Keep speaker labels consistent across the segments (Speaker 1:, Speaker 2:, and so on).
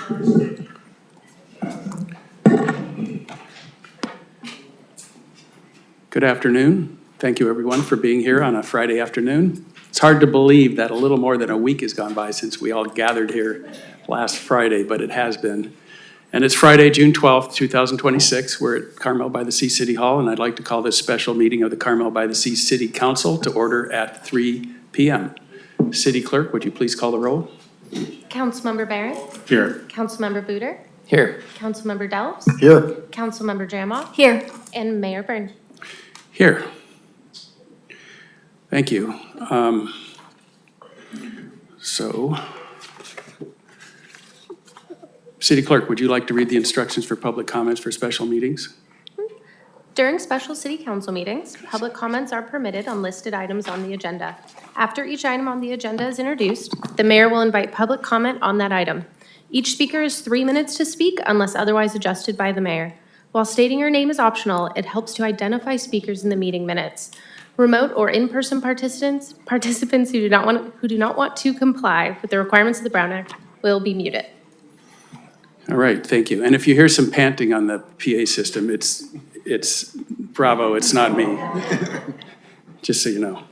Speaker 1: Good afternoon. Thank you everyone for being here on a Friday afternoon. It's hard to believe that a little more than a week has gone by since we all gathered here last Friday, but it has been. And it's Friday, June 12th, 2026. We're at Carmel-by-the-Sea City Hall, and I'd like to call this special meeting of the Carmel-by-the-Sea City Council to order at 3 p.m. City Clerk, would you please call the roll?
Speaker 2: Councilmember Byrne.
Speaker 1: Here.
Speaker 2: Councilmember Buder.
Speaker 3: Here.
Speaker 2: Councilmember Delves.
Speaker 3: Here.
Speaker 2: Councilmember Dramov.
Speaker 4: Here.
Speaker 2: And Mayor Byrne.
Speaker 1: Here. Thank you. City Clerk, would you like to read the instructions for public comments for special meetings?
Speaker 2: During special city council meetings, public comments are permitted on listed items on the agenda. After each item on the agenda is introduced, the mayor will invite public comment on that item. Each speaker is 3 minutes to speak unless otherwise adjusted by the mayor. While stating your name is optional, it helps to identify speakers in the meeting minutes. Remote or in-person participants who do not want to comply with the requirements of the Brown Act will be muted.
Speaker 1: All right, thank you. And if you hear some panting on the PA system, it's Bravo, it's not me. Just so you know.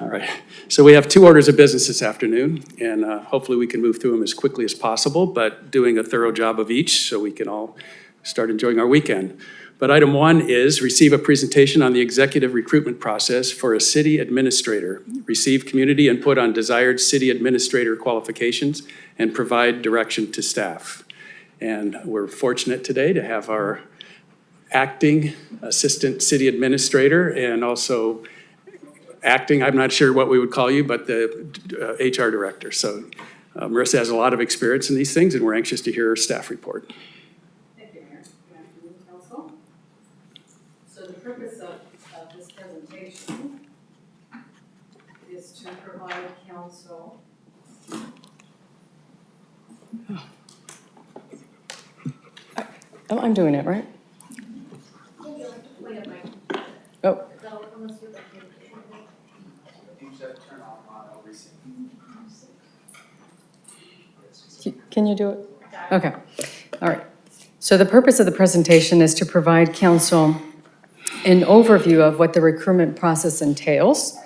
Speaker 1: All right, so we have 2 orders of business this afternoon, and hopefully we can move through them as quickly as possible, but doing a thorough job of each so we can all start enjoying our weekend. But item 1 is receive a presentation on the executive recruitment process for a city administrator, receive community input on desired city administrator qualifications, and provide direction to staff. And we're fortunate today to have our acting assistant city administrator and also acting, I'm not sure what we would call you, but the HR director. So Marissa has a lot of experience in these things, and we're anxious to hear her staff report.
Speaker 5: So the purpose of this presentation is to provide council
Speaker 4: I'm doing it, right? Oh. Can you do it? Okay. All right. So the purpose of the presentation is to provide council an overview of what the recruitment process entails.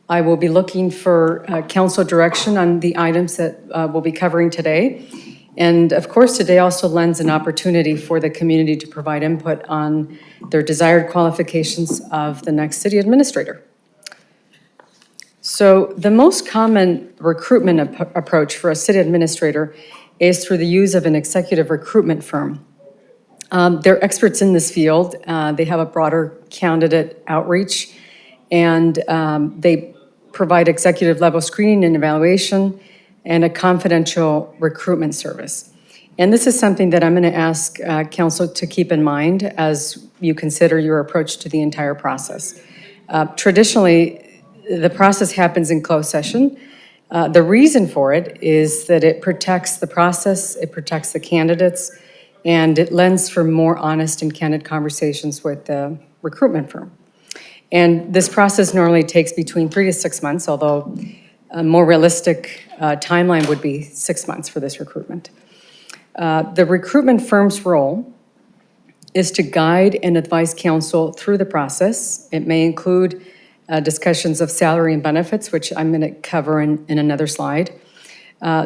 Speaker 4: I will be looking for council direction on the items that we'll be covering today. And of course, today also lends an opportunity for the community to provide input on their desired qualifications of the next city administrator. So the most common recruitment approach for a city administrator is through the use of an executive recruitment firm. They're experts in this field. They have a broader candidate outreach, and they provide executive level screening and evaluation and a confidential recruitment service. And this is something that I'm going to ask council to keep in mind as you consider your approach to the entire process. Traditionally, the process happens in closed session. The reason for it is that it protects the process, it protects the candidates, and it lends for more honest and candid conversations with the recruitment firm. And this process normally takes between 3 to 6 months, although a more realistic timeline would be 6 months for this recruitment. The recruitment firm's role is to guide and advise council through the process. It may include discussions of salary and benefits, which I'm going to cover in another slide.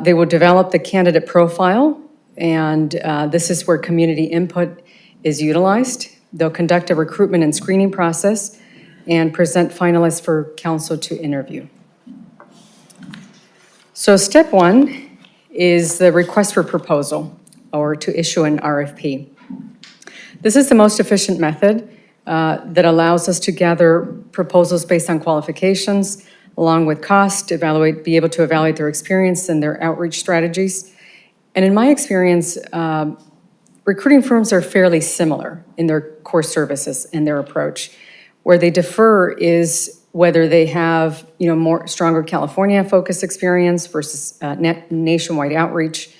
Speaker 4: They will develop the candidate profile, and this is where community input is utilized. They'll conduct a recruitment and screening process and present finalists for council to interview. So step 1 is the request for proposal, or to issue an RFP. This is the most efficient method that allows us to gather proposals based on qualifications, along with cost, be able to evaluate their experience and their outreach strategies. And in my experience, recruiting firms are fairly similar in their core services and their approach. Where they differ is whether they have, more stronger California-focused experience versus nationwide outreach,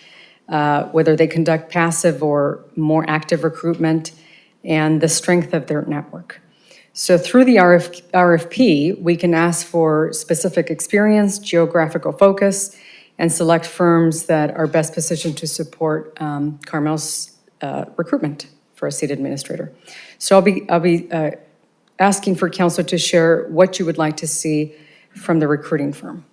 Speaker 4: whether they conduct passive or more active recruitment, and the strength of their network. So through the RFP, we can ask for specific experience, geographical focus, and select firms that are best positioned to support Carmel's recruitment for a city administrator. So I'll be asking for council to share what you would like to see from the recruiting firm.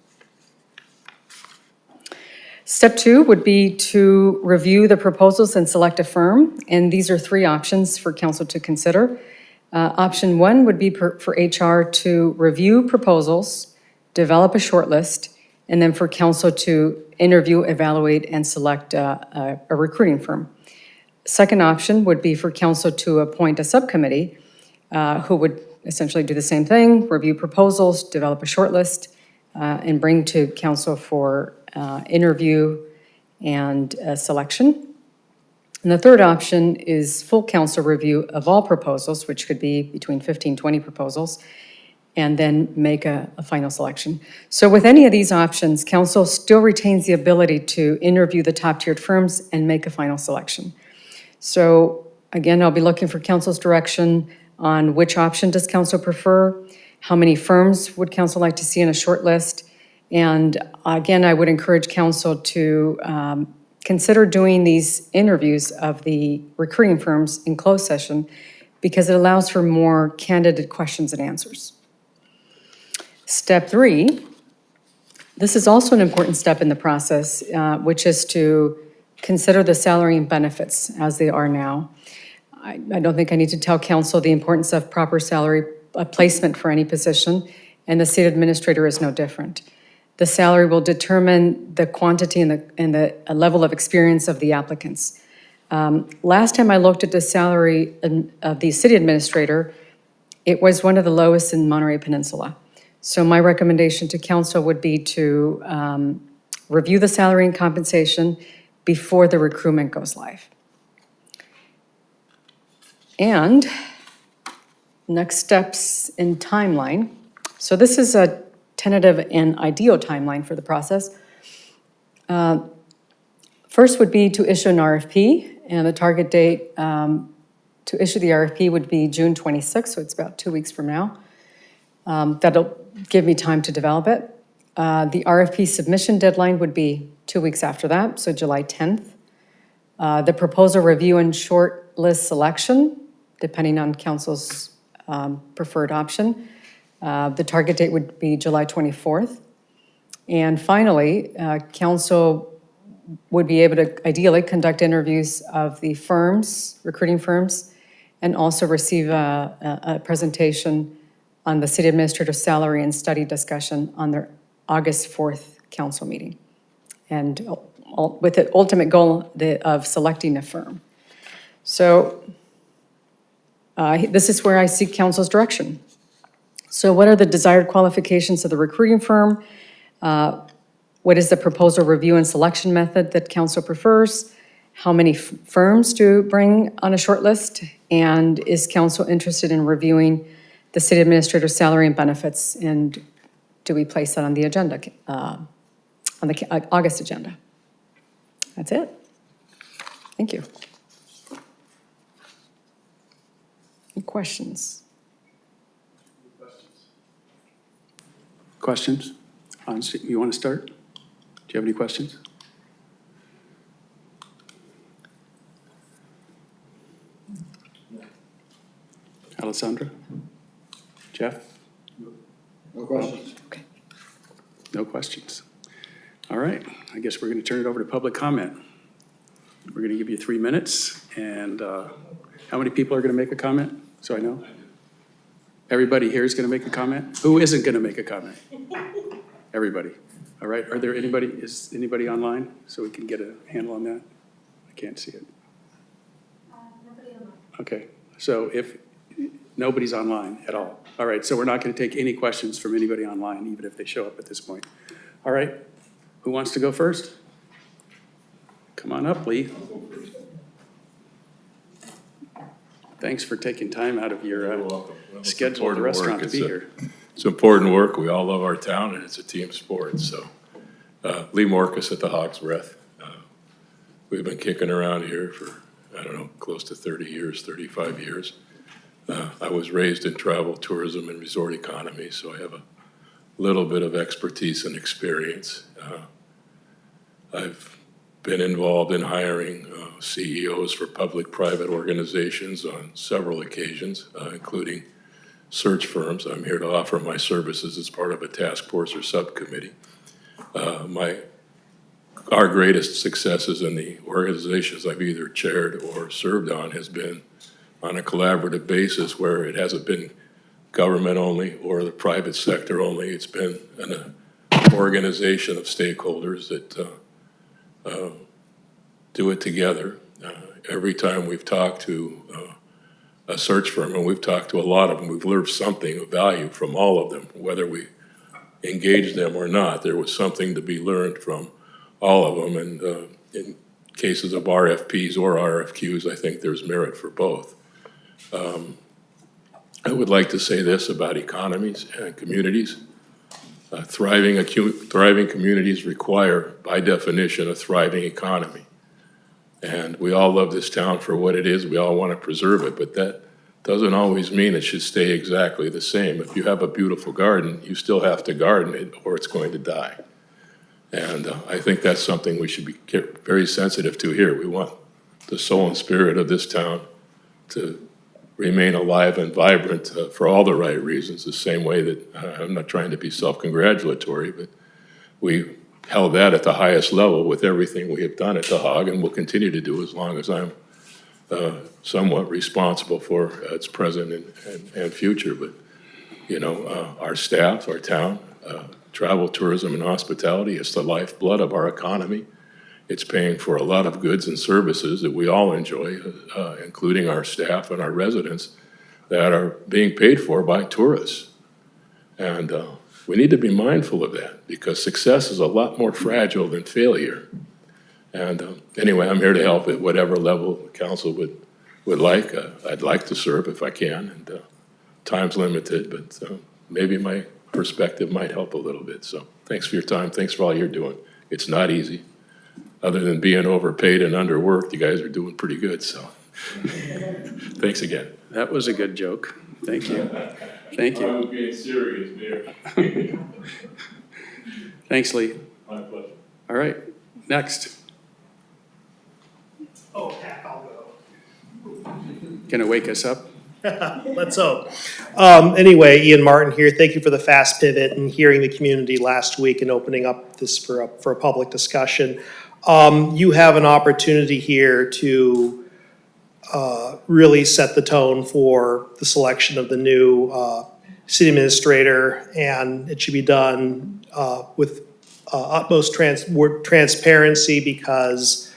Speaker 4: Step 2 would be to review the proposals and select a firm, and these are 3 options for council to consider. Option 1 would be for HR to review proposals, develop a shortlist, and then for council to interview, evaluate, and select a recruiting firm. Second option would be for council to appoint a subcommittee who would essentially do the same thing, review proposals, develop a shortlist, and bring to council for interview and selection. And the third option is full council review of all proposals, which could be between 15, 20 proposals, and then make a final selection. So with any of these options, council still retains the ability to interview the top-tiered firms and make a final selection. So again, I'll be looking for council's direction on which option does council prefer, how many firms would council like to see in a short list, and again, I would encourage council to consider doing these interviews of the recruiting firms in closed session because it allows for more candid questions and answers. Step 3, this is also an important step in the process, which is to consider the salary and benefits as they are now. I don't think I need to tell council the importance of proper salary placement for any position, and the city administrator is no different. The salary will determine the quantity and the level of experience of the applicants. Last time I looked at the salary of the city administrator, it was one of the lowest in Monterey Peninsula. So my recommendation to council would be to review the salary and compensation before the recruitment goes live. And next steps in timeline. So this is a tentative and ideal timeline for the process. First would be to issue an RFP, and the target date to issue the RFP would be June 26th, so it's about 2 weeks from now. That'll give me time to develop it. The RFP submission deadline would be 2 weeks after that, so July 10th. The proposal review and short list selection, depending on council's preferred option. The target date would be July 24th. And finally, council would be able to ideally conduct interviews of the firms, recruiting firms, and also receive a presentation on the city administrator's salary and study discussion on their August 4th council meeting. And with the ultimate goal of selecting a firm. So this is where I seek council's direction. So what are the desired qualifications of the recruiting firm? What is the proposal review and selection method that council prefers? How many firms to bring on a short list? And is council interested in reviewing the city administrator's salary and benefits? And do we place that on the agenda, on the August agenda? That's it. Thank you. Any questions?
Speaker 1: Questions? You want to start? Do you have any questions? Alissandra? Jeff?
Speaker 3: No questions.
Speaker 4: Okay.
Speaker 1: No questions. All right, I guess we're going to turn it over to public comment. We're going to give you 3 minutes, and how many people are going to make a comment, so I know? Everybody here is going to make a comment? Who isn't going to make a comment? Everybody. All right, is anybody online so we can get a handle on that? I can't see it.
Speaker 2: Nobody online.
Speaker 1: Okay, so if nobody's online at all. All right, so we're not going to take any questions from anybody online, even if they show up at this point. All right, who wants to go first? Come on up, Lee. Thanks for taking time out of your schedule at the restaurant to be here.
Speaker 6: It's important work. We all love our town, and it's a team sport. So, Lee Morcus at the Hog's Breath. We've been kicking around here for, I don't know, close to 30 years, 35 years. I was raised in travel, tourism, and resort economy, so I have a little bit of expertise and experience. I've been involved in hiring CEOs for public-private organizations on several occasions, including search firms. I'm here to offer my services as part of a task force or subcommittee. Our greatest successes in the organizations I've either chaired or served on has been on a collaborative basis where it hasn't been government only or the private sector only. It's been an organization of stakeholders that do it together. Every time we've talked to a search firm, and we've talked to a lot of them, we've learned something of value from all of them, whether we engage them or not. There was something to be learned from all of them, and in cases of RFPs or RFQs, I think there's merit for both. I would like to say this about economies and communities. Thriving communities require, by definition, a thriving economy. And we all love this town for what it is. We all want to preserve it, but that doesn't always mean it should stay exactly the same. If you have a beautiful garden, you still have to garden it or it's going to die. And I think that's something we should be very sensitive to here. We want the soul and spirit of this town to remain alive and vibrant for all the right reasons, the same way that I'm not trying to be self-congratulatory, but we held that at the highest level with everything we have done at the Hog and will continue to do as long as I'm somewhat responsible for its present and future. But, you know, our staff, our town, travel, tourism, and hospitality is the lifeblood of our economy. It's paying for a lot of goods and services that we all enjoy, including our staff and our residents, that are being paid for by tourists. And we need to be mindful of that because success is a lot more fragile than failure. And anyway, I'm here to help at whatever level the council would like. I'd like to serve if I can, and time's limited, but maybe my perspective might help a little bit. So thanks for your time. Thanks for all you're doing. It's not easy. Other than being overpaid and underworked, you guys are doing pretty good, so thanks again.
Speaker 1: That was a good joke. Thank you. Thank
Speaker 6: I
Speaker 1: you.
Speaker 6: was being serious, Mayor.
Speaker 1: Thanks, Lee.
Speaker 6: My pleasure.
Speaker 1: All right, next.
Speaker 7: Oh, heck, I'll go.
Speaker 1: Gonna wake us up?
Speaker 7: Let's hope. Anyway, Ian Martin here. Thank you for the fast pivot and hearing the community last week and opening up this for a public discussion. You have an opportunity here to really set the tone for the selection of the new city administrator, and it should be done with utmost transparency because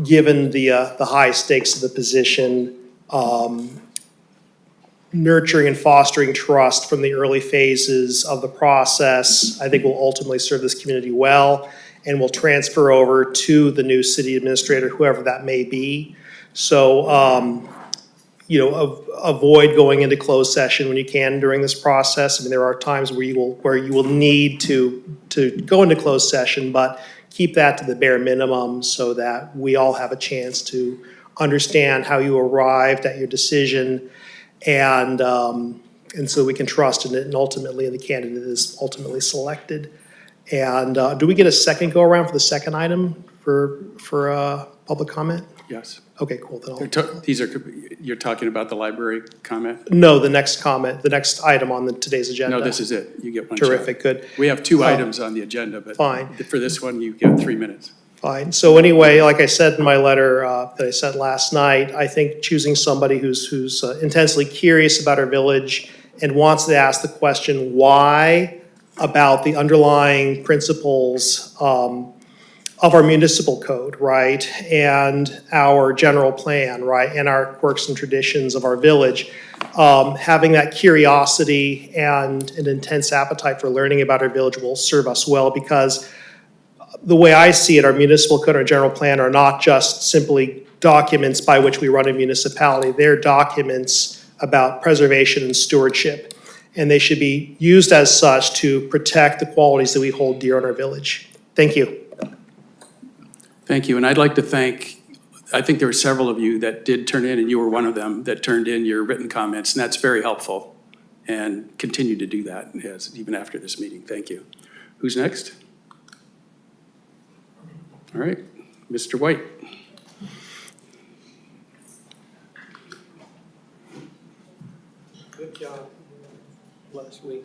Speaker 7: given the high stakes of the position, nurturing and fostering trust from the early phases of the process, I think will ultimately serve this community well and will transfer over to the new city administrator, whoever that may be. So, you know, avoid going into closed session when you can during this process. I mean, there are times where you will need to go into closed session, but keep that to the bare minimum so that we all have a chance to understand how you arrived at your decision, and so we can trust in it, and ultimately the candidate is ultimately selected. And do we get a second go around for the second item for public comment?
Speaker 1: Yes.
Speaker 7: Okay, cool. Then
Speaker 1: You're talking about the library comment?
Speaker 7: No, the next comment, the next item on today's agenda.
Speaker 1: No, this is it. You get one shot.
Speaker 7: Terrific, good.
Speaker 1: We have two items on the agenda, but
Speaker 7: Fine.
Speaker 1: for this one, you get 3 minutes.
Speaker 7: Fine. So anyway, like I said in my letter that I sent last night, I think choosing somebody who's intensely curious about our village and wants to ask the question why about the underlying principles of our municipal code, right, and our general plan, right, and our quirks and traditions of our village. Having that curiosity and an intense appetite for learning about our village will serve us well, because the way I see it, our municipal code and our general plan are not just simply documents by which we run a municipality. They're documents about preservation and stewardship, and they should be used as such to protect the qualities that we hold dear in our village. Thank you.
Speaker 1: Thank you, and I'd like to thank, I think there were several of you that did turn in, and you were one of them, that turned in your written comments, and that's very helpful. And continue to do that, even after this meeting. Thank you. Who's next? All right, Mr. White.
Speaker 8: Good job last week.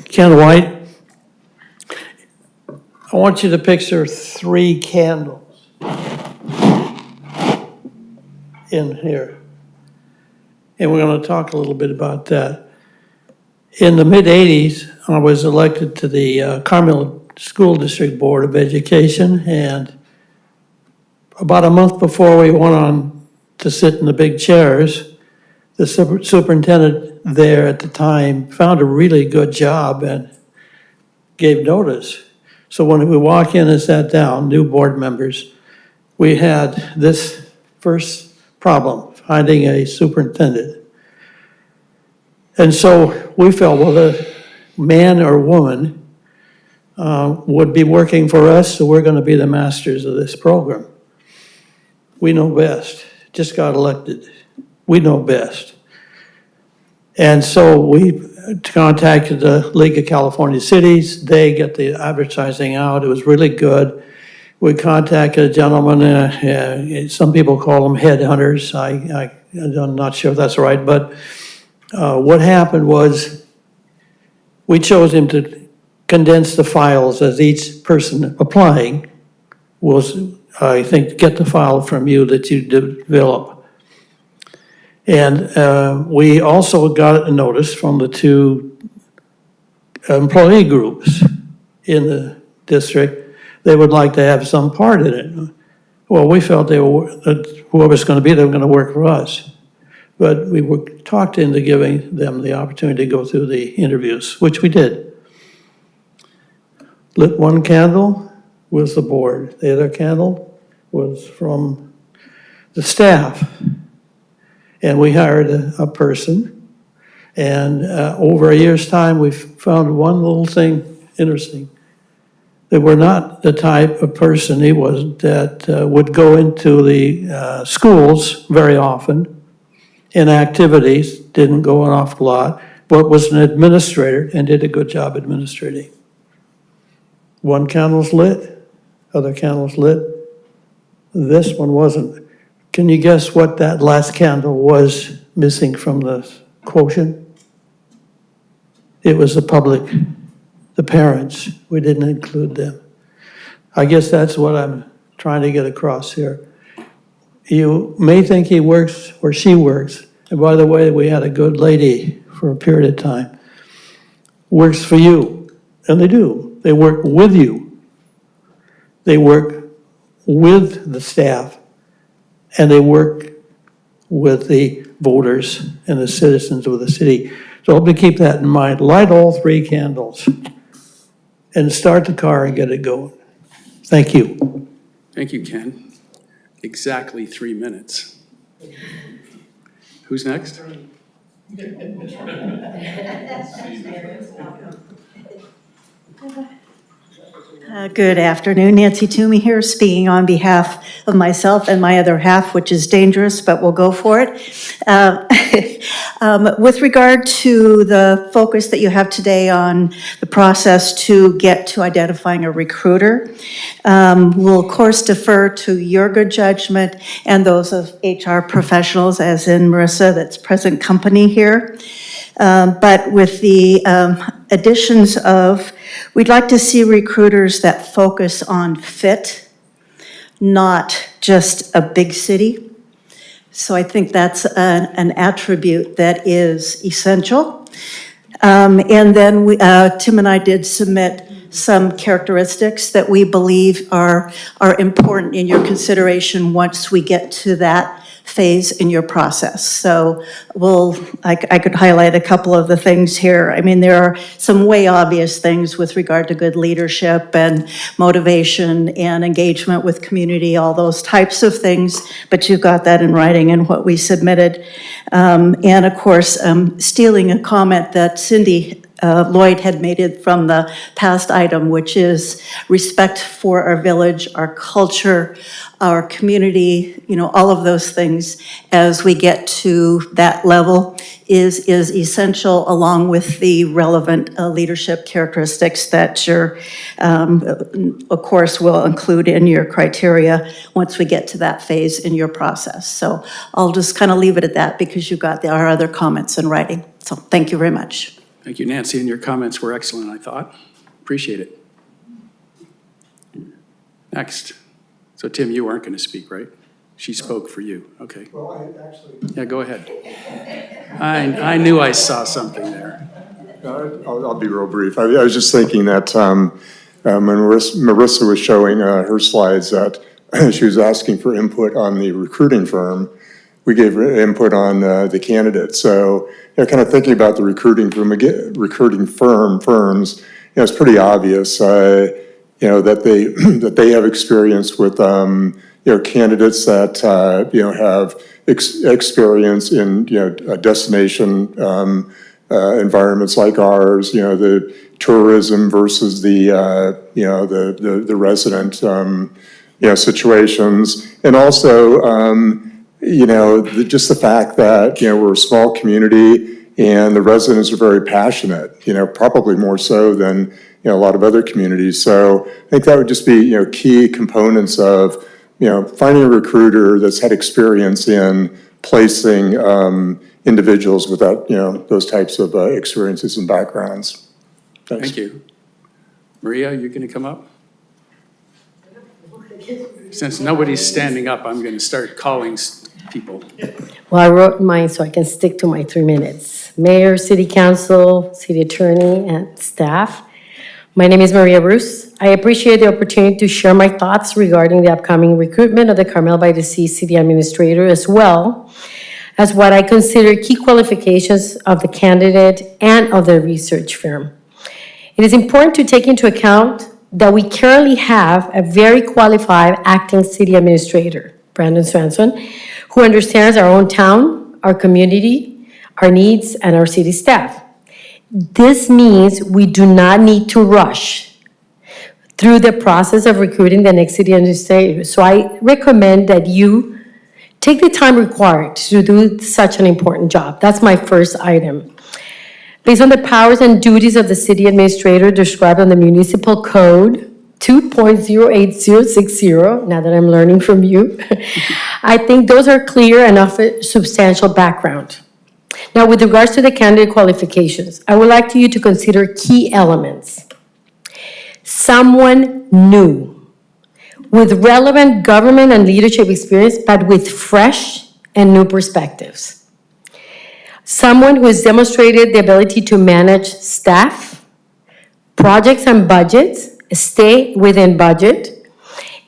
Speaker 8: Ken White, I want you to picture 3 candles in here. And we're going to talk a little bit about that. In the mid-'80s, I was elected to the Carmel School District Board of Education, and about a month before we went on to sit in the big chairs, the superintendent there at the time found a really good job and gave notice. So when we walk in and sat down, new board members, we had this first problem, finding a superintendent. And so we felt, well, the man or woman would be working for us, so we're going to be the masters of this program. We know best. Just got elected. We know best. And so we contacted the League of California Cities. They get the advertising out. It was really good. We contacted a gentleman, some people call them headhunters. I'm not sure if that's right, but what happened was we chose him to condense the files as each person applying was, I think, get the file from you that you develop. And we also got a notice from the 2 employee groups in the district. They would like to have some part in it. Well, we felt that whoever's going to be there, were going to work for us. But we were talked into giving them the opportunity to go through the interviews, which we did. Lit 1 candle was the board. The other candle was from the staff. And we hired a person. And over a year's time, we found one little thing interesting. They were not the type of person he was that would go into the schools very often in activities, didn't go an awful lot, but was an administrator and did a good job administrating. 1 candle's lit, other candle's lit. This one wasn't. Can you guess what that last candle was missing from the quotient? It was the public, the parents. We didn't include them. I guess that's what I'm trying to get across here. You may think he works or she works, and by the way, we had a good lady for a period of time, works for you, and they do. They work with you. They work with the staff, and they work with the voters and the citizens of the city. So hope to keep that in mind. Light all 3 candles and start the car and get it going. Thank you.
Speaker 1: Thank you, Ken. Exactly 3 minutes. Who's next?
Speaker 9: Good afternoon, Nancy Toomey here, speaking on behalf of myself and my other half, which is dangerous, but we'll go for it. With regard to the focus that you have today on the process to get to identifying a recruiter, we'll of course defer to your good judgment and those of HR professionals, as in Marissa, that's present company here. But with the additions of, we'd like to see recruiters that focus on fit, not just a big city. So I think that's an attribute that is essential. And then Tim and I did submit some characteristics that we believe are important in your consideration once we get to that phase in your process. So I could highlight a couple of the things here. I mean, there are some way obvious things with regard to good leadership and motivation and engagement with community, all those types of things, but you've got that in writing in what we submitted. And of course, stealing a comment that Cindy Lloyd had made it from the past item, which is respect for our village, our culture, our community, all of those things as we get to that level is essential, along with the relevant leadership characteristics that you're, of course, will include in your criteria once we get to that phase in your process. So I'll just kind of leave it at that because you got our other comments in writing. So thank you very much.
Speaker 1: Thank you, Nancy, and your comments were excellent, I thought. Appreciate it. Next. So Tim, you aren't going to speak, right? She spoke for you. Okay.
Speaker 3: Well, I actually,
Speaker 1: Yeah, go ahead. I knew I saw something there.
Speaker 10: I'll be real brief. I was just thinking that when Marissa was showing her slides that she was asking for input on the recruiting firm, we gave her input on the candidate. So, kind of thinking about the recruiting firms, it's pretty obvious, that they have experience with, candidates that, have experience in, destination environments like ours, the tourism versus the resident, situations. And also, just the fact that, we're a small community and the residents are very passionate, probably more so than, a lot of other communities. So I think that would just be, key components of, finding a recruiter that's had experience in placing individuals without, those types of experiences and backgrounds. Thanks.
Speaker 1: Thank you. Maria, you going to come up? Since nobody's standing up, I'm going to start calling people.
Speaker 11: Well, I wrote mine so I can stick to my 3 minutes. Mayor, City Council, City Attorney, and staff. My name is Maria Bruce. I appreciate the opportunity to share my thoughts regarding the upcoming recruitment of the Carmel-by-the-Sea City Administrator, as well as what I consider key qualifications of the candidate and of the research firm. It is important to take into account that we currently have a very qualified acting city administrator, Brandon Swanson, who understands our own town, our community, our needs, and our city staff. This means we do not need to rush through the process of recruiting the next city administrator. So I recommend that you take the time required to do such an important job. That's my first item. Based on the powers and duties of the city administrator described in the Municipal Code 2.08060, now that I'm learning from you, I think those are clear and offer substantial background. Now, with regards to the candidate qualifications, I would like you to consider key elements. Someone new, with relevant government and leadership experience, but with fresh and new perspectives. Someone who has demonstrated the ability to manage staff, projects and budgets, stay within budget,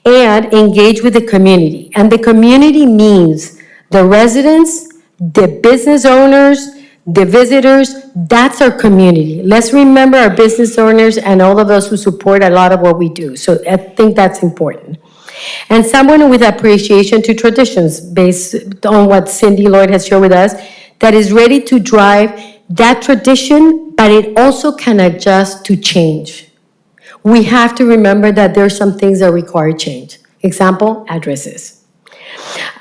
Speaker 11: and engage with the community. And the community means the residents, the business owners, the visitors. That's our community. Let's remember our business owners and all of those who support a lot of what we do. So I think that's important. And someone with appreciation to traditions, based on what Cindy Lloyd has shared with us, that is ready to drive that tradition, but it also can adjust to change. We have to remember that there are some things that require change. Example, addresses.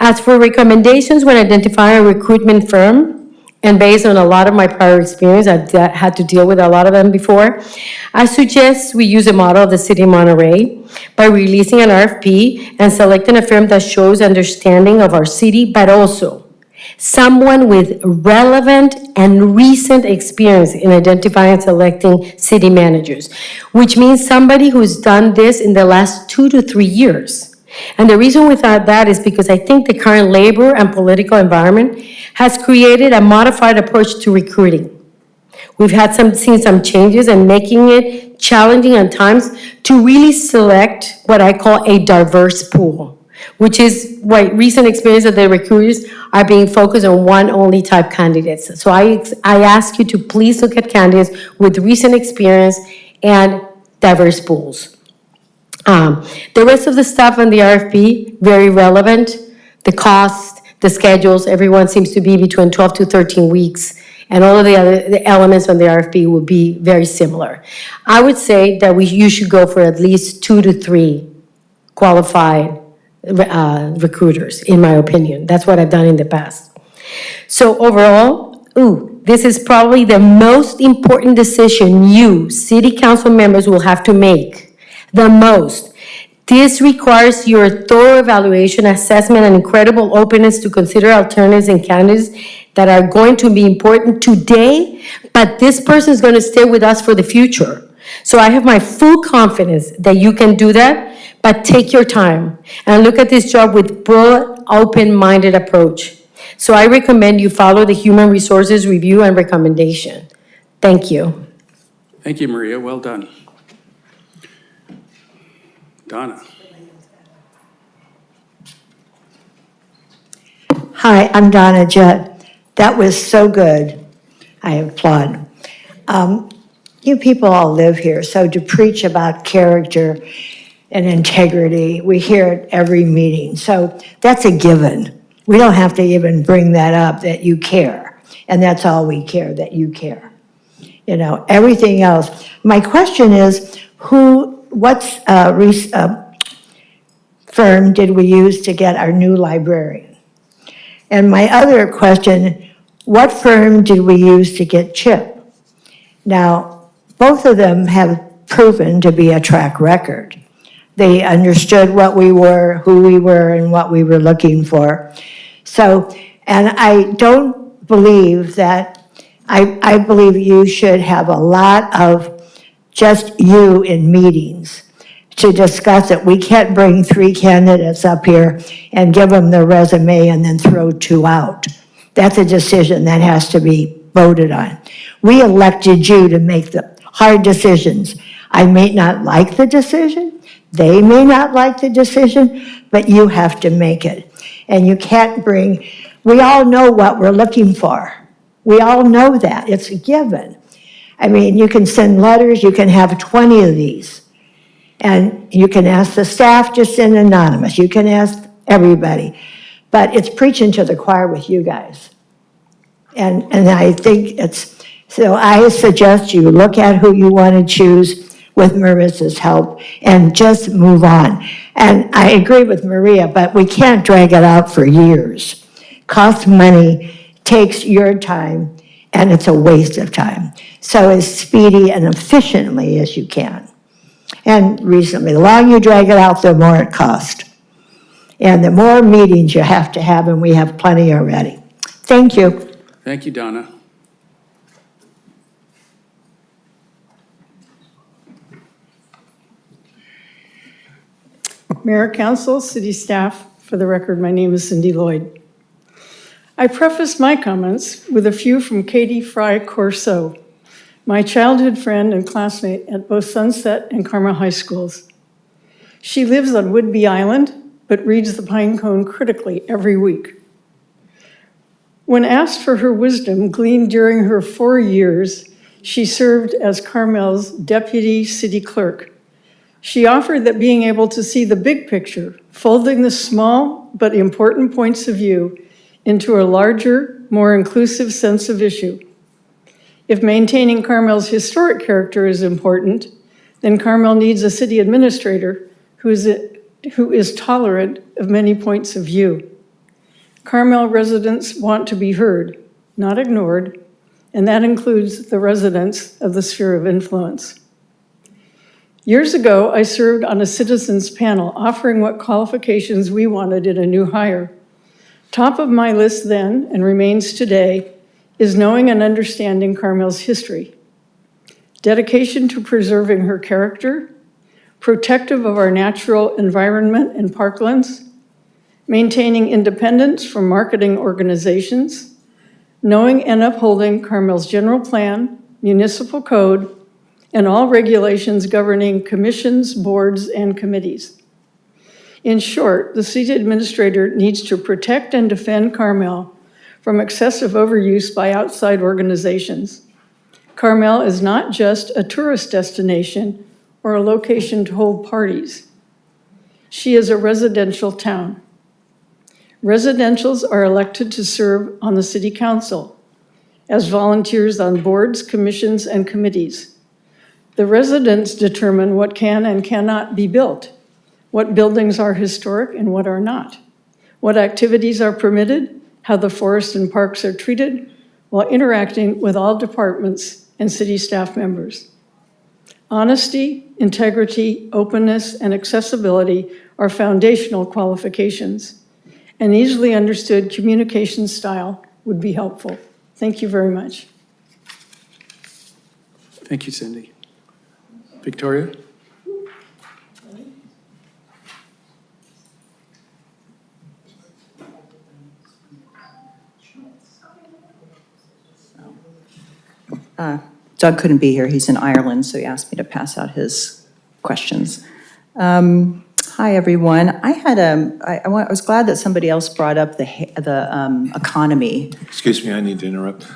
Speaker 11: As for recommendations when identifying a recruitment firm, and based on a lot of my prior experience, I've had to deal with a lot of them before, I suggest we use a model of the city of Monterey by releasing an RFP and selecting a firm that shows understanding of our city, but also someone with relevant and recent experience in identifying and selecting city managers, which means somebody who's done this in the last 2 to 3 years. And the reason we thought that is because I think the current labor and political environment has created a modified approach to recruiting. We've seen some changes and making it challenging at times to really select what I call a diverse pool, which is why recent experience of the recruiters are being focused on one only type candidates. So I ask you to please look at candidates with recent experience and diverse pools. The rest of the stuff on the RFP, very relevant. The cost, the schedules, everyone seems to be between 12 to 13 weeks and all of the elements on the RFP will be very similar. I would say that you should go for at least 2 to 3 qualified recruiters, in my opinion. That's what I've done in the past. So overall, this is probably the most important decision you, city council members, will have to make. The most. This requires your thorough evaluation, assessment, and incredible openness to consider alternatives and candidates that are going to be important today, but this person is going to stay with us for the future. So I have my full confidence that you can do that, but take your time and look at this job with broad, open-minded approach. So I recommend you follow the Human Resources review and recommendation. Thank you.
Speaker 1: Thank you, Maria. Well done. Donna.
Speaker 12: Hi, I'm Donna Judd. That was so good. I applaud. You people all live here, so to preach about character and integrity, we hear it every meeting. So that's a given. We don't have to even bring that up, that you care. And that's all we care, that you care. You know, everything else. My question is, what firm did we use to get our new librarian? And my other question, what firm did we use to get Chip? Now, both of them have proven to be a track record. They understood what we were, who we were, and what we were looking for. So, and I don't believe that, I believe you should have a lot of just you in meetings to discuss it. We can't bring 3 candidates up here and give them their resume and then throw 2 out. That's a decision that has to be voted on. We elected you to make the hard decisions. I may not like the decision, they may not like the decision, but you have to make it. And you can't we all know what we're looking for. We all know that, it's a given. I mean, you can send letters, you can have 20 of these. And you can ask the staff, just send anonymous. You can ask everybody. But it's preaching to the choir with you guys. And I think so I suggest you look at who you want to choose with Marissa's help and just move on. And I agree with Maria, but we can't drag it out for years. Costs money, takes your time, and it's a waste of time. So as speedy and efficiently as you can. And recently, the longer you drag it out, the more it costs. And the more meetings you have to have, and we have plenty already. Thank you.
Speaker 1: Thank you, Donna.
Speaker 13: Mayor, Council, City staff, for the record, my name is Cindy Lloyd. I preface my comments with a few from Katie Fry Corso, my childhood friend and classmate at both Sunset and Carmel High Schools. She lives on Whidbey Island, but reads the Pinecone critically every week. When asked for her wisdom gleaned during her 4 years, she served as Carmel's deputy city clerk. She offered that being able to see the big picture, folding the small but important points of view into a larger, more inclusive sense of issue. If maintaining Carmel's historic character is important, then Carmel needs a city administrator who is tolerant of many points of view. Carmel residents want to be heard, not ignored, and that includes the residents of the sphere of influence. Years ago, I served on a citizens panel offering what qualifications we wanted in a new hire. Top of my list then, and remains today, is knowing and understanding Carmel's history, dedication to preserving her character, protective of our natural environment and parklands, maintaining independence from marketing organizations, knowing and upholding Carmel's general plan, municipal code, and all regulations governing commissions, boards, and committees. In short, the city administrator needs to protect and defend Carmel from excessive overuse by outside organizations. Carmel is not just a tourist destination or a location to hold parties. She is a residential town. Residentials are elected to serve on the city council. as volunteers on boards, commissions, and committees. The residents determine what can and cannot be built, what buildings are historic and what are not, what activities are permitted, how the forest and parks are treated, while interacting with all departments and city staff members. Honesty, integrity, openness, and accessibility are foundational qualifications. An easily understood communication style would be helpful. Thank you very much.
Speaker 1: Thank you, Cindy. Victoria?
Speaker 14: Doug couldn't be here, he's in Ireland, so he asked me to pass out his questions. Hi, everyone. I was glad that somebody else brought up the economy.
Speaker 15: Excuse me, I need to interrupt.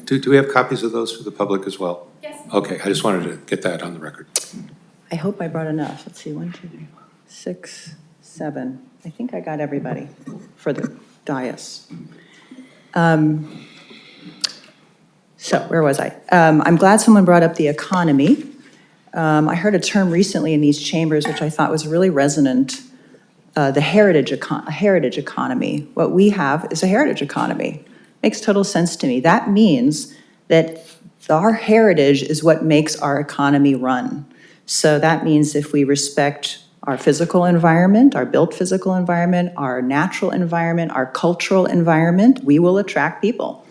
Speaker 15: Do we have copies of those for the public as well?
Speaker 2: Yes.
Speaker 15: Okay, I just wanted to get that on the record.
Speaker 14: I hope I brought enough. Let's see, 1, 2, 3, 4, 6, 7. I think I got everybody for the dais. So where was I? I'm glad someone brought up the economy. I heard a term recently in these chambers, which I thought was really resonant, the heritage economy. What we have is a heritage economy. Makes total sense to me. That means that our heritage is what makes our economy run. So that means if we respect our physical environment, our built physical environment, our natural environment, our cultural environment, we will attract people.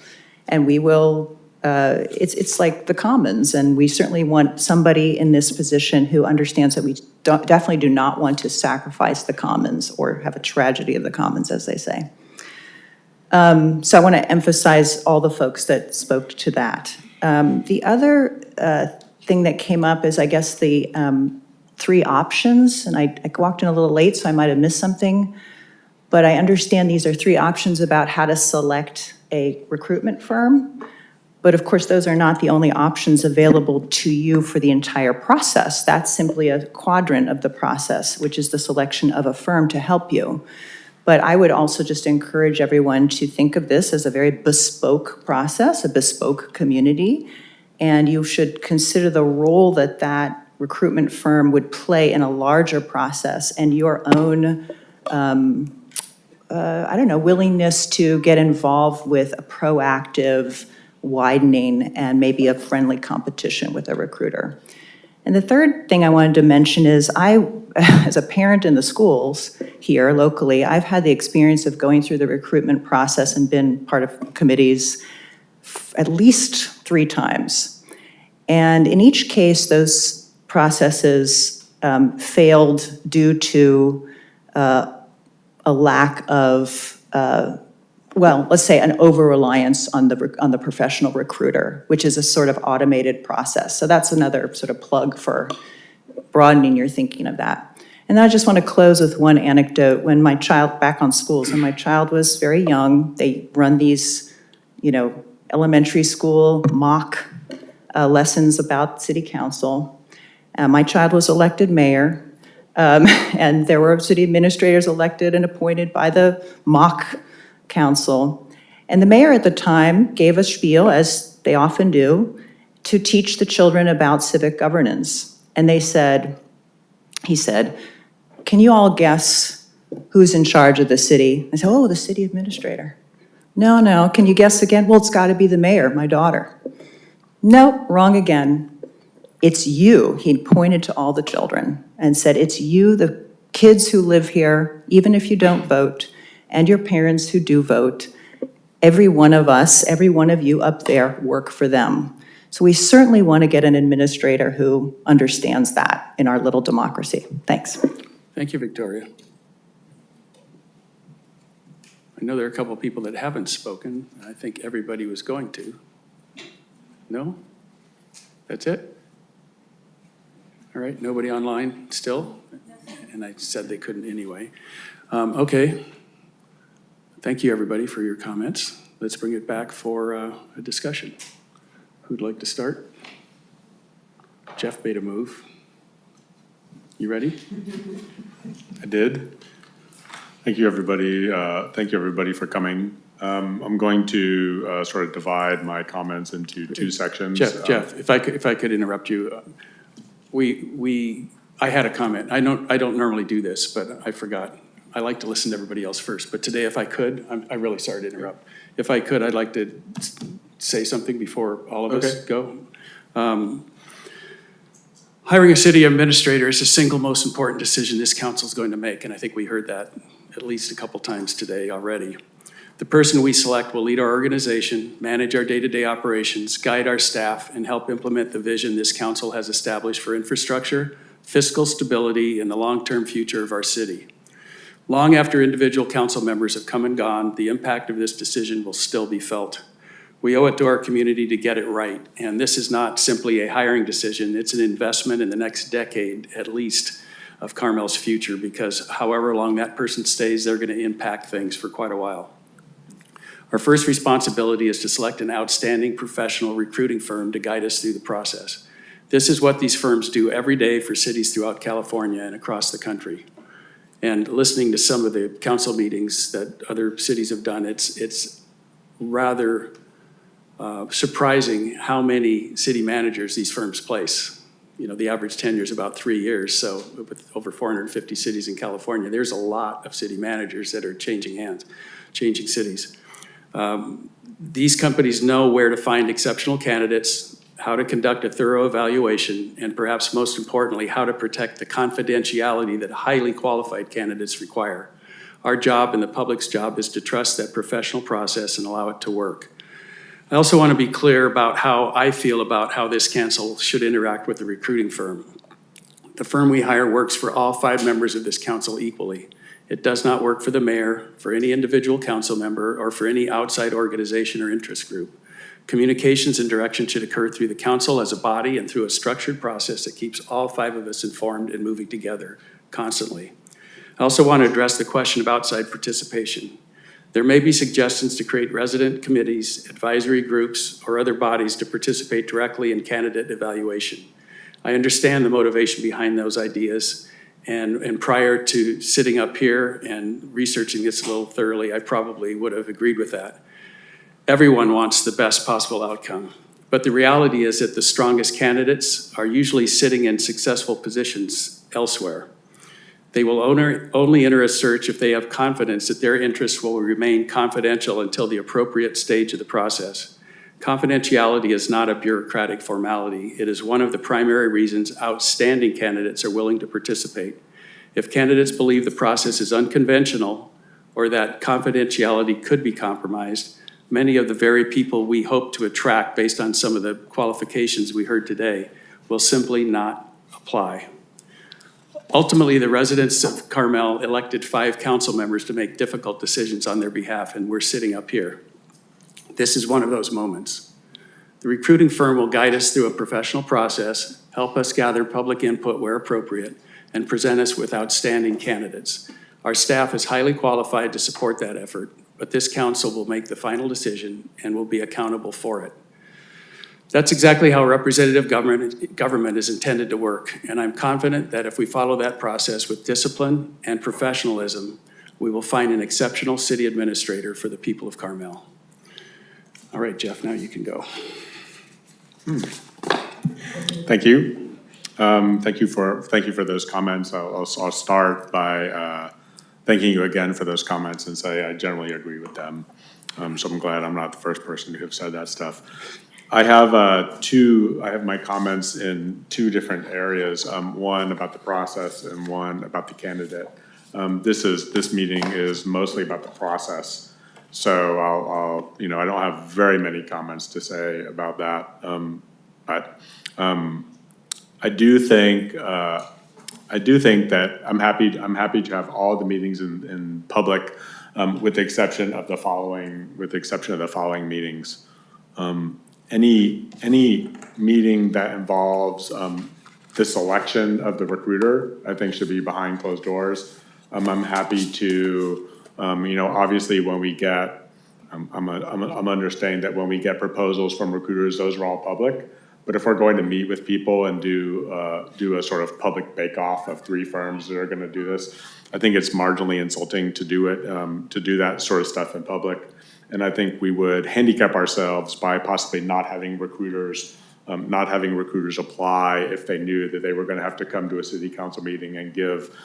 Speaker 14: And we will, it's like the commons, and we certainly want somebody in this position who understands that we definitely do not want to sacrifice the commons or have a tragedy of the commons, as they say. So I want to emphasize all the folks that spoke to that. The other thing that came up is, I guess, the 3 options, and I walked in a little late, so I might have missed something, but I understand these are 3 options about how to select a recruitment firm. But of course, those are not the only options available to you for the entire process. That's simply a quadrant of the process, which is the selection of a firm to help you. But I would also just encourage everyone to think of this as a very bespoke process, a bespoke community, and you should consider the role that that recruitment firm would play in a larger process and your own, willingness to get involved with a proactive, widening, and maybe a friendly competition with a recruiter. And the third thing I wanted to mention is as a parent in the schools here locally, I've had the experience of going through the recruitment process and been part of committees at least 3 times. And in each case, those processes failed due to a lack of, let's say an over-reliance on the professional recruiter, which is a sort of automated process. So that's another sort of plug for broadening your thinking of that. And I just want to close with one anecdote. When my child, back on schools, when my child was very young, they run these, elementary school mock lessons about city council. My child was elected mayor, and there were city administrators elected and appointed by the mock council. And the mayor at the time gave a spiel, as they often do, to teach the children about civic governance. And he said, "Can you all guess who's in charge of the city?" I said, "Oh, the city administrator." No, can you guess again? "Well, it's got to be the mayor, my daughter." "No, wrong again. It's you." He pointed to all the children and said, "It's you, the kids who live here, even if you don't vote, and your parents who do vote. Every one of us, every one of you up there work for them." So we certainly want to get an administrator who understands that in our little democracy. Thanks.
Speaker 1: Thank you, Victoria. I know there are a couple of people that haven't spoken. I think everybody was going to. No? That's it? All right, nobody online still? And I said they couldn't anyway. Okay. Thank you, everybody, for your comments. Let's bring it back for a discussion. Who'd like to start? Jeff made a move. You ready?
Speaker 16: I did. Thank you, everybody. Thank you, everybody, for coming. I'm going to sort of divide my comments into two sections.
Speaker 1: Jeff, if I could interrupt you. I had a comment. I don't normally do this, but I forgot. I like to listen to everybody else first, but today if I could, I'm really sorry to interrupt. If I could, I'd like to say something before all of us go. Hiring a city administrator is the single most important decision this council is going to make, and I think we heard that at least a couple times today already. The person we select will lead our organization, manage our day-to-day operations, guide our staff, and help implement the vision this council has established for infrastructure, fiscal stability, and the long-term future of our city. Long after individual council members have come and gone, the impact of this decision will still be felt. We owe it to our community to get it right, and this is not simply a hiring decision, it's an investment in the next decade, at least, of Carmel's future, because however long that person stays, they're gonna impact things for quite a while. Our first responsibility is to select an outstanding professional recruiting firm to guide us through the process. This is what these firms do every day for cities throughout California and across the country. And listening to some of the council meetings that other cities have done, it's rather surprising how many city managers these firms place. You know, the average tenure is about 3 years, so with over 450 cities in California, there's a lot of city managers that are changing hands, changing cities. These companies know where to find exceptional candidates, how to conduct a thorough evaluation, and perhaps most importantly, how to protect the confidentiality that highly qualified candidates require. Our job and the public's job is to trust that professional process and allow it to work. I also want to be clear about how I feel about how this council should interact with the recruiting firm. The firm we hire works for all 5 members of this council equally. It does not work for the mayor, for any individual council member, or for any outside organization or interest group. Communications and direction should occur through the council as a body and through a structured process that keeps all 5 of us informed and moving together constantly. I also want to address the question of outside participation. There may be suggestions to create resident committees, advisory groups, or other bodies to participate directly in candidate evaluation. I understand the motivation behind those ideas, and prior to sitting up here and researching this a little thoroughly, I probably would have agreed with that. Everyone wants the best possible outcome, but the reality is that the strongest candidates are usually sitting in successful positions elsewhere. They will only enter a search if they have confidence that their interests will remain confidential until the appropriate stage of the process. Confidentiality is not a bureaucratic formality. It is one of the primary reasons outstanding candidates are willing to participate. If candidates believe the process is unconventional or that confidentiality could be compromised, many of the very people we hope to attract based on some of the qualifications we heard today will simply not apply. Ultimately, the residents of Carmel elected 5 council members to make difficult decisions on their behalf, and we're sitting up here. This is one of those moments. The recruiting firm will guide us through a professional process, help us gather public input where appropriate, and present us with outstanding candidates. Our staff is highly qualified to support that effort, but this council will make the final decision and will be accountable for it. That's exactly how representative government is intended to work, and I'm confident that if we follow that process with discipline and professionalism, we will find an exceptional city administrator for the people of Carmel. All right, Jeff, now you can go.
Speaker 16: Thank you. Thank you for those comments. I'll start by thanking you again for those comments and say I generally agree with them. So I'm glad I'm not the first person to have said that stuff. I have my comments in 2 different areas. One about the process and one about the candidate. This meeting is mostly about the process. So I don't have very many comments to say about that. But I do think that I'm happy to have all the meetings in public, with the exception of the following meetings. Any meeting that involves the selection of the recruiter, I think should be behind closed doors. I'm happy to, obviously when we get, I'm understanding that when we get proposals from recruiters, those are all public. But if we're going to meet with people and do a sort of public bake-off of 3 firms that are going to do this, I think it's marginally insulting to do it, to do that sort of stuff in public. And I think we would handicap ourselves by possibly not having recruiters apply if they knew that they were going to have to come to a city council meeting and give,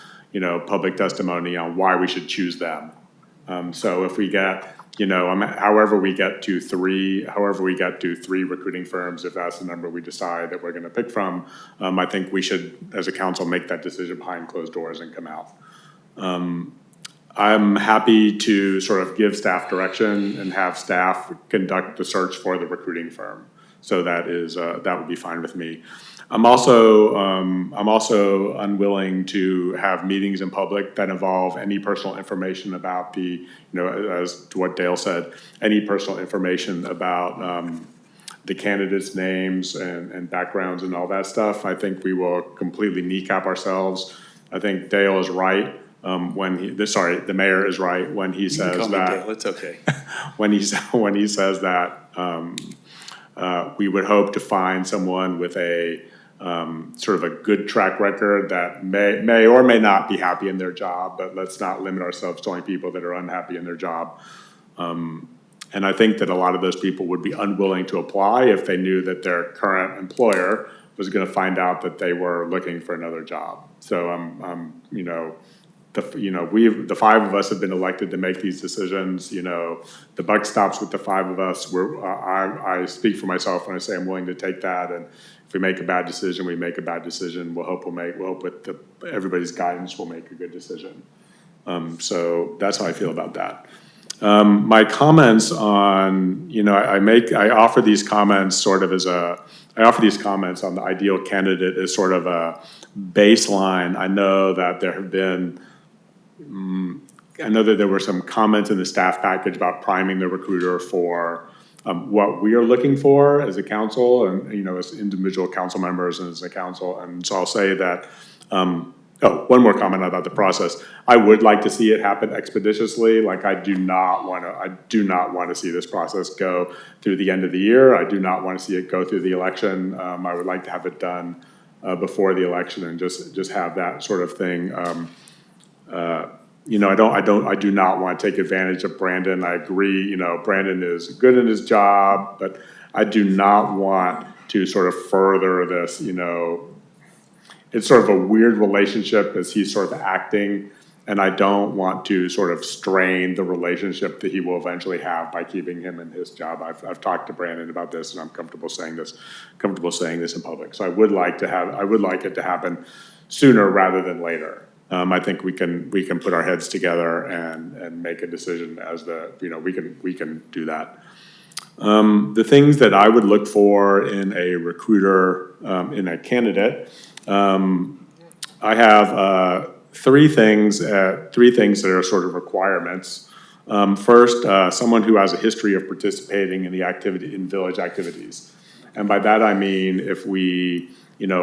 Speaker 16: public testimony on why we should choose them. So if we get, however we get to three recruiting firms, if that's the number we decide that we're going to pick from, I think we should, as a council, make that decision behind closed doors and come out. I'm happy to sort of give staff direction and have staff conduct the search for the recruiting firm. So that would be fine with me. I'm also unwilling to have meetings in public that involve any personal information about as to what Dale said, any personal information about the candidates' names and backgrounds and all that stuff. I think we will completely kneecap ourselves. I think Dale is right. The mayor is right when he says
Speaker 1: call me
Speaker 16: that.
Speaker 1: Dale, it's okay.
Speaker 16: when he says that we would hope to find someone with a sort of a good track record that may or may not be happy in their job, but let's not limit ourselves to only people that are unhappy in their job. And I think that a lot of those people would be unwilling to apply if they knew that their current employer was going to find out that they were looking for another job. So the five of us have been elected to make these decisions. The buck stops with the five of us. I speak for myself when I say I'm willing to take that. And if we make a bad decision, we make a bad decision. We'll hope with everybody's guidance, we'll make a good decision. So that's how I feel about that. My comments on, I offer these comments on the ideal candidate as sort of a baseline. I know that there were some comments in the staff package about priming the recruiter for what we are looking for as a council and, as individual council members and as a council. And so I'll say that, one more comment about the process. I would like to see it happen expeditiously. Like I do not want to see this process go through the end of the year. I do not want to see it go through the election. I would like to have it done before the election and just have that sort of thing. I do not want to take advantage of Brandon. I agree, Brandon is good in his job, but I do not want to sort of further this, it's sort of a weird relationship as he's sort of acting, and I don't want to sort of strain the relationship that he will eventually have by keeping him in his job. I've talked to Brandon about this, and I'm comfortable saying this in public. So I would like it to happen sooner rather than later. I think we can put our heads together and make a decision we can do that. The things that I would look for in a recruiter, in a candidate, I have three things that are sort of requirements. First, someone who has a history of participating in village activities. And by that I mean if we,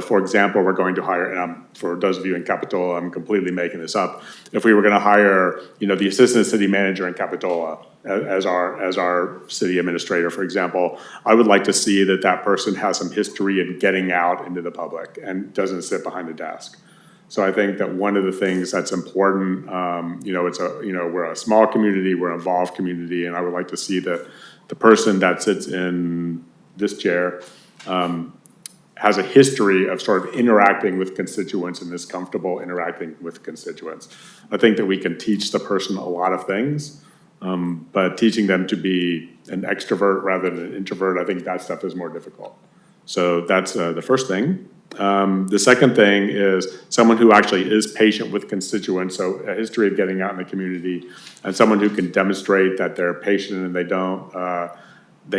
Speaker 16: for example, we're going to hire, and for those of you in Capitola, I'm completely making this up. If we were going to hire, the assistant city manager in Capitola as our city administrator, for example, I would like to see that person has some history in getting out into the public and doesn't sit behind a desk. So I think that one of the things that's important, we're a small community, we're an involved community, and I would like to see that the person that sits in this chair has a history of sort of interacting with constituents and is comfortable interacting with constituents. I think that we can teach the person a lot of things, but teaching them to be an extrovert rather than an introvert, I think that stuff is more difficult. So that's the first thing. The second thing is someone who actually is patient with constituents, so a history of getting out in the community, and someone who can demonstrate that they're patient and they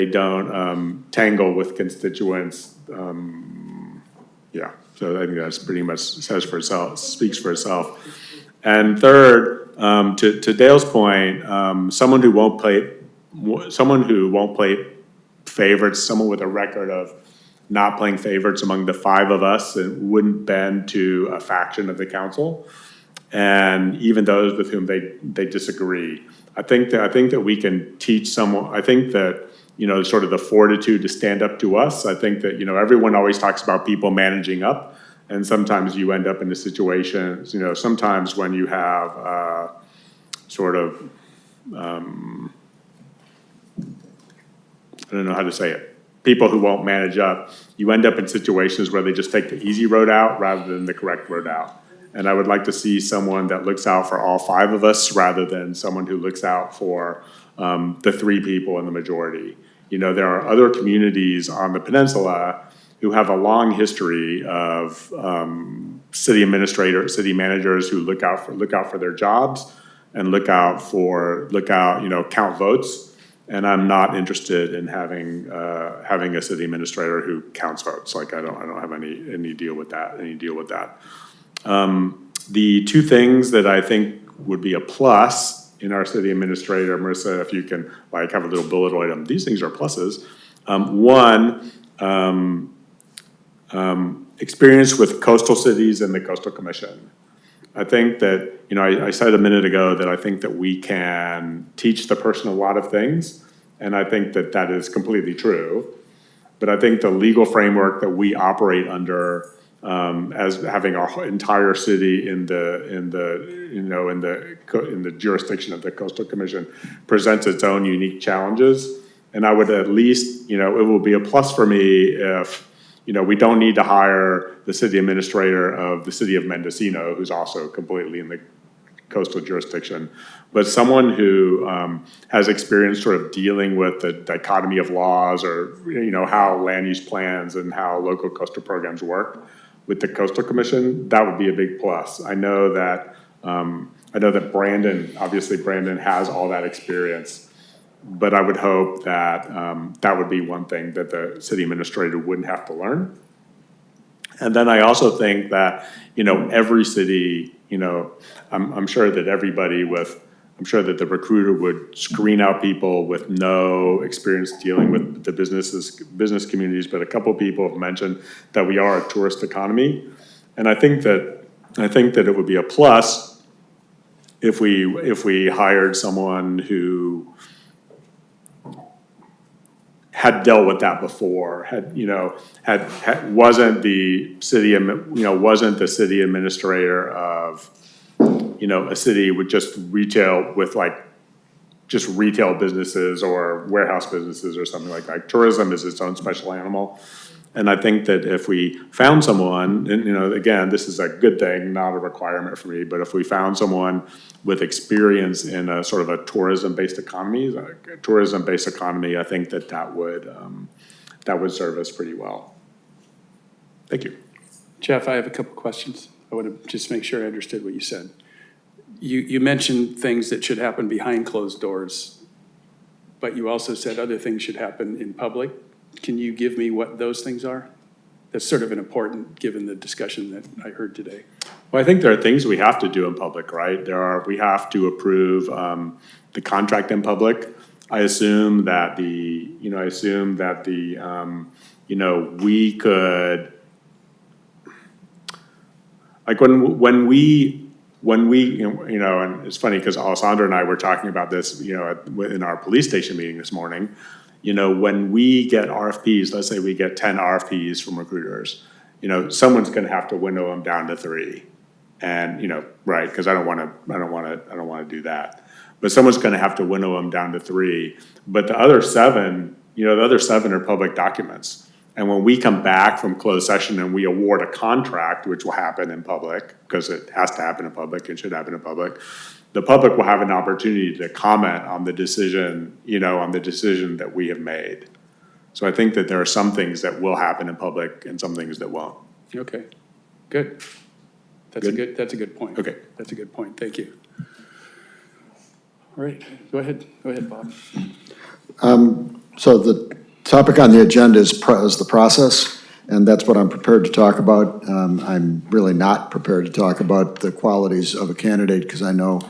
Speaker 16: don't tangle with constituents. So I think that's pretty much speaks for itself. And third, to Dale's point, someone who won't play favorites, someone with a record of not playing favorites among the five of us and wouldn't bend to a faction of the council, and even those with whom they disagree. I think that we can teach someone. I think that sort of the fortitude to stand up to us. I think that everyone always talks about people managing up, and sometimes you end up in a situation. Sometimes when you have don't know how to say it, people who won't manage up, you end up in situations where they just take the easy road out rather than the correct road out. And I would like to see someone that looks out for all 5 of us rather than someone who looks out for the 3 people in the majority. You know, there are other communities on the peninsula who have a long history of city administrators, city managers who look out for their jobs and count votes. And I'm not interested in having a city administrator who counts votes. Like I don't have any deal with that. The 2 things that I think would be a plus in our city administrator, Marissa, if you can like have a little bullet item, these things are pluses. One, experience with coastal cities and the Coastal Commission. I think that, you know, I said a minute ago that I think that we can teach the person a lot of things, and I think that that is completely true. But I think the legal framework that we operate under, as having our entire city in the jurisdiction of the Coastal Commission, presents its own unique challenges. And I would at least, you know, it will be a plus for me if, you know, we don't need to hire the city administrator of the city of Mendocino, who's also completely in the coastal jurisdiction, but someone who has experience sort of dealing with the dichotomy of laws, or, you know, how land use plans and how local coastal programs work with the Coastal Commission. That would be a big plus. I know that Brandon has all that experience. But I would hope that that would be one thing that the city administrator wouldn't have to learn. And then I also think that, you know, every city, you know, I'm sure that the recruiter would screen out people with no experience dealing with the business communities, but a couple of people have mentioned that we are a tourist economy. And I think that it would be a plus if we hired someone who had dealt with that before, wasn't the city administrator of, you know, a city with just retail businesses or warehouse businesses or something like that. Tourism is its own special animal. And I think that if we found someone, and, you know, again, this is a good thing, not a requirement for me, but if we found someone with experience in a sort of a tourism-based economy, I think that would serve us pretty well. Thank you.
Speaker 1: Jeff, I have a couple questions. I want to just make sure I understood what you said. You mentioned things that should happen behind closed doors, but you also said other things should happen in public. Can you give me what those things are? That's sort of an important, given the discussion that I heard today.
Speaker 16: Well, I think there are things we have to do in public, right? We have to approve the contract in public. I assume that we could, like when we, you know, and it's funny because Alissandra and I were talking about this, you know, in our police station meeting this morning. You know, when we get RFPs, let's say we get 10 RFPs from recruiters, you know, someone's going to have to winnow them down to 3, and, you know, right? Because I don't want to do that. But someone's going to have to winnow them down to 3. But the other 7, you know, are public documents. And when we come back from closed session and we award a contract, which will happen in public, because it has to happen in public and should happen in public, the public will have an opportunity to comment on the decision, you know, on the decision that we have made. So I think that there are some things that will happen in public and some things that won't.
Speaker 1: Okay, good. That's a good point.
Speaker 16: Okay.
Speaker 1: That's a good point. Thank you. All right, go ahead, Bob.
Speaker 3: So the topic on the agenda is the process, and that's what I'm prepared to talk about. I'm really not prepared to talk about the qualities of a candidate, because I know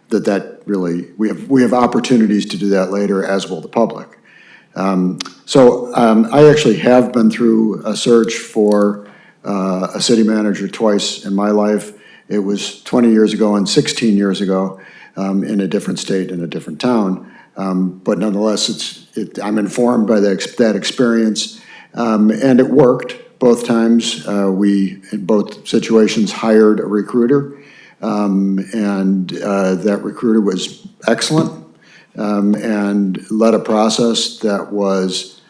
Speaker 3: that really, we have opportunities to do that later, as will the public. I actually have been through a search for a city manager twice in my life. It was 20 years ago and 16 years ago in a different state, in a different town. But nonetheless, I'm informed by that experience, and it worked both times. We, in both situations, hired a recruiter, and that recruiter was excellent. and led a process that was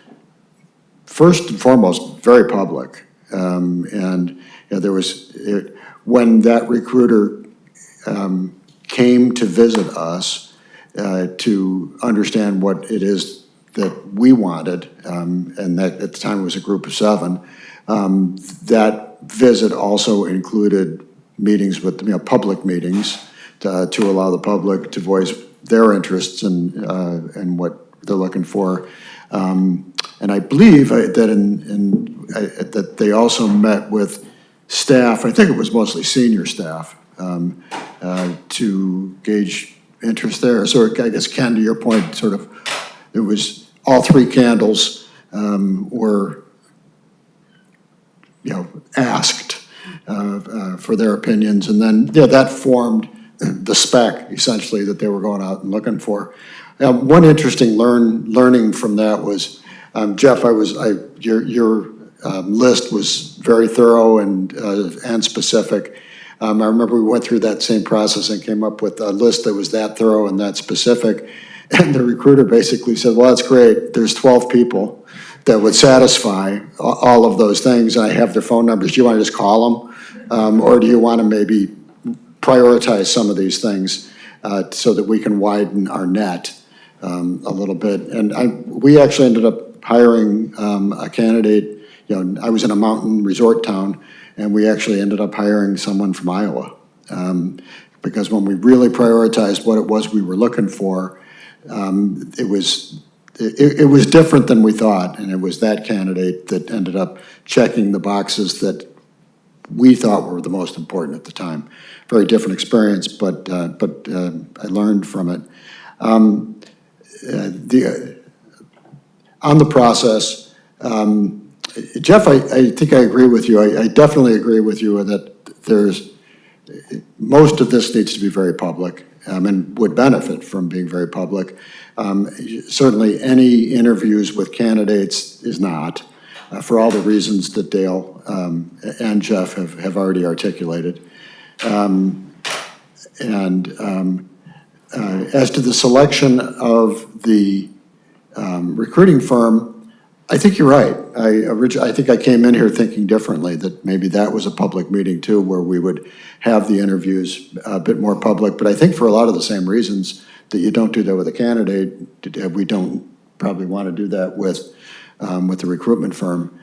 Speaker 3: first and foremost very public. And there was, when that recruiter came to visit us to understand what it is that we wanted, and that at the time it was a group of 7, that visit also included meetings with, public meetings to allow the public to voice their interests and what they're looking for. And I believe that that they also met with staff, I think it was mostly senior staff, to gauge interest there. So I guess, Ken, to your point, sort of, it was all 3 candles were, asked for their opinions, and then that formed the spec essentially that they were going out and looking for. One interesting learning from that was, Jeff, your list was very thorough and specific. I remember we went through that same process and came up with a list that was that thorough and that specific. And the recruiter basically said, well, that's great. There's 12 people that would satisfy all of those things. And I have their phone numbers. Do you want to just call them? Or do you want to maybe prioritize some of these things so that we can widen our net a little bit? And we actually ended up hiring a candidate. I was in a mountain resort town, and we actually ended up hiring someone from Iowa. Because when we really prioritized what it was we were looking for, it was different than we thought, and it was that candidate that ended up checking the boxes that we thought were the most important at the time. Very different experience, but I learned from it. On the process, Jeff, I think I agree with you. I definitely agree with you that most of this needs to be very public, and would benefit from being very public. Certainly any interviews with candidates is not, for all the reasons that Dale and Jeff have already articulated. As to the selection of the recruiting firm, I think you're right. I think I came in here thinking differently, that maybe that was a public meeting too, where we would have the interviews a bit more public. But I think for a lot of the same reasons that you don't do that with a candidate, we don't probably want to do that with the recruitment firm.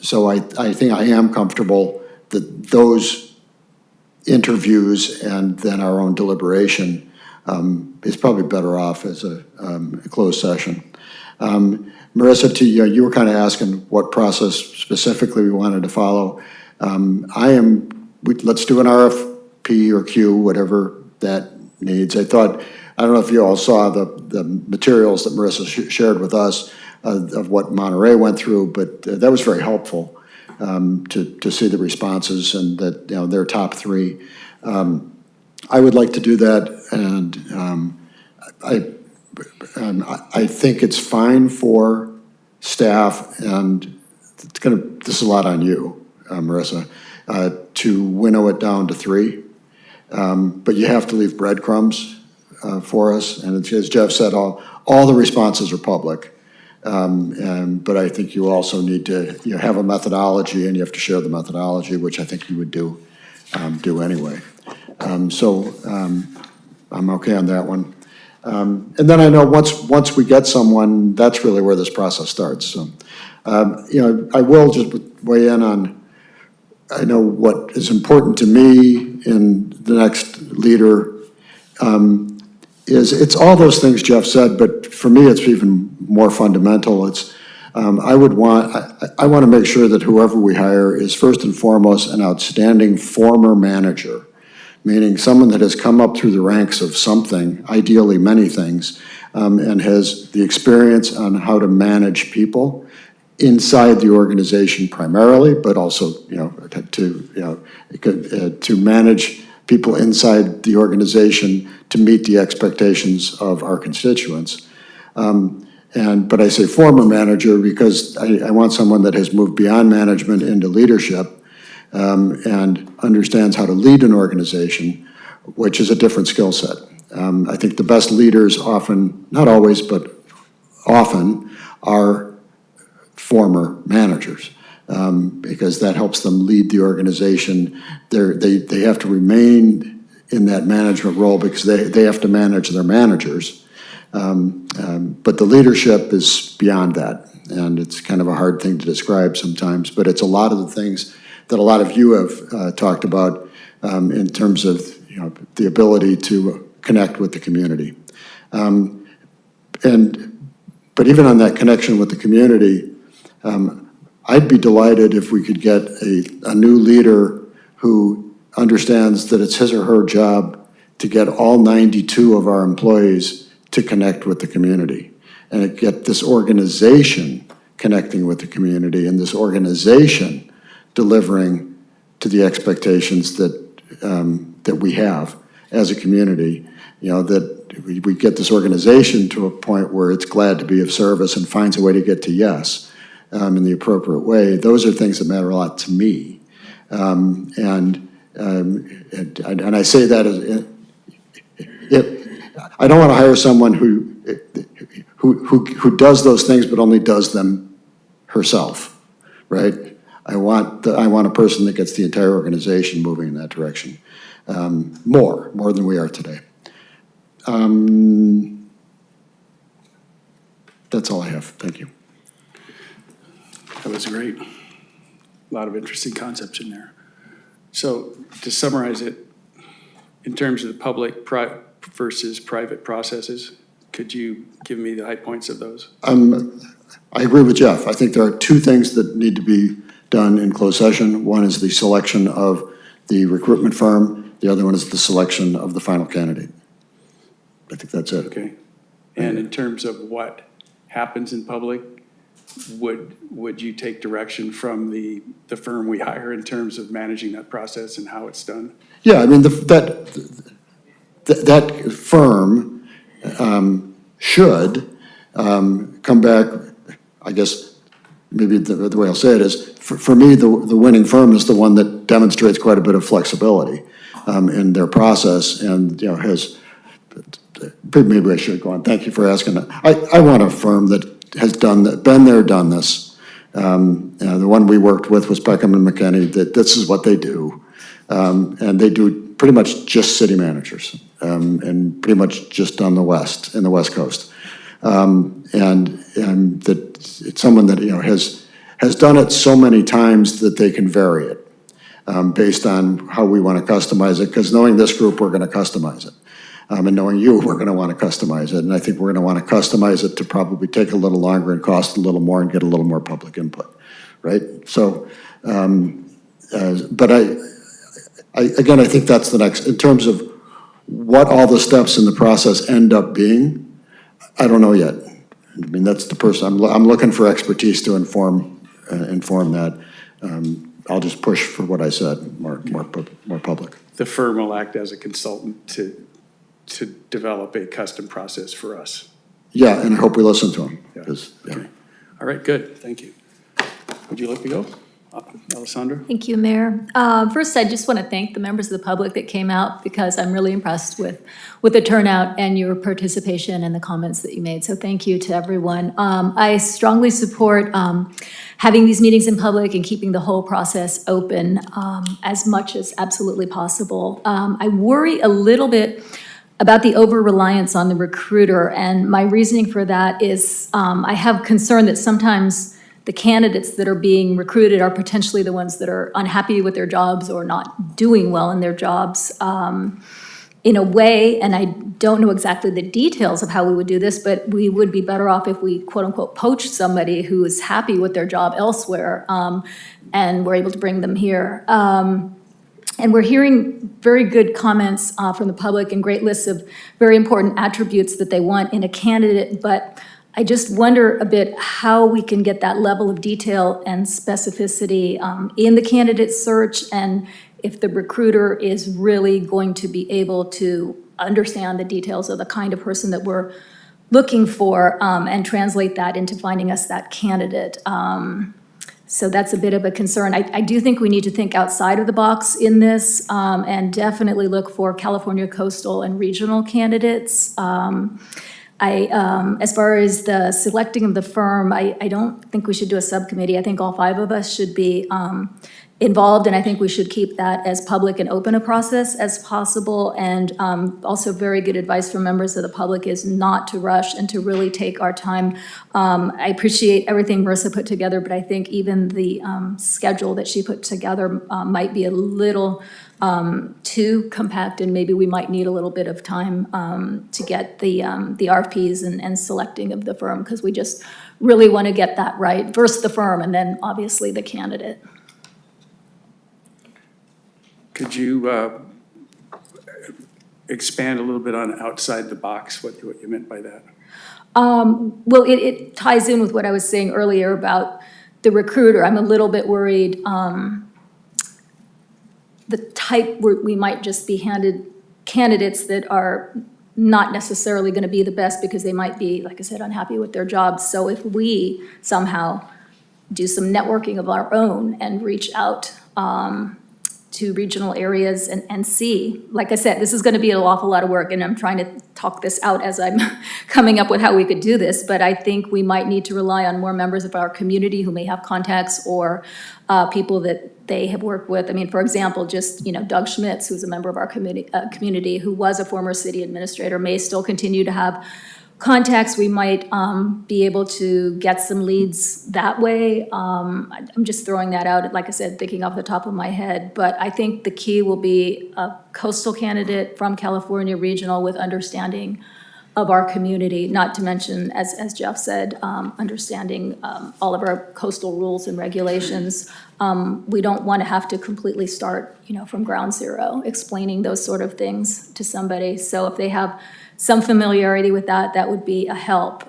Speaker 3: So I think I am comfortable that those interviews and then our own deliberation is probably better off as a closed session. Marissa, you were kind of asking what process specifically we wanted to follow. Let's do an RFP or Q, whatever that needs. I don't know if you all saw the materials that Marissa shared with us of what Monterey went through, but that was very helpful to see the responses and that, their top 3. I would like to do that, and I think it's fine for staff, and this is a lot on you, Marissa, to winnow it down to 3. But you have to leave breadcrumbs for us, and as Jeff said, all the responses are public. But I think you also need to have a methodology, and you have to share the methodology, which I think you would do anyway. So I'm okay on that one. And then I know once we get someone, that's really where this process starts. So, I will just weigh in on, I know what is important to me in the next leader it's all those things Jeff said, but for me, it's even more fundamental. It's, I want to make sure that whoever we hire is first and foremost an outstanding former manager, meaning someone that has come up through the ranks of something, ideally many things, and has the experience on how to manage people inside the organization primarily, but also, to manage people inside the organization to meet the expectations of our constituents. But I say former manager because I want someone that has moved beyond management into leadership and understands how to lead an organization, which is a different skill set. I think the best leaders often, not always, but often, are former managers, because that helps them lead the organization. They have to remain in that management role because they have to manage their managers. But the leadership is beyond that, and it's kind of a hard thing to describe sometimes, but it's a lot of the things that a lot of you have talked about in terms of, you know, the ability to connect with the community. But even on that connection with the community, I'd be delighted if we could get a new leader who understands that it's his or her job to get all 92 of our employees to connect with the community, and get this organization connecting with the community, and this organization delivering to the expectations that that we have as a community. You know, that we get this organization to a point where it's glad to be of service and finds a way to get to yes in the appropriate way. Those are things that matter a lot to me. And I say that as, I don't want to hire someone who does those things but only does them herself, right? I want a person that gets the entire organization moving in that direction, more than we are today. That's all I have. Thank you.
Speaker 1: That was great. A lot of interesting concepts in there. So to summarize it, in terms of the public versus private processes, could you give me the high points of those?
Speaker 3: I agree with Jeff. I think there are two things that need to be done in closed session. One is the selection of the recruitment firm. The other one is the selection of the final candidate. I think that's it.
Speaker 1: Okay. And in terms of what happens in public, would you take direction from the firm we hire in terms of managing that process and how it's done?
Speaker 3: Yeah, I mean, that firm should come back, I guess, maybe the way I'll say it is, for me, the winning firm is the one that demonstrates quite a bit of flexibility in their process, and, you know, has, maybe I should go on. Thank you for asking that. I want a firm that has done that, been there, done this. The one we worked with was Peckham and McKinney, that this is what they do. And they do pretty much just city managers, and pretty much just on the West Coast. And that it's someone that, you know, has done it so many times that they can vary it based on how we want to customize it, because knowing this group, we're going to customize it. And knowing you, we're going to want to customize it. And I think we're going to want to customize it to probably take a little longer and cost a little more and get a little more public input, right? So, but again, I think that's the next, in terms of what all the steps in the process end up being, I don't know yet. I mean, that's the person, I'm looking for expertise to inform that. I'll just push for what I said, more public.
Speaker 1: The firm will act as a consultant to develop a custom process for us.
Speaker 3: Yeah, and I hope we listen to them.
Speaker 1: Yeah. Okay. All right, good, thank you. Would you like to go? Alissandra?
Speaker 17: Thank you, Mayor. First, I just want to thank the members of the public that came out, because I'm really impressed with the turnout and your participation and the comments that you made. So thank you to everyone. I strongly support having these meetings in public and keeping the whole process open as much as absolutely possible. I worry a little bit about the over-reliance on the recruiter, and my reasoning for that is I have concern that sometimes the candidates that are being recruited are potentially the ones that are unhappy with their jobs or not doing well in their jobs in a way, and I don't know exactly the details of how we would do this, but we would be better off if we quote-unquote poached somebody who is happy with their job elsewhere and we're able to bring them here. And we're hearing very good comments from the public and great lists of very important attributes that they want in a candidate, but I just wonder a bit how we can get that level of detail and specificity in the candidate search, and if the recruiter is really going to be able to understand the details of the kind of person that we're looking for and translate that into finding us that candidate. So that's a bit of a concern. I do think we need to think outside of the box in this, and definitely look for California coastal and regional candidates. As far as the selecting of the firm, I don't think we should do a subcommittee. I think all 5 of us should be involved, and I think we should keep that as public and open a process as possible. And also very good advice from members of the public is not to rush and to really take our time. I appreciate everything Marissa put together, but I think even the schedule that she put together might be a little too compact, and maybe we might need a little bit of time to get the RFPs and selecting of the firm, because we just really want to get that right. First the firm, and then obviously the candidate.
Speaker 1: Could you expand a little bit on outside the box, what you meant by that?
Speaker 17: Well, it ties in with what I was saying earlier about the recruiter. I'm a little bit worried the type where we might just be handed candidates that are not necessarily going to be the best because they might be, like I said, unhappy with their jobs. So if we somehow do some networking of our own and reach out to regional areas and see, like I said, this is going to be an awful lot of work, and I'm trying to talk this out as I'm coming up with how we could do this, but I think we might need to rely on more members of our community who may have contacts or people that they have worked with. I mean, for example, just, Doug Schmitz, who's a member of our community, who was a former city administrator, may still continue to have contacts. We might be able to get some leads that way. I'm just throwing that out, like I said, thinking off the top of my head. But I think the key will be a coastal candidate from California regional with understanding of our community, not to mention, as Jeff said, understanding all of our coastal rules and regulations. We don't want to have to completely start, from ground zero, explaining those sort of things to somebody. So if they have some familiarity with that, that would be a help.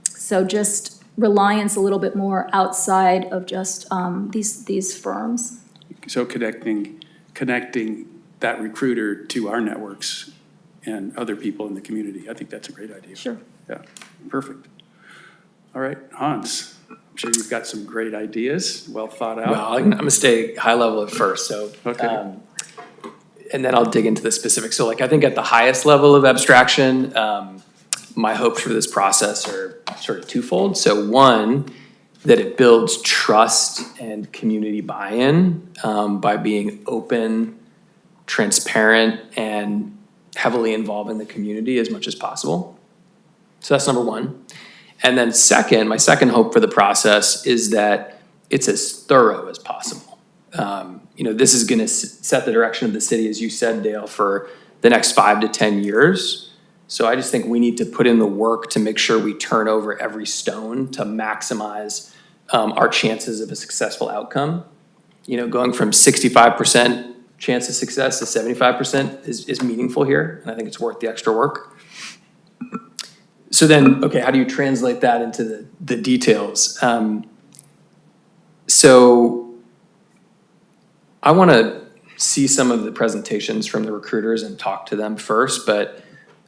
Speaker 17: So just reliance a little bit more outside of just these firms.
Speaker 1: So connecting that recruiter to our networks and other people in the community. I think that's a great idea.
Speaker 17: Sure.
Speaker 1: Yeah, perfect. All right, Hans, I'm sure you've got some great ideas, well thought out.
Speaker 18: Well, I'm gonna stay high level at first, so.
Speaker 1: Okay.
Speaker 18: And then I'll dig into the specifics. So I think at the highest level of abstraction, my hopes for this process are sort of twofold. So one, that it builds trust and community buy-in by being open, transparent, and heavily involving the community as much as possible. So that's number one. And then second, my second hope for the process is that it's as thorough as possible. This is going to set the direction of the city, as you said, Dale, for the next 5 to 10 years. So I just think we need to put in the work to make sure we turn over every stone to maximize our chances of a successful outcome. Going from 65% chance of success to 75% is meaningful here, and I think it's worth the extra work. So then, okay, how do you translate that into the details? So I want to see some of the presentations from the recruiters and talk to them first, but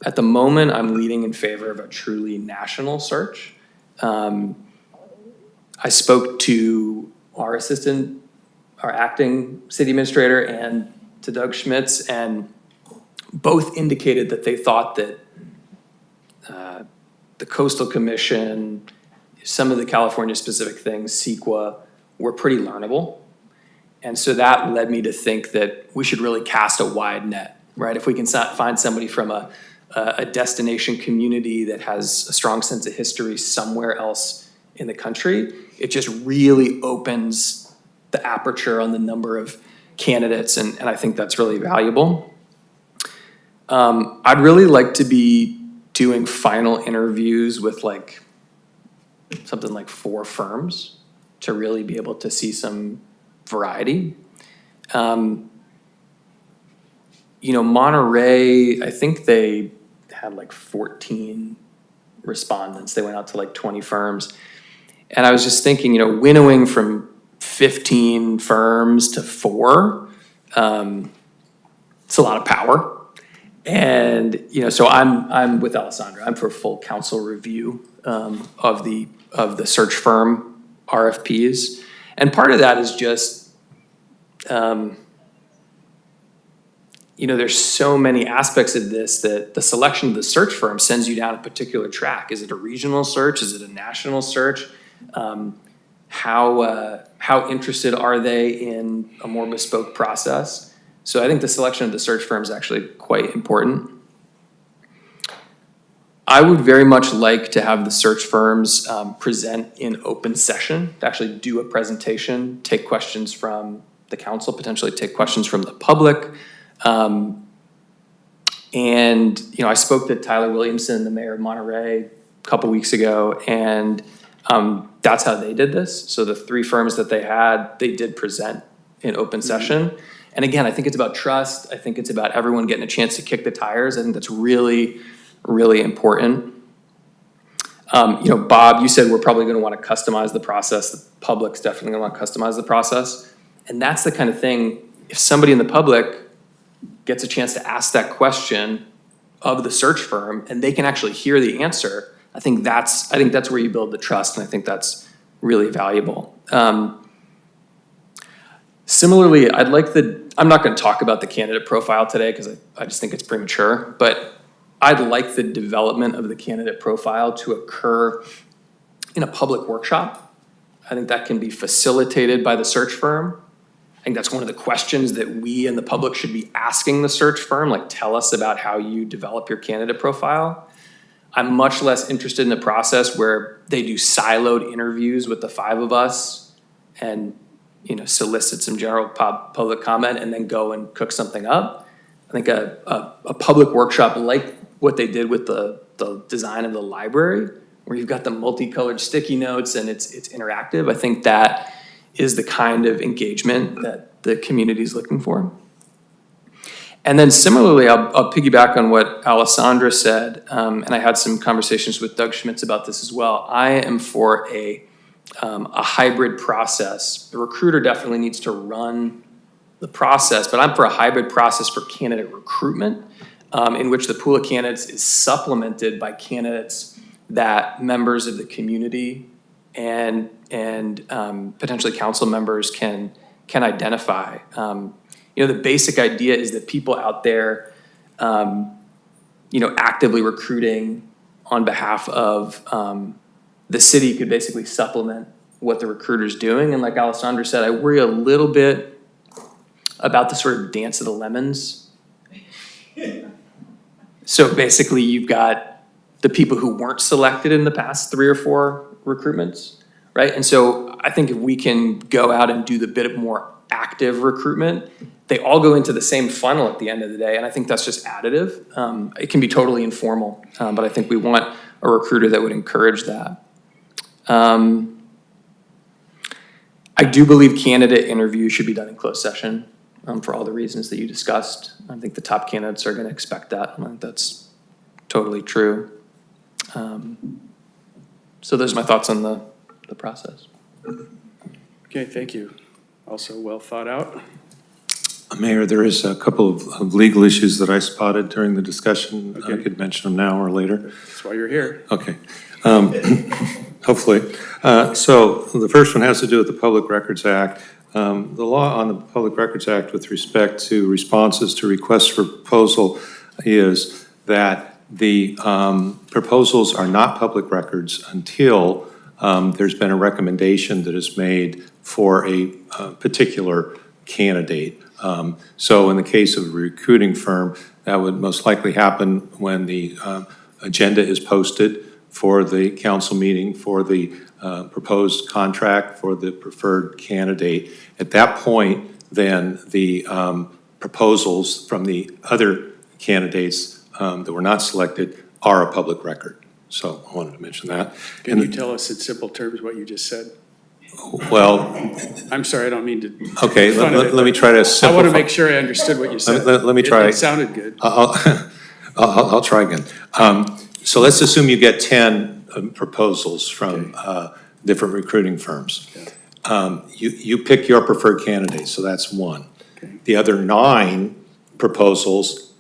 Speaker 18: at the moment, I'm leaning in favor of a truly national search. I spoke to our acting city administrator and to Doug Schmitz, and both indicated that they thought that the Coastal Commission, some of the California-specific things, CEQA, were pretty learnable. And so that led me to think that we should really cast a wide net, right? If we can find somebody from a destination community that has a strong sense of history somewhere else in the country, it just really opens the aperture on the number of candidates, and I think that's really valuable. I'd really like to be doing final interviews with something like 4 firms to really be able to see some variety. Monterey, I think they had 14 respondents. They went out to 20 firms. And I was just thinking, winnowing from 15 firms to 4, it's a lot of power. And, so I'm with Alissandra. I'm for full council review of the search firm RFPs. And part of that is just, there's so many aspects of this that the selection of the search firm sends you down a particular track. Is it a regional search? Is it a national search? How interested are they in a more bespoke process? So I think the selection of the search firm is actually quite important. I would very much like to have the search firms present in open session, to actually do a presentation, take questions from the council, potentially take questions from the public. I spoke to Tyler Williamson, the mayor of Monterey, a couple weeks ago, and that's how they did this. So the 3 firms that they had, they did present in open session. And again, I think it's about trust. I think it's about everyone getting a chance to kick the tires. I think that's really, really important. Bob, you said we're probably going to want to customize the process. The public's definitely going to want to customize the process. And that's the kind of thing, if somebody in the public gets a chance to ask that question of the search firm and they can actually hear the answer, I think that's where you build the trust, and I think that's really valuable. Similarly, I'm not going to talk about the candidate profile today because I just think it's premature, but I'd like the development of the candidate profile to occur in a public workshop. I think that can be facilitated by the search firm. I think that's one of the questions that we and the public should be asking the search firm, like, tell us about how you develop your candidate profile. I'm much less interested in the process where they do siloed interviews with the 5 of us and solicit some general public comment and then go and cook something up. I think a public workshop like what they did with the design of the library, where you've got the multicolored sticky notes and it's interactive, I think that is the kind of engagement that the community is looking for. And then similarly, I'll piggyback on what Alissandra said, and I had some conversations with Doug Schmitz about this as well. I am for a hybrid process. The recruiter definitely needs to run the process, but I'm for a hybrid process for candidate recruitment, in which the pool of candidates is supplemented by candidates that members of the community and potentially council members can identify. The basic idea is that people out there, actively recruiting on behalf of the city could basically supplement what the recruiter's doing. And like Alissandra said, I worry a little bit about the sort of dance of the lemons. So basically you've got the people who weren't selected in the past 3 or 4 recruitments, right? And so I think if we can go out and do the bit of more active recruitment, they all go into the same funnel at the end of the day, and I think that's just additive. It can be totally informal, but I think we want a recruiter that would encourage that. I do believe candidate interviews should be done in closed session for all the reasons that you discussed. I think the top candidates are going to expect that, and I think that's totally true. So those are my thoughts on the process.
Speaker 1: Okay, thank you. Also well thought out.
Speaker 15: Mayor, there is a couple of legal issues that I spotted during the discussion. Okay. I could mention them now or later.
Speaker 1: That's why you're here.
Speaker 15: Okay. Hopefully. So the first one has to do with the Public Records Act. The law on the Public Records Act with respect to responses to requests for proposal is that the proposals are not public records until there's been a recommendation that is made for a particular candidate. So in the case of a recruiting firm, that would most likely happen when the agenda is posted for the council meeting, for the proposed contract, for the preferred candidate. At that point, then the proposals from the other candidates that were not selected are a public record. So I wanted to mention that.
Speaker 1: Can you tell us in simple terms what you just said?
Speaker 15: Well,
Speaker 1: I'm sorry, I don't mean to.
Speaker 15: Okay, let me try to simplify.
Speaker 1: I want to make sure I understood what you said.
Speaker 15: Let me try.
Speaker 1: It sounded good.
Speaker 15: I'll try again. So let's assume you get 10 proposals from different recruiting firms. Okay. You pick your preferred candidate, so that's 1. Okay. The other 9 proposals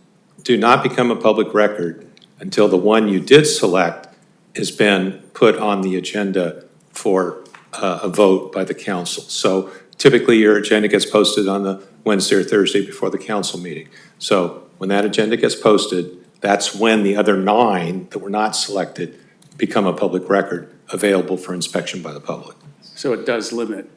Speaker 15: do not become a public record until the one you did select has been put on the agenda for a vote by the council. So typically, your agenda gets posted on the Wednesday or Thursday before the council meeting. So when that agenda gets posted, that's when the other 9 that were not selected become a public record available for inspection by the public.
Speaker 1: So it does limit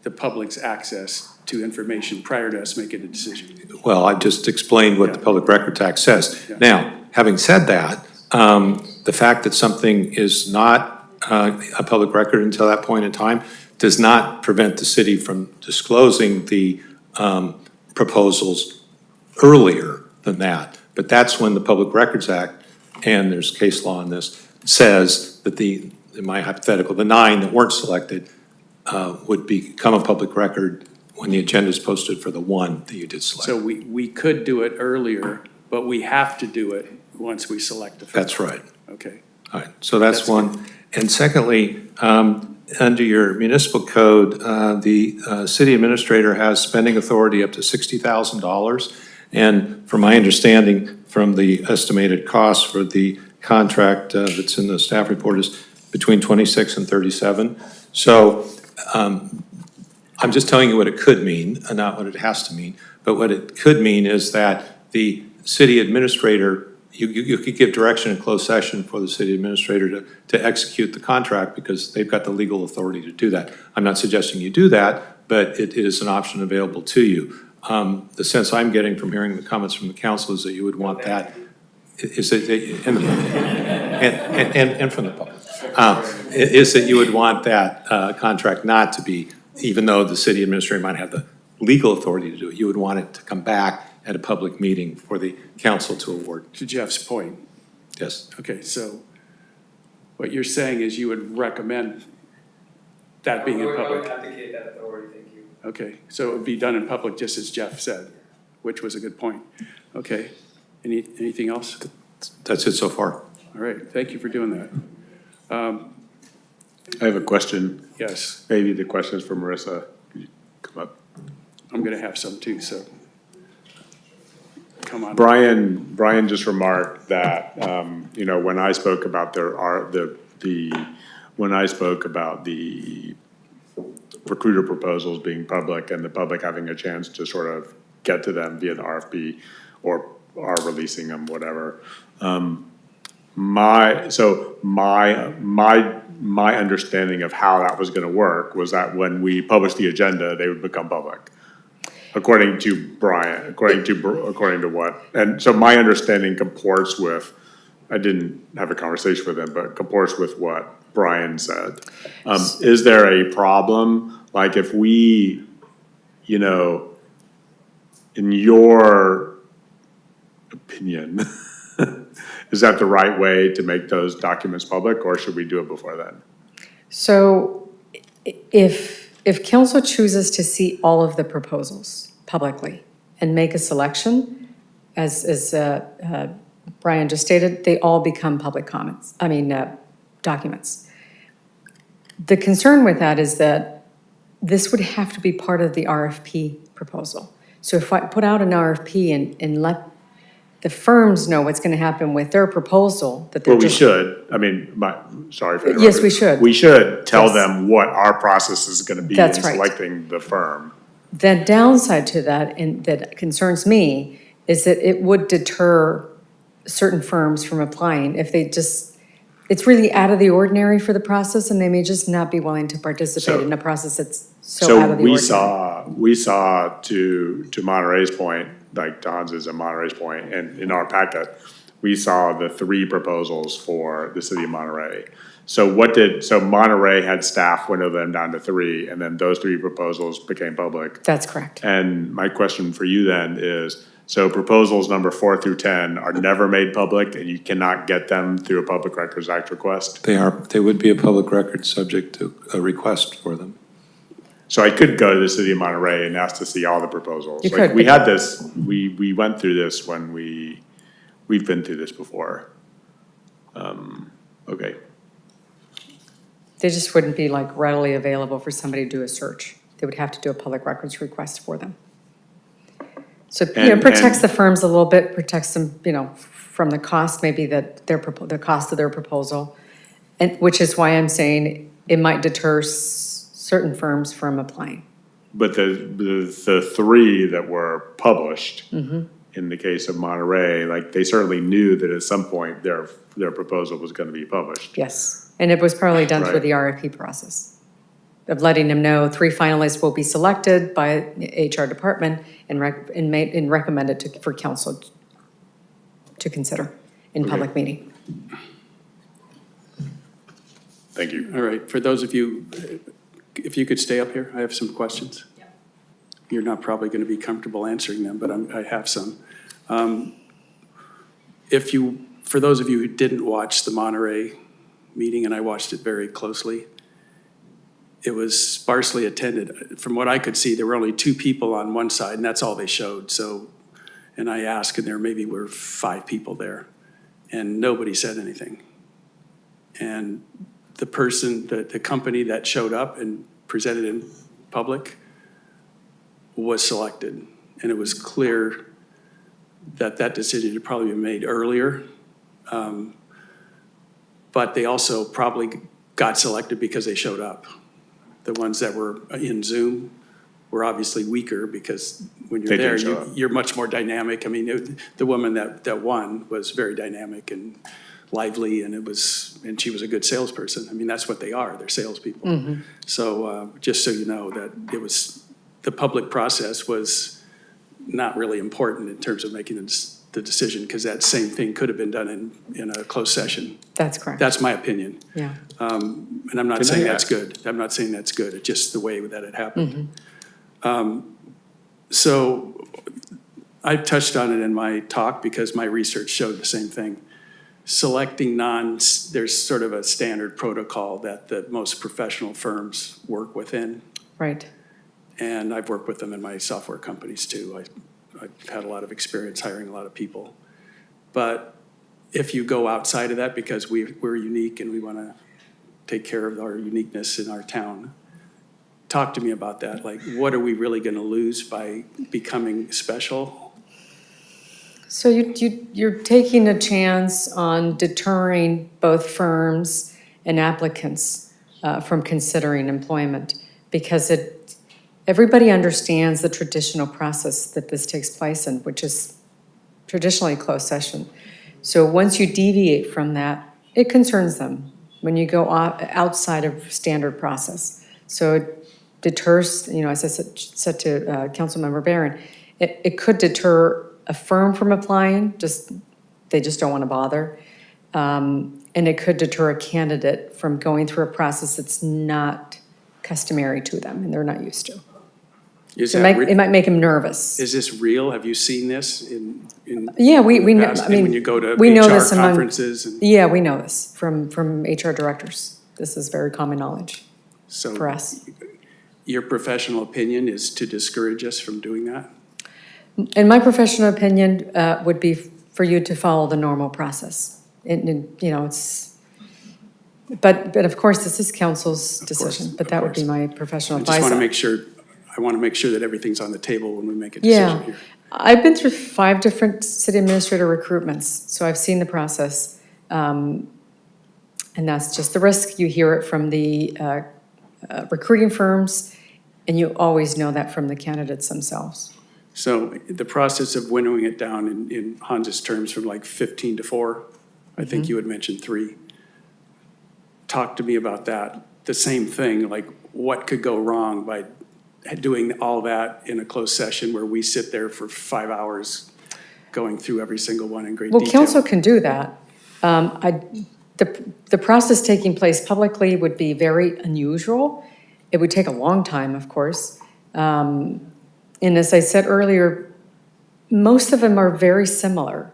Speaker 1: the public's access to information prior to us making a decision.
Speaker 15: Well, I just explained what the Public Records Act says. Now, having said that, the fact that something is not a public record until that point in time does not prevent the city from disclosing the proposals earlier than that. But that's when the Public Records Act, and there's case law on this, says that in my hypothetical, the 9 that weren't selected would become a public record when the agenda is posted for the 1 that you did select.
Speaker 1: So we could do it earlier, but we have to do it once we select the first.
Speaker 15: That's right.
Speaker 1: Okay.
Speaker 15: All right, so that's one. And secondly, under your municipal code, the city administrator has spending authority up to $60,000. And from my understanding, from the estimated cost for the contract that's in the staff report is between 26 and 37. So I'm just telling you what it could mean, and not what it has to mean. But what it could mean is that the city administrator, you could give direction in closed session for the city administrator to execute the contract because they've got the legal authority to do that. I'm not suggesting you do that, but it is an option available to you. The sense I'm getting from hearing the comments from the council is that you would want that, is that, and from the public, is that you would want that contract not to be, even though the city administrator might have the legal authority to do it, you would want it to come back at a public meeting for the council to award.
Speaker 1: To Jeff's point.
Speaker 15: Yes.
Speaker 1: Okay, so what you're saying is you would recommend that being in public?
Speaker 18: I would advocate that authority, thank you.
Speaker 1: Okay, so it would be done in public, just as Jeff said, which was a good point. Okay, anything else?
Speaker 15: That's it so far.
Speaker 1: All right, thank you for doing that.
Speaker 16: I have a question.
Speaker 1: Yes.
Speaker 16: Maybe the question is for Marissa. Could you come up?
Speaker 1: I'm gonna have some too, so. Come on.
Speaker 16: Brian just remarked that, when I spoke about when I spoke about the recruiter proposals being public and the public having a chance to sort of get to them via the RFP or are releasing them, whatever. My understanding of how that was gonna work was that when we published the agenda, they would become public. According to Brian, according to what, and so my understanding comports with, I didn't have a conversation with him, but comports with what Brian said. Is there a problem, like if we, in your opinion, is that the right way to make those documents public, or should we do it before then?
Speaker 4: So if council chooses to see all of the proposals publicly and make a selection, as Brian just stated, they all become public comments, documents. The concern with that is that this would have to be part of the RFP proposal. So if I put out an RFP and let the firms know what's going to happen with their proposal, that they're
Speaker 16: Well, we
Speaker 4: just.
Speaker 16: should, sorry for interrupting.
Speaker 4: Yes, we should.
Speaker 16: We should tell
Speaker 4: Yes.
Speaker 16: them what our process is gonna be in
Speaker 4: That's right.
Speaker 16: selecting the firm.
Speaker 4: The downside to that, and that concerns me, is that it would deter certain firms from applying if they just, it's really out of the ordinary for the process, and they may just not be willing to participate in a process that's so out of the ordinary.
Speaker 16: We saw to Monterey's point, like Don's and Monterey's point, and in our packet, we saw the 3 proposals for the city of Monterey. So Monterey had staff winnow them down to 3, and then those 3 proposals became public.
Speaker 4: That's correct.
Speaker 16: And my question for you then is, so proposals number 4 through 10 are never made public, and you cannot get them through a Public Records Act request?
Speaker 15: They would be a public record subject to a request for them.
Speaker 16: So I could go to the city of Monterey and ask to see all the proposals.
Speaker 4: You
Speaker 16: Like,
Speaker 4: could,
Speaker 16: we
Speaker 4: but-
Speaker 16: had this, we went through this when we've been through this before. Okay.
Speaker 4: They just wouldn't be like readily available for somebody to do a search. They would have to do a public records request for them. So, protects the firms a little bit, protects them, from the cost, maybe that the cost of their proposal. And which is why I'm saying it might deter certain firms from applying.
Speaker 16: But the three that were published, in the case of Monterey, like, they certainly knew that at some point their proposal was going to be published.
Speaker 4: Yes, and it was probably done through
Speaker 16: Right.
Speaker 4: the RFP process of letting them know 3 finalists will be selected by HR department and recommended for council to consider in public meeting.
Speaker 16: Thank you.
Speaker 1: All right, for those of you, if you could stay up here, I have some questions. You're not probably going to be comfortable answering them, but I have some. For those of you who didn't watch the Monterey meeting, and I watched it very closely, it was sparsely attended. From what I could see, there were only 2 people on one side, and that's all they showed. So, and I asked, and there maybe were 5 people there, and nobody said anything. And the person, the company that showed up and presented in public was selected. And it was clear that that decision had probably been made earlier. But they also probably got selected because they showed up. The ones that were in Zoom were obviously weaker because when you're
Speaker 16: They
Speaker 1: there,
Speaker 16: didn't show up.
Speaker 1: you're much more dynamic. I mean, the woman that won was very dynamic and lively, and she was a good salesperson. I mean, that's what they are, they're salespeople. So just so you know that the public process was not really important in terms of making the decision, because that same thing could have been done in a closed session.
Speaker 4: That's correct.
Speaker 1: That's my opinion.
Speaker 4: Yeah.
Speaker 1: And I'm not
Speaker 16: Can
Speaker 1: saying
Speaker 16: I
Speaker 1: that's
Speaker 16: ask-
Speaker 1: good. I'm not saying that's good. It's just the way that it happened. So I touched on it in my talk because my research showed the same thing. Selecting there's sort of a standard protocol that the most professional firms work within.
Speaker 4: Right.
Speaker 1: And I've worked with them in my software companies too. I've had a lot of experience hiring a lot of people. But if you go outside of that, because we're unique and we want to take care of our uniqueness in our town, talk to me about that. Like, what are we really going to lose by becoming special?
Speaker 4: So you're taking a chance on deterring both firms and applicants from considering employment, because everybody understands the traditional process that this takes place in, which is traditionally closed session. So once you deviate from that, it concerns them when you go outside of standard process. So it deters, as I said to Councilmember Byrne, it could deter a firm from applying, they just don't want to bother. And it could deter a candidate from going through a process that's not customary to them and they're not used to. So it might make them nervous.
Speaker 1: Is this real? Have you seen this in
Speaker 4: Yeah, we
Speaker 1: the
Speaker 4: know,
Speaker 1: past?
Speaker 4: I
Speaker 1: And
Speaker 4: mean,
Speaker 1: when you go to
Speaker 4: we know
Speaker 1: HR
Speaker 4: this among-
Speaker 1: conferences?
Speaker 4: Yeah, we know this from HR directors. This is very common knowledge
Speaker 1: So
Speaker 4: for us.
Speaker 1: your professional opinion is to discourage us from doing that?
Speaker 4: In my professional opinion, would be for you to follow the normal process. But of course, this is council's decision, but that would be my professional
Speaker 1: I
Speaker 4: advice.
Speaker 1: just want to make sure, that everything's on the table when we make a decision
Speaker 4: Yeah,
Speaker 1: here.
Speaker 4: I've been through 5 different city administrator recruitments, so I've seen the process. And that's just the risk. You hear it from the recruiting firms, and you always know that from the candidates themselves.
Speaker 1: So the process of winnowing it down in Hans's terms from like 15 to 4, I think you had mentioned 3. Talk to me about that. The same thing, like what could go wrong by doing all that in a closed session where we sit there for 5 hours going through every single one in great
Speaker 4: Well,
Speaker 1: detail?
Speaker 4: council can do that. The process taking place publicly would be very unusual. It would take a long time, of course. And as I said earlier, most of them are very similar.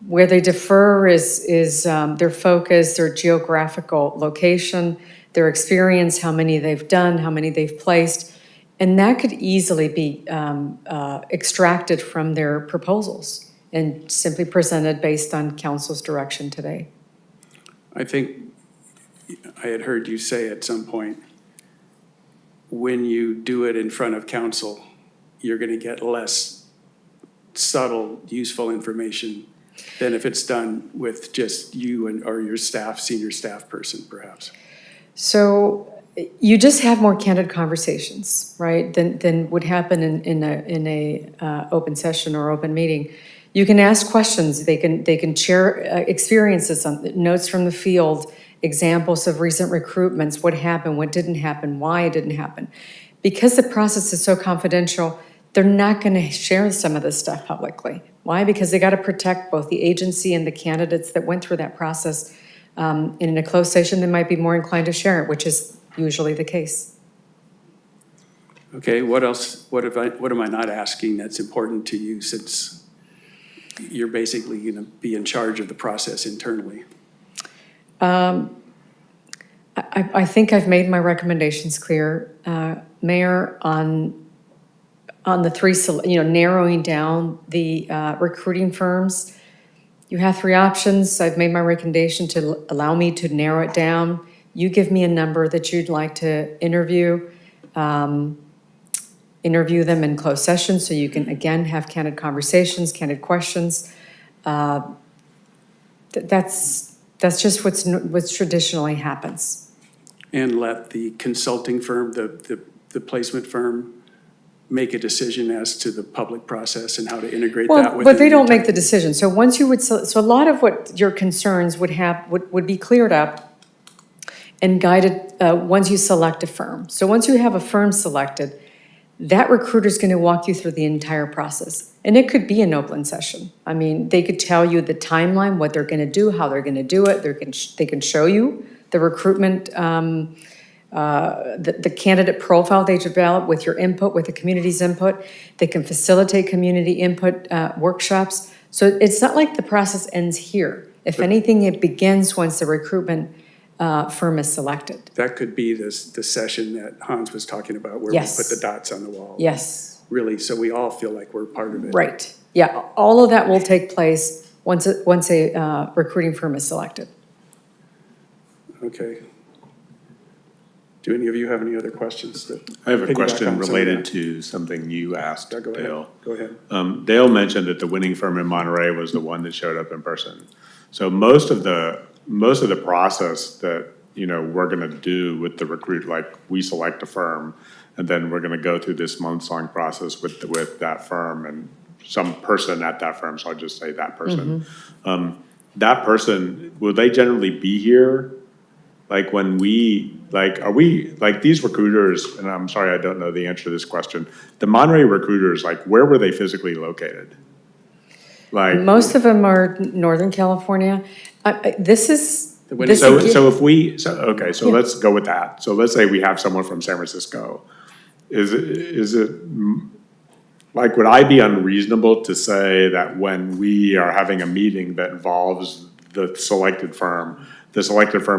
Speaker 4: Where they differ is their focus, their geographical location, their experience, how many they've done, how many they've placed. And that could easily be extracted from their proposals and simply presented based on council's direction today.
Speaker 1: I think I had heard you say at some point, when you do it in front of council, you're going to get less subtle, useful information than if it's done with just you or your staff, senior staff person, perhaps.
Speaker 4: So you just have more candid conversations, right, than would happen in a open session or open meeting. You can ask questions, they can share experiences, notes from the field, examples of recent recruitments, what happened, what didn't happen, why it didn't happen. Because the process is so confidential, they're not going to share some of this stuff publicly. Why? Because they got to protect both the agency and the candidates that went through that process. In a closed session, they might be more inclined to share it, which is usually the case.
Speaker 1: Okay, what else, what am I not asking that's important to you, since you're basically going to be in charge of the process internally?
Speaker 4: I think I've made my recommendations clear, Mayor, on the three, narrowing down the recruiting firms. You have three options. I've made my recommendation to allow me to narrow it down. You give me a number that you'd like to interview. Interview them in closed session so you can, again, have candid conversations, candid questions. That's just what's traditionally happens.
Speaker 1: And let the consulting firm, the placement firm, make a decision as to the public process and how to integrate that with.
Speaker 4: But they don't make the decision. So once you would, so a lot of what your concerns would be cleared up and guided once you select a firm. So once you have a firm selected, that recruiter is going to walk you through the entire process. And it could be an open session. I mean, they could tell you the timeline, what they're going to do, how they're going to do it. They can show you the recruitment, the candidate profile they develop with your input, with the community's input. They can facilitate community input workshops. So it's not like the process ends here. If anything, it begins once the recruitment firm is selected.
Speaker 1: That could be the session that Hans was talking about, where we put the dots on the wall.
Speaker 4: Yes.
Speaker 1: Really, so we all feel like we're part of it.
Speaker 4: Right. Yeah, all of that will take place once a recruiting firm is selected.
Speaker 1: Okay. Do any of you have any other questions?
Speaker 16: I have a
Speaker 1: piggyback
Speaker 16: question
Speaker 1: on some of
Speaker 16: related
Speaker 1: that?
Speaker 16: to something you asked,
Speaker 1: Go ahead.
Speaker 16: Dale.
Speaker 1: Go ahead.
Speaker 16: Dale mentioned that the winning firm in Monterey was the one that showed up in person. So most of the process that, we're gonna do with the recruit, like we select a firm, and then we're gonna go through this months-long process with that firm and some person at that firm, so I'll just say that person. That person, will they generally be here? Like when are we, these recruiters, and I'm sorry, I don't know the answer to this question. The Monterey recruiters, where were they physically located?
Speaker 4: Most of them are Northern California. This is.
Speaker 16: Let's go with that. So let's say we have someone from San Francisco. Is it would I be unreasonable to say that when we are having a meeting that involves the selected firm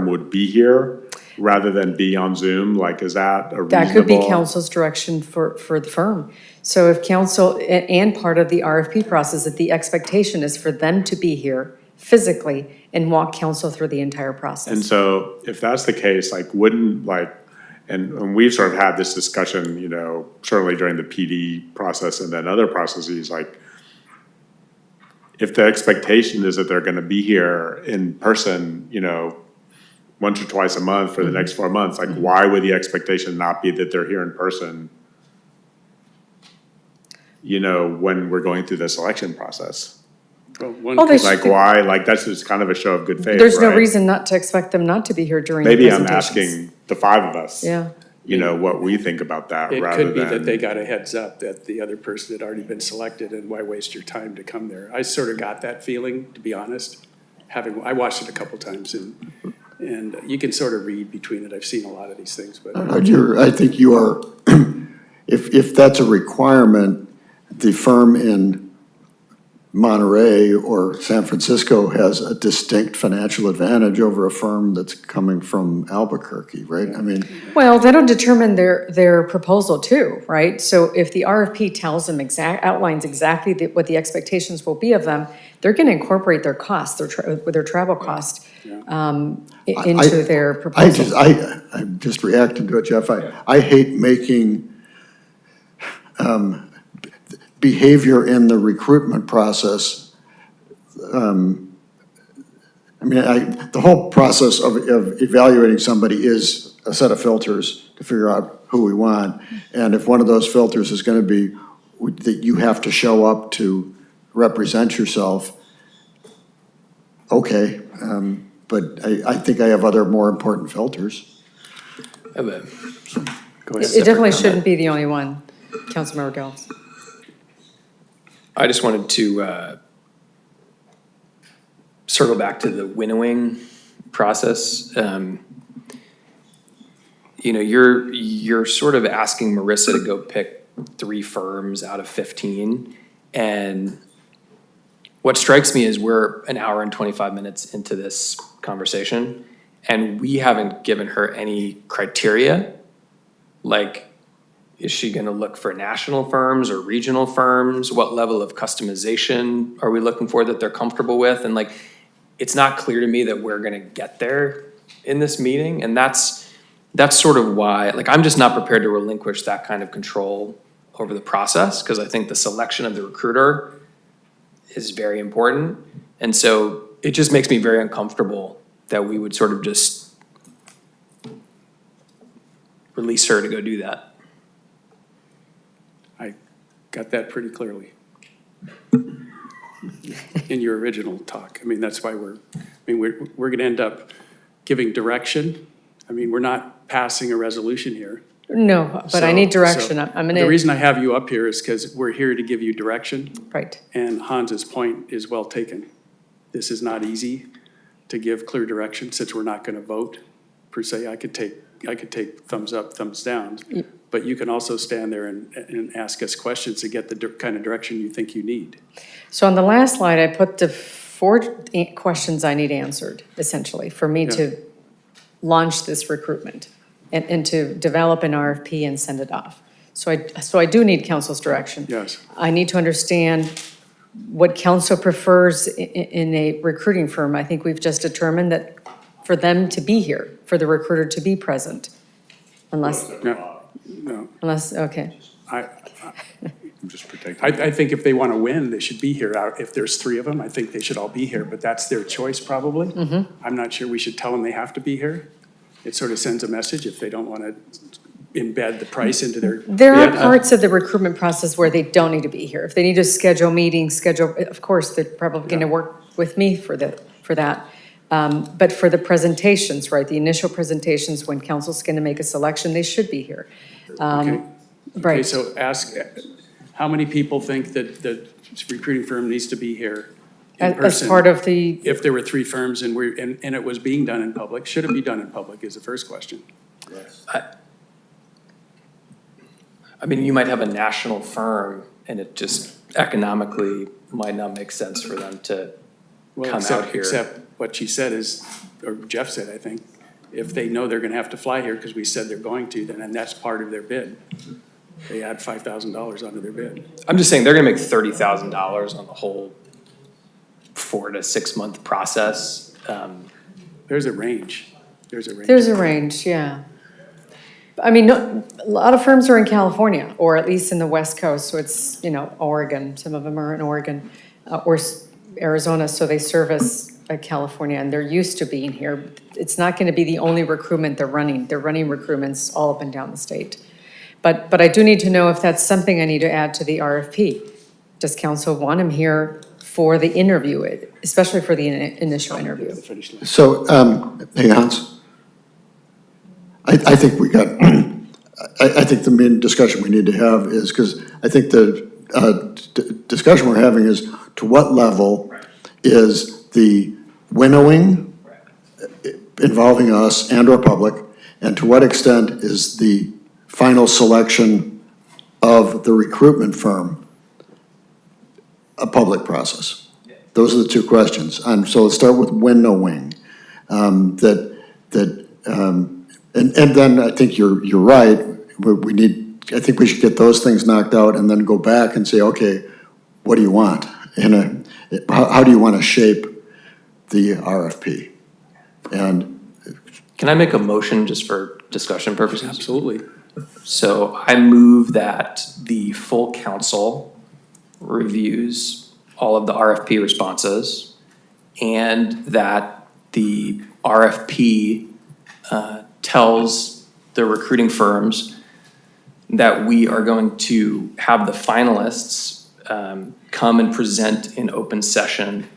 Speaker 16: would be here rather than be on Zoom? Is that a reasonable?
Speaker 4: That could be council's direction for the firm. So if council, and part of the RFP process, that the expectation is for them to be here physically and walk council through the entire process.
Speaker 16: And so if that's the case, wouldn't and we've sort of had this discussion, certainly during the PD process and then other processes, if the expectation is that they're going to be here in person, once or twice a month for the next 4 months, why would the expectation not be that they're here in person, when we're going through the selection process? Why? That's just kind of a show of good faith,
Speaker 4: There's no
Speaker 16: right?
Speaker 4: reason not to expect them not to be here during the
Speaker 16: Maybe I'm
Speaker 4: presentations.
Speaker 16: asking the five of us.
Speaker 4: Yeah.
Speaker 16: What we think about that
Speaker 1: It
Speaker 16: rather
Speaker 1: could be
Speaker 16: than.
Speaker 1: that they got a heads up that the other person had already been selected, and why waste your time to come there? I sort of got that feeling, to be honest. I watched it a couple times, and you can sort of read between it. I've seen a lot of these things, but.
Speaker 3: I think you are, if that's a requirement, the firm in Monterey or San Francisco has a distinct financial advantage over a firm that's coming from Albuquerque, right? I mean.
Speaker 4: Well, that'll determine their proposal too, right? So if the RFP tells them outlines exactly what the expectations will be of them, they're going to incorporate their costs, their travel cost into their proposal.
Speaker 3: I'm just reacting to it, Jeff. I hate making behavior in the recruitment process. The whole process of evaluating somebody is a set of filters to figure out who we want. And if one of those filters is going to be that you have to show up to represent yourself, okay, but I think I have other more important filters.
Speaker 1: Go ahead.
Speaker 4: It definitely shouldn't be the only one, Councilmember Gales.
Speaker 18: I just wanted to circle back to the winnowing process. You know, you're sort of asking Marissa to go pick 3 firms out of 15. And what strikes me is we're an hour and 25 minutes into this conversation, and we haven't given her any criteria. Like, is she gonna look for national firms or regional firms? What level of customization are we looking for that they're comfortable with? And like, it's not clear to me that we're gonna get there in this meeting. And that's sort of why, like, I'm just not prepared to relinquish that kind of control over the process, because I think the selection of the recruiter is very important. And so it just makes me very uncomfortable that we would sort of just release her to go do that.
Speaker 1: I got that pretty clearly in your original talk. I mean, that's why we're going to end up giving direction. I mean, we're not passing a resolution here.
Speaker 4: No, but I need direction. I'm
Speaker 1: The
Speaker 4: gonna,
Speaker 1: reason I have you up here is because we're here to give you direction.
Speaker 4: right.
Speaker 1: And Hans's point is well taken. This is not easy to give clear direction, since we're not going to vote per se. I could take thumbs up, thumbs down, but you can also stand there and ask us questions to get the kind of direction you think you need.
Speaker 4: So on the last slide, I put the 4 questions I need answered, essentially, for me to launch this recruitment and to develop an RFP and send it off. So I do need council's direction.
Speaker 1: Yes.
Speaker 4: I need to understand what council prefers in a recruiting firm. I think we've just determined that for them to be here, for the recruiter to be present, unless, okay.
Speaker 16: I'm just protecting.
Speaker 1: I think if they want to win, they should be here. If there's 3 of them, I think they should all be here, but that's their choice probably. I'm not sure we should tell them they have to be here. It sort of sends a message if they don't want to embed the price into their.
Speaker 4: There are parts of the recruitment process where they don't need to be here. If they need to schedule meetings, of course, they're probably going to work with me for that. But for the presentations, right, the initial presentations when council's going to make a selection, they should be here.
Speaker 1: Okay,
Speaker 4: Right.
Speaker 1: so ask, how many people think that the recruiting firm needs to be here in
Speaker 4: As
Speaker 1: person?
Speaker 4: part of the,
Speaker 1: If there were 3 firms and and it was being done in public, should it be done in public is the first question.
Speaker 18: I mean, you might have a national firm and it just economically might not make sense for them to come out here.
Speaker 1: Except what she said is, or Jeff said, I think, if they know they're gonna have to fly here because we said they're going to, then and that's part of their bid. They add $5,000 onto their bid.
Speaker 18: I'm just saying, they're gonna make $30,000 on the whole 4 to 6 month process.
Speaker 1: There's a range. There's a range.
Speaker 4: there's a range, yeah. I mean, a lot of firms are in California, or at least in the West Coast, so it's, Oregon. Some of them are in Oregon, or Arizona, so they service California, and they're used to being here. It's not going to be the only recruitment they're running. They're running recruitments all up and down the state. But I do need to know if that's something I need to add to the RFP. Does council want him here for the interview, especially for the initial interview?
Speaker 3: So, hey, Hans, I think we got, I think the main discussion we need to have is, because I think the discussion we're having is, to what level is the winnowing involving us and or public, and to what extent is the final selection of the recruitment firm a public process? Those are the 2 questions. And so let's start with winnowing. And then I think you're right. I think we should get those things knocked out and then go back and say, okay, what do you want? How do you want to shape the RFP? And
Speaker 18: Can I make a motion just for discussion purposes?
Speaker 1: Absolutely.
Speaker 18: So I move that the full council reviews all of the RFP responses, and that the RFP tells the recruiting firms that we are going to have the finalists come and present in open session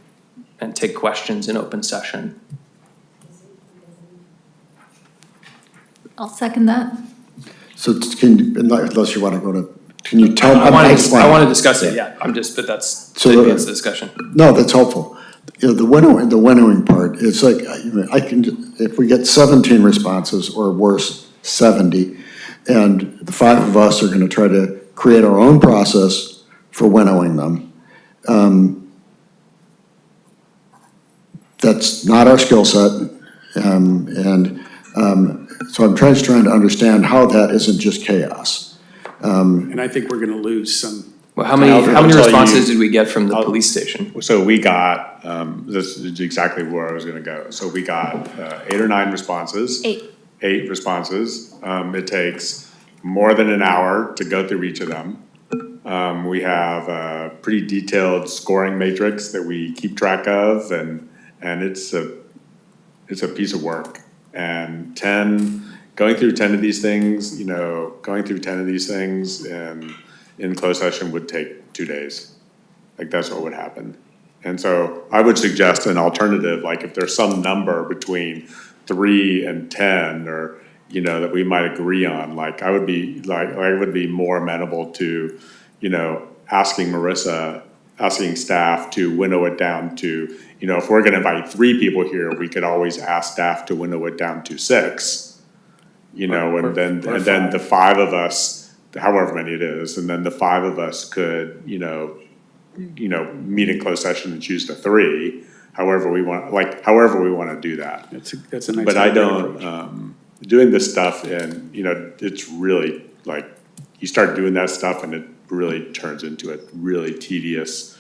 Speaker 18: and take questions in open session.
Speaker 17: I'll second that.
Speaker 3: So unless you want to go to, can you tell?
Speaker 18: I want to discuss it, yeah. But that's
Speaker 3: So,
Speaker 18: to advance the discussion.
Speaker 3: No, that's helpful. You know, the winnowing part, it's like, if we get 17 responses or worse, 70, and the 5 of us are going to try to create our own process for winnowing them, that's not our skill set. So I'm trying to understand how that isn't just chaos.
Speaker 1: And I think we're going to lose some.
Speaker 18: Well, how many responses did we get from the police station?
Speaker 16: So we got, this is exactly where I was gonna go. So we got 8 or 9 responses. 8 responses. It takes more than an hour to go through each of them. We have a pretty detailed scoring matrix that we keep track of, and it's a piece of work. And going through 10 of these things, in closed session would take 2 days. Like, that's what would happen. And so I would suggest an alternative, like if there's some number between 3 and 10, or, that we might agree on, like I would be more amenable to, asking staff to winnow it down to, if we're gonna invite 3 people here, we could always ask staff to winnow it down to 6. And then the 5 of us, however many it is, and then the 5 of us could, meet in closed session and choose the 3, however we want to do that.
Speaker 1: That's a nice.
Speaker 16: But I don't, doing this stuff and, it's really like, you start doing that stuff and it really turns into a really tedious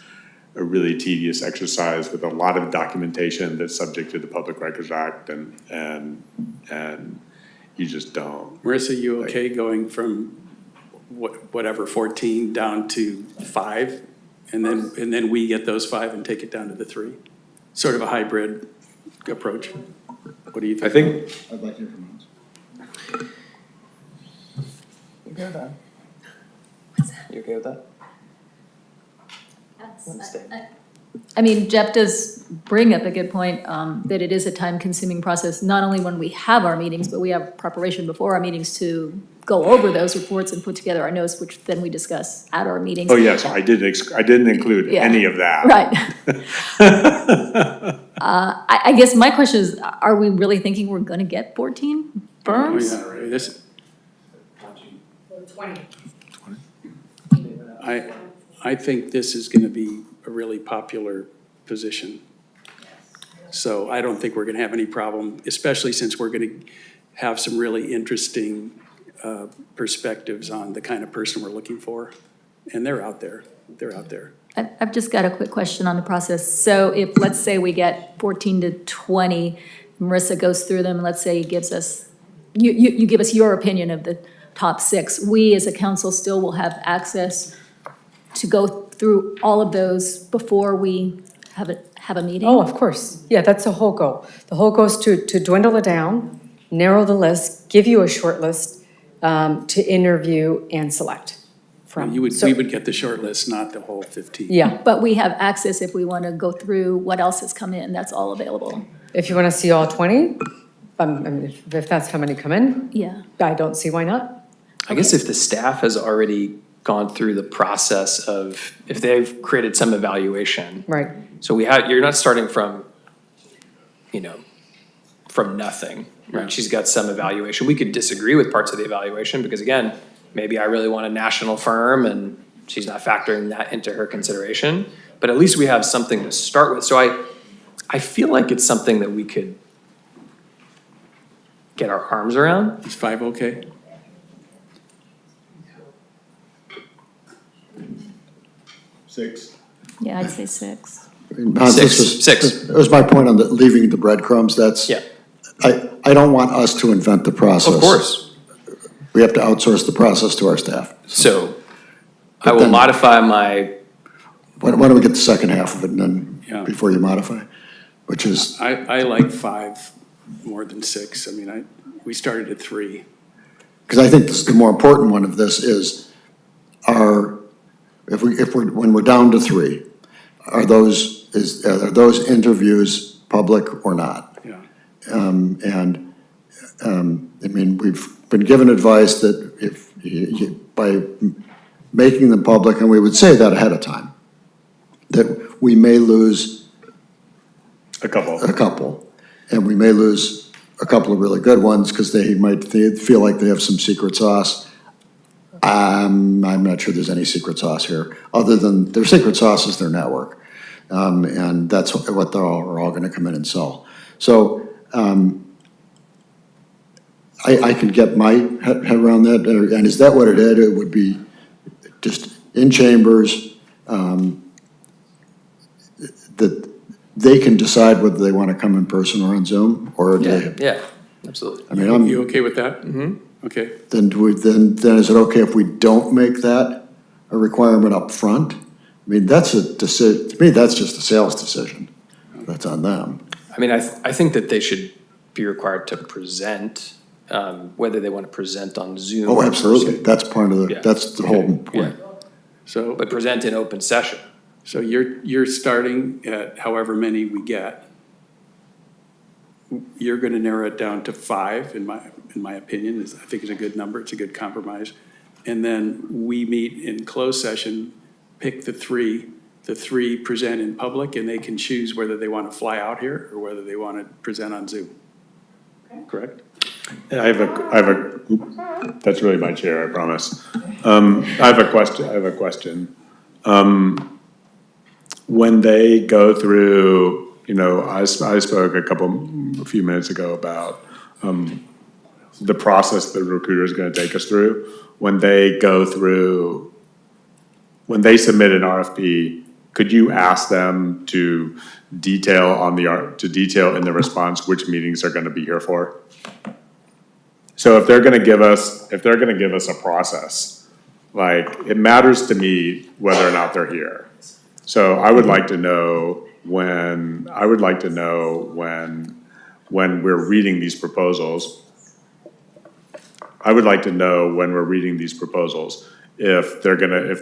Speaker 16: exercise with a lot of documentation that's subject to the Public Records Act, and you just don't.
Speaker 1: Marissa, you okay going from whatever, 14 down to 5, and then we get those 5 and take it down to the 3? Sort of a hybrid approach. What do you think?
Speaker 16: I think.
Speaker 3: I'd like to hear from you.
Speaker 18: You okay with that? You okay with that?
Speaker 17: I mean, Jeff does bring up a good point, that it is a time-consuming process, not only when we have our meetings, but we have preparation before our meetings to go over those reports and put together our notes, which then we discuss at our meetings.
Speaker 16: Oh, yes, I didn't include any of that.
Speaker 17: Right. I guess my question is, are we really thinking we're gonna get 14 berms?
Speaker 1: Oh, yeah, right.
Speaker 5: 20.
Speaker 1: I think this is going to be a really popular position. So I don't think we're going to have any problem, especially since we're going to have some really interesting perspectives on the kind of person we're looking for. And they're out there.
Speaker 17: I've just got a quick question on the process. So if, let's say we get 14 to 20, Marissa goes through them, and let's say you give us your opinion of the top 6, we as a council still will have access to go through all of those before we have a meeting?
Speaker 4: Oh, of course. Yeah, that's the whole goal. The whole goal is to dwindle it down, narrow the list, give you a short list to interview and select from.
Speaker 1: We would get the short list, not the whole 15.
Speaker 4: Yeah.
Speaker 17: But we have access if we want to go through what else has come in, that's all available.
Speaker 4: If you want to see all 20, I mean, if that's how many come in,
Speaker 17: Yeah.
Speaker 4: I don't see why not.
Speaker 18: I guess if the staff has already gone through the process of, if they've created some evaluation.
Speaker 4: Right.
Speaker 18: So you're not starting from, from nothing, right? She's got some evaluation. We could disagree with parts of the evaluation because, again, maybe I really want a national firm and she's not factoring that into her consideration. But at least we have something to start with. So I feel like it's something that we could get our arms around.
Speaker 1: Is 5 okay?
Speaker 17: Yeah, I'd say 6.
Speaker 18: Six.
Speaker 3: That was my point on leaving the breadcrumbs. That's,
Speaker 18: Yeah.
Speaker 3: I don't want us to invent the process.
Speaker 18: Of course.
Speaker 3: We have to outsource the process to our staff.
Speaker 18: So I will modify my.
Speaker 3: Why don't we get the second half of it and then,
Speaker 1: Yeah.
Speaker 3: before you modify, which is.
Speaker 1: I like 5 more than 6. I mean, we started at 3.
Speaker 3: Because I think the more important one of this is, when we're down to 3, are those interviews public or not?
Speaker 1: Yeah.
Speaker 3: I mean, we've been given advice that if, by making them public, and we would say that ahead of time, that we may lose
Speaker 16: A couple.
Speaker 3: and we may lose a couple of really good ones because they might feel like they have some secret sauce. I'm not sure there's any secret sauce here, other than their secret sauce is their network. And that's what they're all gonna come in and sell. So, I can get my head around that, and is that what it is? It would be just in chambers, that they can decide whether they want to come in person or on Zoom, or
Speaker 18: Yeah, absolutely.
Speaker 3: I mean,
Speaker 1: You okay with that? Mm-hmm. Okay.
Speaker 3: then is it okay if we don't make that a requirement up front? I mean, that's a decision, to me, that's just a sales decision. That's on them.
Speaker 18: I mean, I think that they should be required to present, whether they want to present on Zoom.
Speaker 3: Oh,
Speaker 18: or
Speaker 3: absolutely.
Speaker 18: person.
Speaker 3: That's part of
Speaker 18: Yeah.
Speaker 3: that's the whole point.
Speaker 1: So,
Speaker 18: But present in open session.
Speaker 1: so you're starting at however many we get. You're gonna narrow it down to 5, in my opinion, I think is a good number, it's a good compromise. And then we meet in closed session, pick the 3 present in public, and they can choose whether they want to fly out here or whether they want to present on Zoom. Correct?
Speaker 16: I have a, that's really my chair, I promise. I have a question. When they go through, I spoke a few minutes ago about, the process the recruiter is gonna take us through. When they submit an RFP, could you ask them to detail in the response which meetings they're gonna be here for? So if they're gonna give us a process, like, it matters to me whether or not they're here. So I would like to know when we're reading these proposals, if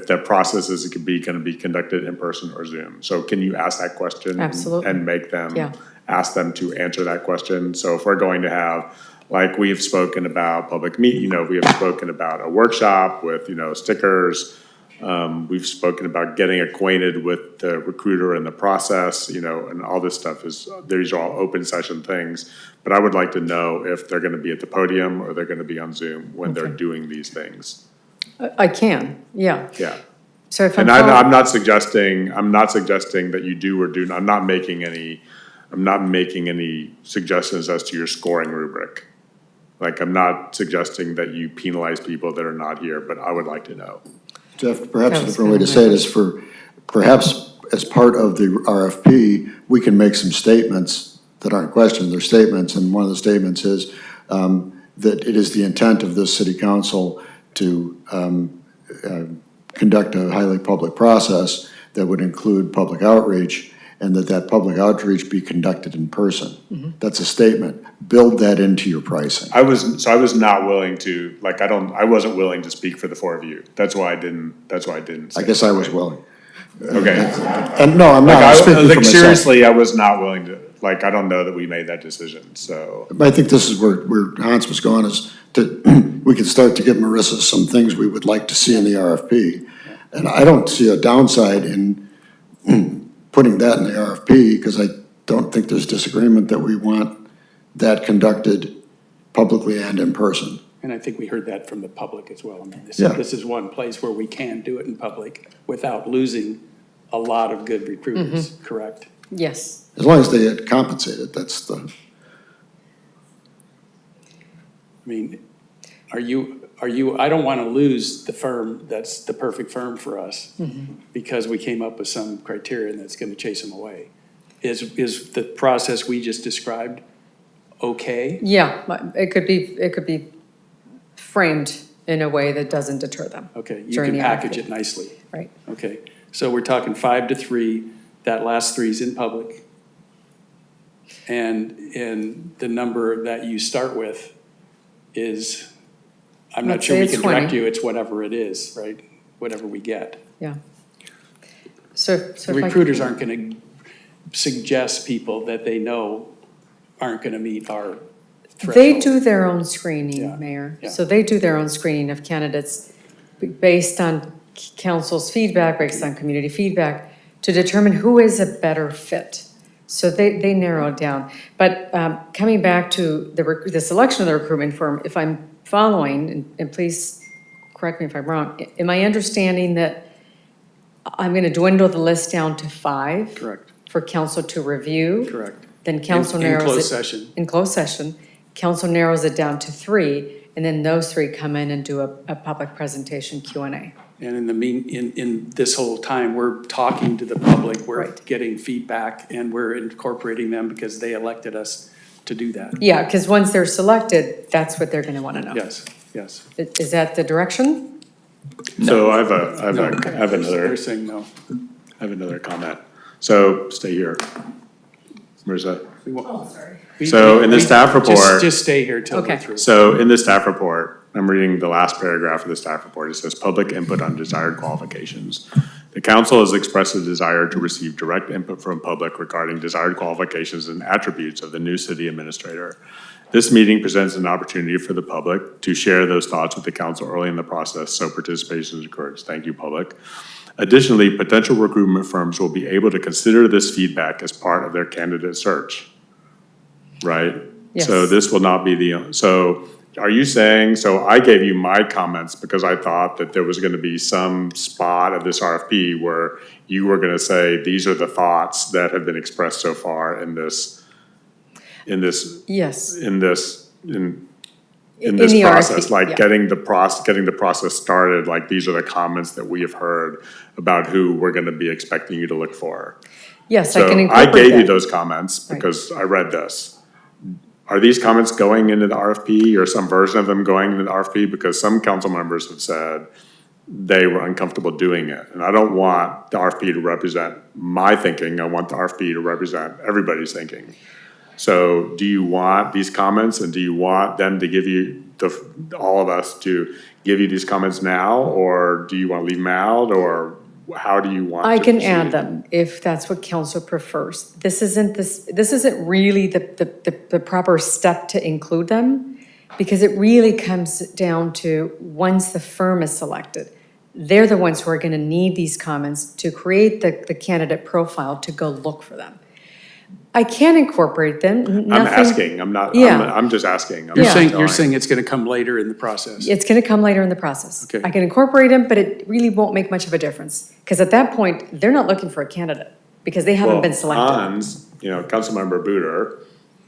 Speaker 16: the process is gonna be conducted in person or Zoom. So can you ask that question?
Speaker 4: Absolutely.
Speaker 16: And make them,
Speaker 4: Yeah.
Speaker 16: ask them to answer that question? So if we're going to have, like, we've spoken about we have spoken about a workshop with, stickers. We've spoken about getting acquainted with the recruiter and the process, and all this stuff these are all open session things. But I would like to know if they're gonna be at the podium or they're gonna be on Zoom when they're doing these things.
Speaker 4: I can, yeah.
Speaker 16: Yeah.
Speaker 4: So if
Speaker 16: And
Speaker 4: I'm
Speaker 16: I'm not suggesting that you do or do not, I'm not making any suggestions as to your scoring rubric. Like, I'm not suggesting that you penalize people that are not here, but I would like to know.
Speaker 3: Jeff, perhaps a different way to say it is perhaps as part of the RFP, we can make some statements that aren't questions, they're statements, and one of the statements is that it is the intent of this city council to conduct a highly public process that would include public outreach, and that public outreach be conducted in person. That's a statement. Build that into your pricing.
Speaker 16: I was not willing to, like, I wasn't willing to speak for the 4 of you. That's why I didn't say
Speaker 3: I guess I was
Speaker 16: it.
Speaker 3: willing.
Speaker 16: Okay.
Speaker 3: And no, I'm not speaking for myself.
Speaker 16: Seriously, I was not willing to, like, I don't know that we made that decision, so.
Speaker 3: But I think this is where Hans was going, is that we could start to give Marissa some things we would like to see in the RFP. And I don't see a downside in putting that in the RFP, because I don't think there's disagreement that we want that conducted publicly and in person.
Speaker 1: And I think we heard that from the public as well. I mean,
Speaker 3: Yeah.
Speaker 1: this is one place where we can do it in public without losing a lot of good recruiters, correct?
Speaker 4: Yes.
Speaker 3: As long as they get compensated, that's the.
Speaker 1: I mean, I don't want to lose the firm that's the perfect firm for us because we came up with some criteria that's going to chase them away. Is the process we just described okay?
Speaker 4: Yeah, it could be framed in a way that doesn't deter them.
Speaker 1: Okay, you
Speaker 4: during
Speaker 1: can
Speaker 4: the
Speaker 1: package
Speaker 4: RFP.
Speaker 1: it nicely.
Speaker 4: Right.
Speaker 1: Okay, so we're talking 5 to 3, that last 3 is in public. And the number that you start with is, I'm
Speaker 4: Let's
Speaker 1: not sure
Speaker 4: say
Speaker 1: we
Speaker 4: it's
Speaker 1: can direct
Speaker 4: 20.
Speaker 1: you, it's whatever it is, right? Whatever we get.
Speaker 4: Yeah. So
Speaker 1: The
Speaker 4: if I-
Speaker 1: recruiters aren't gonna suggest people that they know aren't gonna meet our threshold.
Speaker 4: They do their own screening,
Speaker 1: Yeah,
Speaker 4: Mayor.
Speaker 1: yeah.
Speaker 4: So they do their own screening of candidates based on council's feedback, based on community feedback, to determine who is a better fit. So they narrow it down. But coming back to the selection of the recruitment firm, if I'm following, and please correct me if I'm wrong, am I understanding that I'm going to dwindle the list down to 5?
Speaker 1: Correct,
Speaker 4: For council to review?
Speaker 1: correct.
Speaker 4: Then council
Speaker 1: In
Speaker 4: narrows it.
Speaker 1: closed session.
Speaker 4: In closed session, council narrows it down to 3, and then those 3 come in and do a public presentation Q&A.
Speaker 1: And in this whole time, we're talking to the public, we're
Speaker 4: Right.
Speaker 1: getting feedback, and we're incorporating them because they elected us to do that.
Speaker 4: Yeah, because once they're selected, that's what they're going to want to know.
Speaker 1: Yes, yes.
Speaker 4: Is that the direction?
Speaker 16: So I have another.
Speaker 1: They're saying no.
Speaker 16: I have another comment. So stay here. Marissa. So in the staff report.
Speaker 1: Just stay here till we're
Speaker 4: Okay.
Speaker 1: through.
Speaker 16: So in the staff report, I'm reading the last paragraph of the staff report. It says, public input on desired qualifications. The council has expressed a desire to receive direct input from public regarding desired qualifications and attributes of the new city administrator. This meeting presents an opportunity for the public to share those thoughts with the council early in the process, so participation is encouraged. Thank you, public. Additionally, potential recruitment firms will be able to consider this feedback as part of their candidate search, right?
Speaker 4: Yes.
Speaker 16: So this will not be so are you saying, so I gave you my comments because I thought that there was gonna be some spot of this RFP where you were gonna say, these are the thoughts that have been expressed so far in this
Speaker 4: Yes.
Speaker 16: in this
Speaker 4: In
Speaker 16: this
Speaker 4: the
Speaker 16: process,
Speaker 4: RFP,
Speaker 16: like
Speaker 4: yeah.
Speaker 16: getting the process started, like these are the comments that we have heard about who we're gonna be expecting you to look for.
Speaker 4: Yes, I
Speaker 16: So
Speaker 4: can
Speaker 16: I
Speaker 4: incorporate
Speaker 16: gave you
Speaker 4: that.
Speaker 16: those comments
Speaker 4: Right.
Speaker 16: because I read this. Are these comments going into the RFP or some version of them going into the RFP? Because some council members have said they were uncomfortable doing it. And I don't want the RFP to represent my thinking. I want the RFP to represent everybody's thinking. So do you want these comments and do you want them to give you, all of us to give you these comments now? Or do you want to leave them out or how do you want
Speaker 4: I
Speaker 16: to
Speaker 4: can
Speaker 16: proceed?
Speaker 4: add them if that's what council prefers. This isn't really the proper step to include them because it really comes down to once the firm is selected, they're the ones who are going to need these comments to create the candidate profile to go look for them. I can incorporate them.
Speaker 16: I'm
Speaker 4: Nothing-
Speaker 16: asking, I'm not,
Speaker 4: Yeah.
Speaker 16: I'm just asking. I'm
Speaker 1: You're
Speaker 16: not
Speaker 1: saying,
Speaker 16: telling.
Speaker 1: you're saying it's gonna come later in the process?
Speaker 4: It's going to come later in the process.
Speaker 1: Okay.
Speaker 4: I can incorporate them, but it really won't make much of a difference. Because at that point, they're not looking for a candidate because they haven't
Speaker 16: Well,
Speaker 4: been selected.
Speaker 16: Hans, Councilmember Booter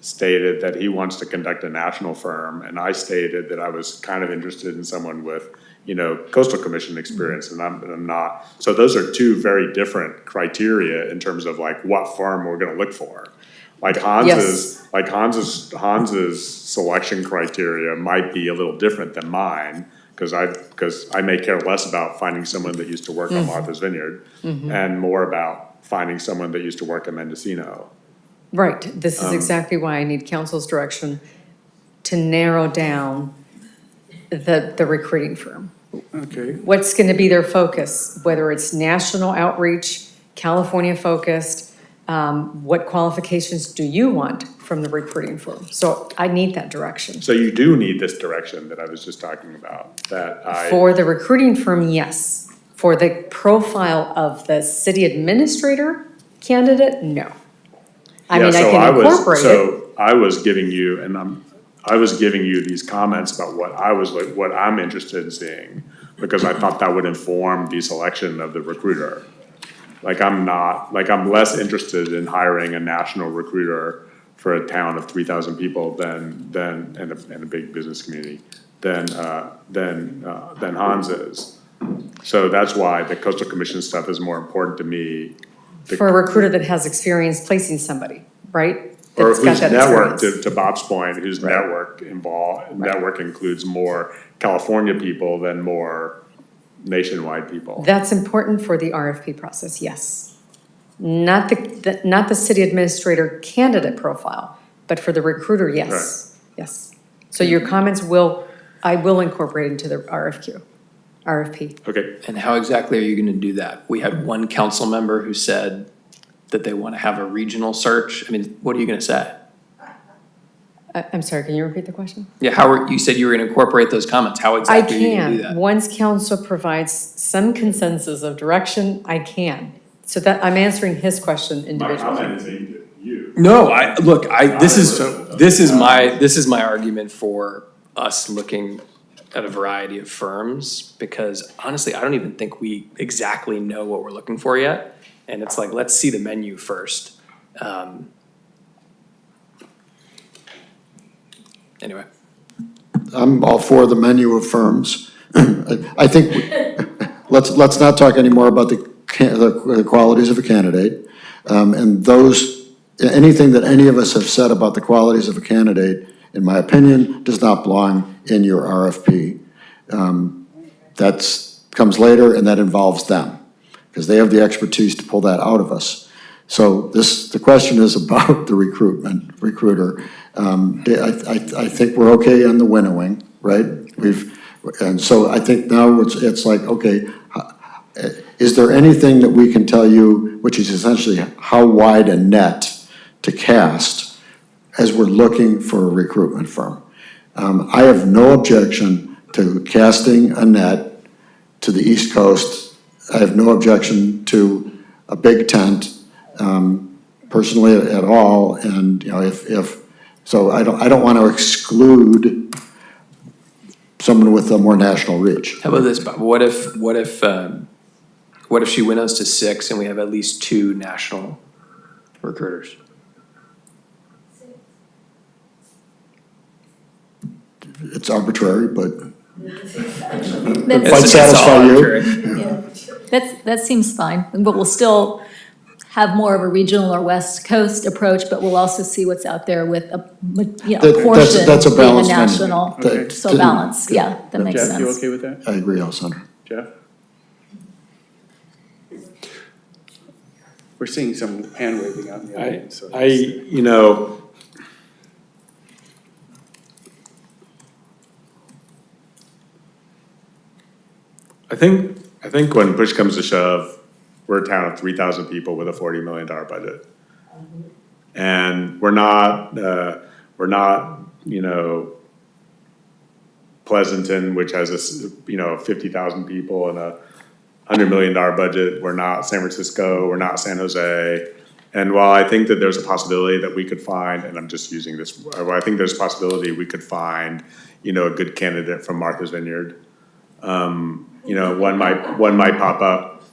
Speaker 16: stated that he wants to conduct a national firm, and I stated that I was kind of interested in someone with, coastal commission experience, and I'm not. So those are two very different criteria in terms of like what firm we're gonna look for. Like Hans's selection criteria might be a little different than mine, because I may care less about finding someone that used to work on Martha's Vineyard and more about finding someone that used to work in Mendocino.
Speaker 4: Right, this is exactly why I need council's direction to narrow down the recruiting firm.
Speaker 1: Okay,
Speaker 4: What's going to be their focus, whether it's national outreach, California focused, what qualifications do you want from the recruiting firm? So I need that direction.
Speaker 16: So you do need this direction that I was just talking about,
Speaker 4: For the recruiting firm, yes. For the profile of the city administrator candidate, no. I mean, I can incorporate it.
Speaker 16: So I was giving you, I was giving you these comments about what I'm interested in seeing, because I thought that would inform the selection of the recruiter. I'm less interested in hiring a national recruiter for a town of 3,000 people than in a big business community than Hans is. So that's why the coastal commission stuff is more important to me.
Speaker 4: For a recruiter that has experience placing somebody, right?
Speaker 16: Or
Speaker 4: That's got
Speaker 16: whose
Speaker 4: that
Speaker 16: network,
Speaker 4: experience.
Speaker 16: to Bob's point, whose network network includes more California people than more nationwide people.
Speaker 4: That's important for the RFP process, yes. Not the city administrator candidate profile, but for the recruiter, yes, yes. So your comments I will incorporate into the RFP.
Speaker 16: Okay.
Speaker 18: And how exactly are you gonna do that? We had one council member who said that they wanna have a regional search. I mean, what are you gonna say?
Speaker 4: I'm sorry, can you repeat the question?
Speaker 18: Yeah, you said you were gonna incorporate those comments. How
Speaker 4: I
Speaker 18: exactly are you gonna do
Speaker 4: can.
Speaker 18: that?
Speaker 4: Once council provides some consensus of direction, I can. So that, I'm answering his question
Speaker 16: My
Speaker 4: individually.
Speaker 16: comment is aimed at you.
Speaker 18: No, this is my argument for us looking at a variety of firms, because honestly, I don't even think we exactly know what we're looking for yet. And it's like, let's see the menu first. Anyway.
Speaker 3: I'm all for the menu of firms. I think, let's not talk anymore about the qualities of a candidate. And anything that any of us have said about the qualities of a candidate, in my opinion, does not belong in your RFP. That comes later, and that involves them, because they have the expertise to pull that out of us. So the question is about the recruiter. I think we're okay on the winnowing, right? And so I think now it's like, okay, is there anything that we can tell you, which is essentially how wide a net to cast as we're looking for a recruitment firm? I have no objection to casting a net to the East Coast. I have no objection to a big tent, personally at all. And so I don't want to exclude someone with a more national reach.
Speaker 18: How about this, Bob? What if she winnows to 6 and we have at least 2 national recruiters?
Speaker 3: It's arbitrary, but
Speaker 17: That's-
Speaker 3: might satisfy you.
Speaker 17: Yeah. That seems fine, but we'll still have more of a regional or West Coast approach, but we'll also see what's out there with a portion
Speaker 3: That's a
Speaker 17: being a
Speaker 3: balanced menu.
Speaker 17: national,
Speaker 3: Okay.
Speaker 17: so balance, yeah, that makes
Speaker 1: Jeff, you
Speaker 17: sense.
Speaker 1: okay with that?
Speaker 3: I agree, Alissandra.
Speaker 1: Jeff? We're seeing some hand waving out in the audience. so that's-
Speaker 16: I think when push comes to shove, we're a town of 3,000 people with a $40 million budget. And we're not, Pleasanton, which has a, 50,000 people and a $100 million budget. We're not San Francisco, we're not San Jose. And while I think that there's a possibility that we could find, and I'm just using this, I think there's a possibility we could find, a good candidate from Martha's Vineyard. One might pop up.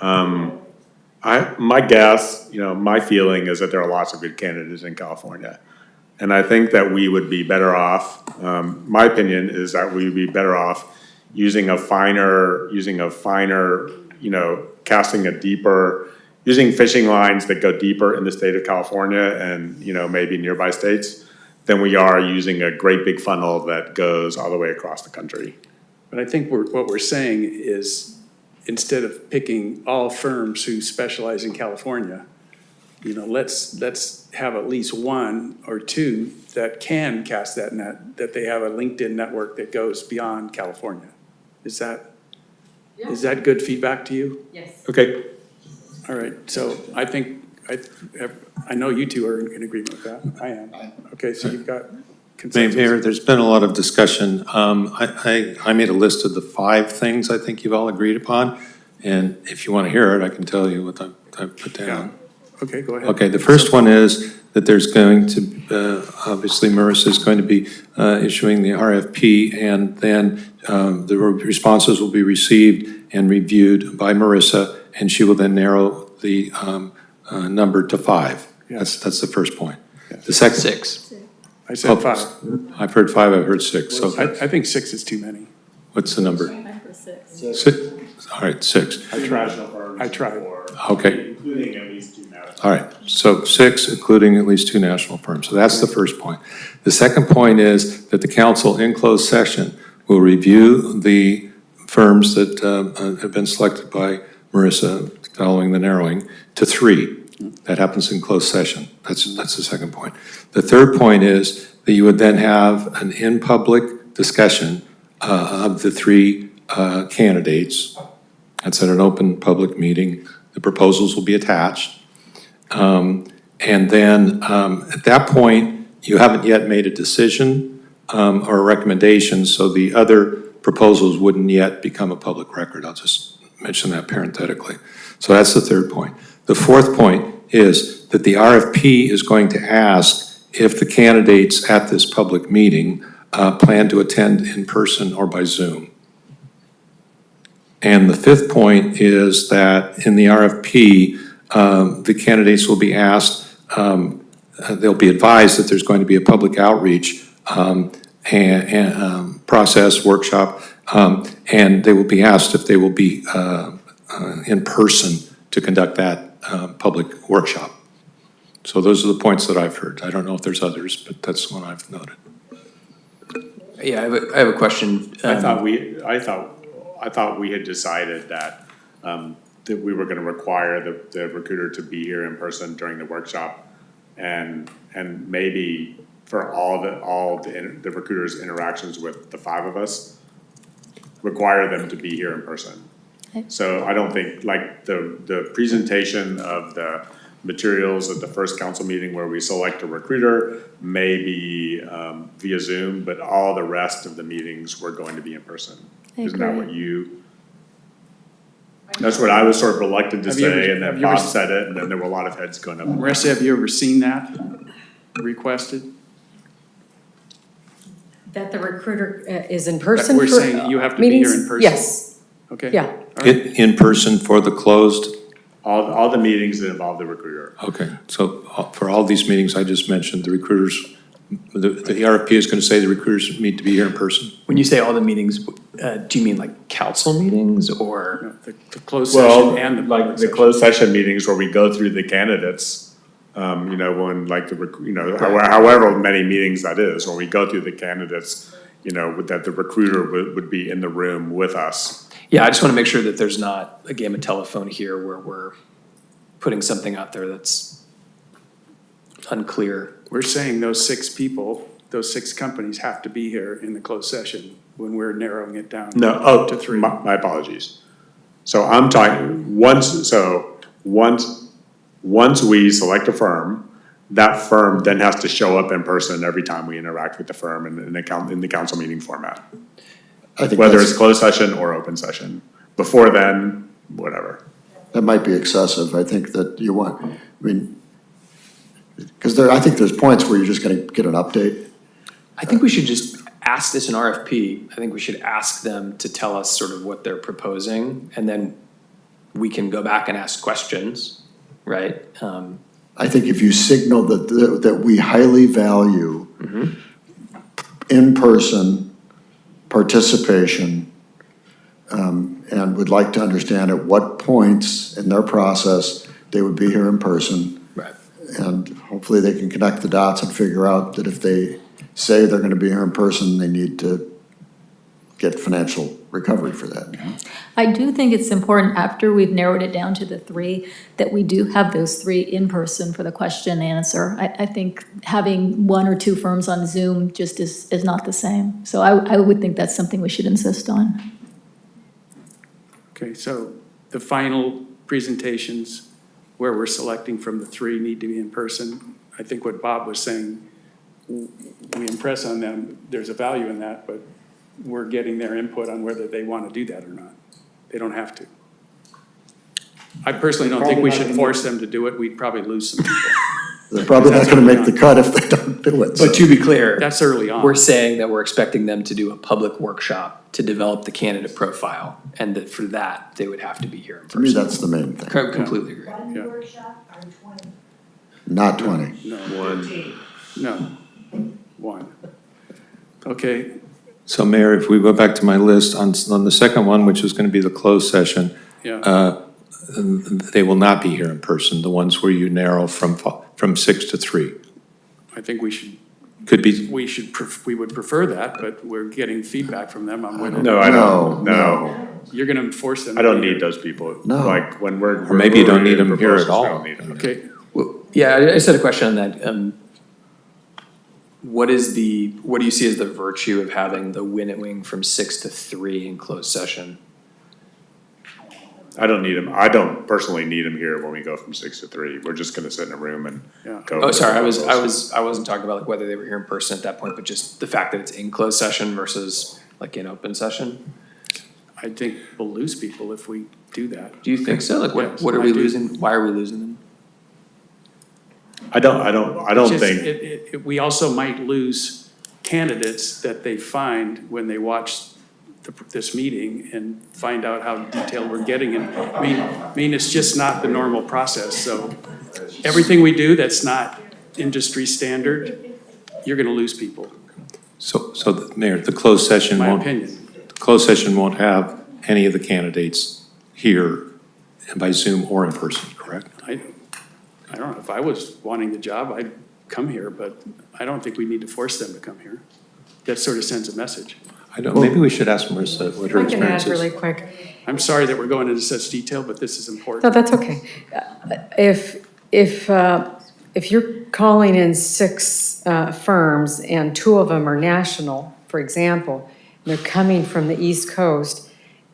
Speaker 16: My guess, my feeling is that there are lots of good candidates in California. And I think that we would be better off, my opinion is that we would be better off using fishing lines that go deeper in the state of California and, maybe nearby states than we are using a great big funnel that goes all the way across the country.
Speaker 1: But I think what we're saying is, instead of picking all firms who specialize in California, let's have at least 1 or 2 that can cast that net, that they have a LinkedIn network that goes beyond California. Is that good feedback to you?
Speaker 4: Yes.
Speaker 16: Okay.
Speaker 1: All right, so I think, I know you two are in agreement with that. I am. Okay, so you've got consensus.
Speaker 15: Mayor, there's been a lot of discussion. I made a list of the 5 things I think you've all agreed upon. And if you want to hear it, I can tell you what I put down.
Speaker 1: Okay, go ahead.
Speaker 15: Okay, the first one is that there's going to, obviously Marissa's going to be issuing the RFP, and then the responses will be received and reviewed by Marissa, and she will then narrow the number to 5. That's the first point. The second.
Speaker 18: 6.
Speaker 1: I said 5.
Speaker 15: I've heard 5, I've heard 6, so.
Speaker 1: I think 6 is too many.
Speaker 15: What's the number? 6. All right, 6.
Speaker 1: I tried.
Speaker 15: Okay.
Speaker 16: Including at least 2 now.
Speaker 15: All right, so 6, including at least 2 national firms. So that's the first point. The second point is that the council in closed session will review the firms that have been selected by Marissa following the narrowing to 3. That happens in closed session. That's the second point. The third point is that you would then have an in-public discussion of the three candidates. That's at an open public meeting. The proposals will be attached. And then at that point, you haven't yet made a decision or a recommendation, so the other proposals wouldn't yet become a public record. I'll just mention that parenthetically. So that's the third point. The fourth point is that the RFP is going to ask if the candidates at this public meeting plan to attend in person or by Zoom. And the fifth point is that in the RFP, the candidates will be asked, they'll be advised that there's going to be a public outreach and process workshop, and they will be asked if they will be in person to conduct that public workshop. So those are the points that I've heard. I don't know if there's others, but that's the one I've noted.
Speaker 18: Yeah, I have a question.
Speaker 16: I thought we had decided that that we were going to require the recruiter to be here in person during the workshop, and maybe for all the recruiter's interactions with the five of us, require them to be here in person.
Speaker 17: Okay.
Speaker 16: So I don't think, like, the presentation of the materials at the first council meeting where we select a recruiter may be via Zoom, but all the rest of the meetings were going to be in person. Isn't that what you? That's what I was sort of reluctant to say, and then Bob said it, and then there were a lot of heads going up.
Speaker 1: Marissa, have you ever seen that requested?
Speaker 4: That the recruiter is in person
Speaker 1: We're
Speaker 4: for
Speaker 1: saying you have to be here in person?
Speaker 4: Yes.
Speaker 1: Okay.
Speaker 4: Yeah.
Speaker 15: In person for the closed?
Speaker 16: All the meetings that involve the recruiter.
Speaker 15: Okay, so for all these meetings I just mentioned, the recruiters, the RFP is going to say the recruiters need to be here in person?
Speaker 18: When you say all the meetings, do you mean like council meetings or?
Speaker 1: No, the closed session
Speaker 16: Well,
Speaker 1: and the
Speaker 16: like the closed session meetings where we go through the candidates, you know, when like however many meetings that is, when we go through the candidates, you know, that the recruiter would be in the room with us.
Speaker 18: Yeah, I just want to make sure that there's not a game of telephone here where we're putting something out there that's unclear.
Speaker 1: We're saying those 6 people, those 6 companies have to be here in the closed session when we're narrowing it down to 3.
Speaker 16: My apologies. So I'm talking, once we select a firm, that firm then has to show up in person every time we interact with the firm in the council meeting format.
Speaker 3: I think
Speaker 16: Whether it's closed session or open session. Before then, whatever.
Speaker 3: that might be excessive. I think that you want, I mean, because I think there's points where you're just going to get an update.
Speaker 18: I think we should just ask this in RFP. I think we should ask them to tell us sort of what they're proposing, and then we can go back and ask questions, right?
Speaker 3: I think if you signal that we highly value in-person participation, and would like to understand at what points in their process they would be here in person.
Speaker 18: Right.
Speaker 3: And hopefully they can connect the dots and figure out that if they say they're going to be here in person, they need to get financial recovery for that.
Speaker 17: I do think it's important, after we've narrowed it down to the 3, that we do have those 3 in person for the question and answer. I think having 1 or 2 firms on Zoom just is not the same. So I would think that's something we should insist on.
Speaker 1: Okay, so the final presentations where we're selecting from the 3 need to be in person. I think what Bob was saying, we impress on them, there's a value in that, but we're getting their input on whether they want to do that or not. They don't have to. I personally don't think we should force them to do it. We'd probably lose some people.
Speaker 3: They're probably not going to make the cut if they don't do it.
Speaker 18: But to be clear,
Speaker 1: that's early on.
Speaker 18: We're saying that we're expecting them to do a public workshop to develop the candidate profile, and that for that, they would have to be here in person.
Speaker 3: To me, that's the main thing.
Speaker 18: Completely agree.
Speaker 1: Yeah.
Speaker 3: Not 20.
Speaker 1: No. 1. No. 1. Okay.
Speaker 15: So Mayor, if we go back to my list, on the second one, which is going to be the closed session,
Speaker 1: Yeah.
Speaker 15: they will not be here in person, the ones where you narrow from 6 to 3.
Speaker 1: I think we should.
Speaker 15: Could be.
Speaker 1: We would prefer that, but we're getting feedback from them on whether.
Speaker 16: No, I don't. No.
Speaker 1: You're going to force them.
Speaker 16: I don't need those people.
Speaker 3: No.
Speaker 16: Like when we're.
Speaker 15: Or maybe you don't need them here at
Speaker 16: proposals, we
Speaker 15: all.
Speaker 16: don't need them.
Speaker 1: Okay.
Speaker 18: Well, yeah, I just had a question on that. what do you see as the virtue of having the winnowing from 6 to 3 in closed session?
Speaker 16: I don't need him. I don't personally need him here when we go from 6 to 3. We're just gonna sit in a room and go.
Speaker 18: Oh, sorry, I wasn't talking about like whether they were here in person at that point, but just the fact that it's in closed session versus like in open session.
Speaker 1: I think we'll lose people if we do that.
Speaker 18: Do you think so? Like
Speaker 1: Yes,
Speaker 18: what are
Speaker 1: I
Speaker 18: we
Speaker 1: do.
Speaker 18: losing? Why are we losing them?
Speaker 16: I don't
Speaker 1: Just-
Speaker 16: think.
Speaker 1: we also might lose candidates that they find when they watch this meeting and find out how detailed we're getting. And I mean, it's just not the normal process. So everything we do that's not industry standard, you're gonna lose people,
Speaker 15: So, Mayor, the closed session
Speaker 1: in my
Speaker 15: won't,
Speaker 1: opinion.
Speaker 15: the closed session won't have any of the candidates here by Zoom or in person, correct?
Speaker 1: I don't know, if I was wanting the job, I'd come here, but I don't think we need to force them to come here. That sort of sends a message.
Speaker 15: I don't, maybe we should ask Marissa what her
Speaker 4: I can add
Speaker 15: experience is.
Speaker 4: really quick.
Speaker 1: I'm sorry that we're going into such detail, but this is important.
Speaker 4: No, that's okay. If you're calling in 6 firms and 2 of them are national, for example, and they're coming from the East Coast,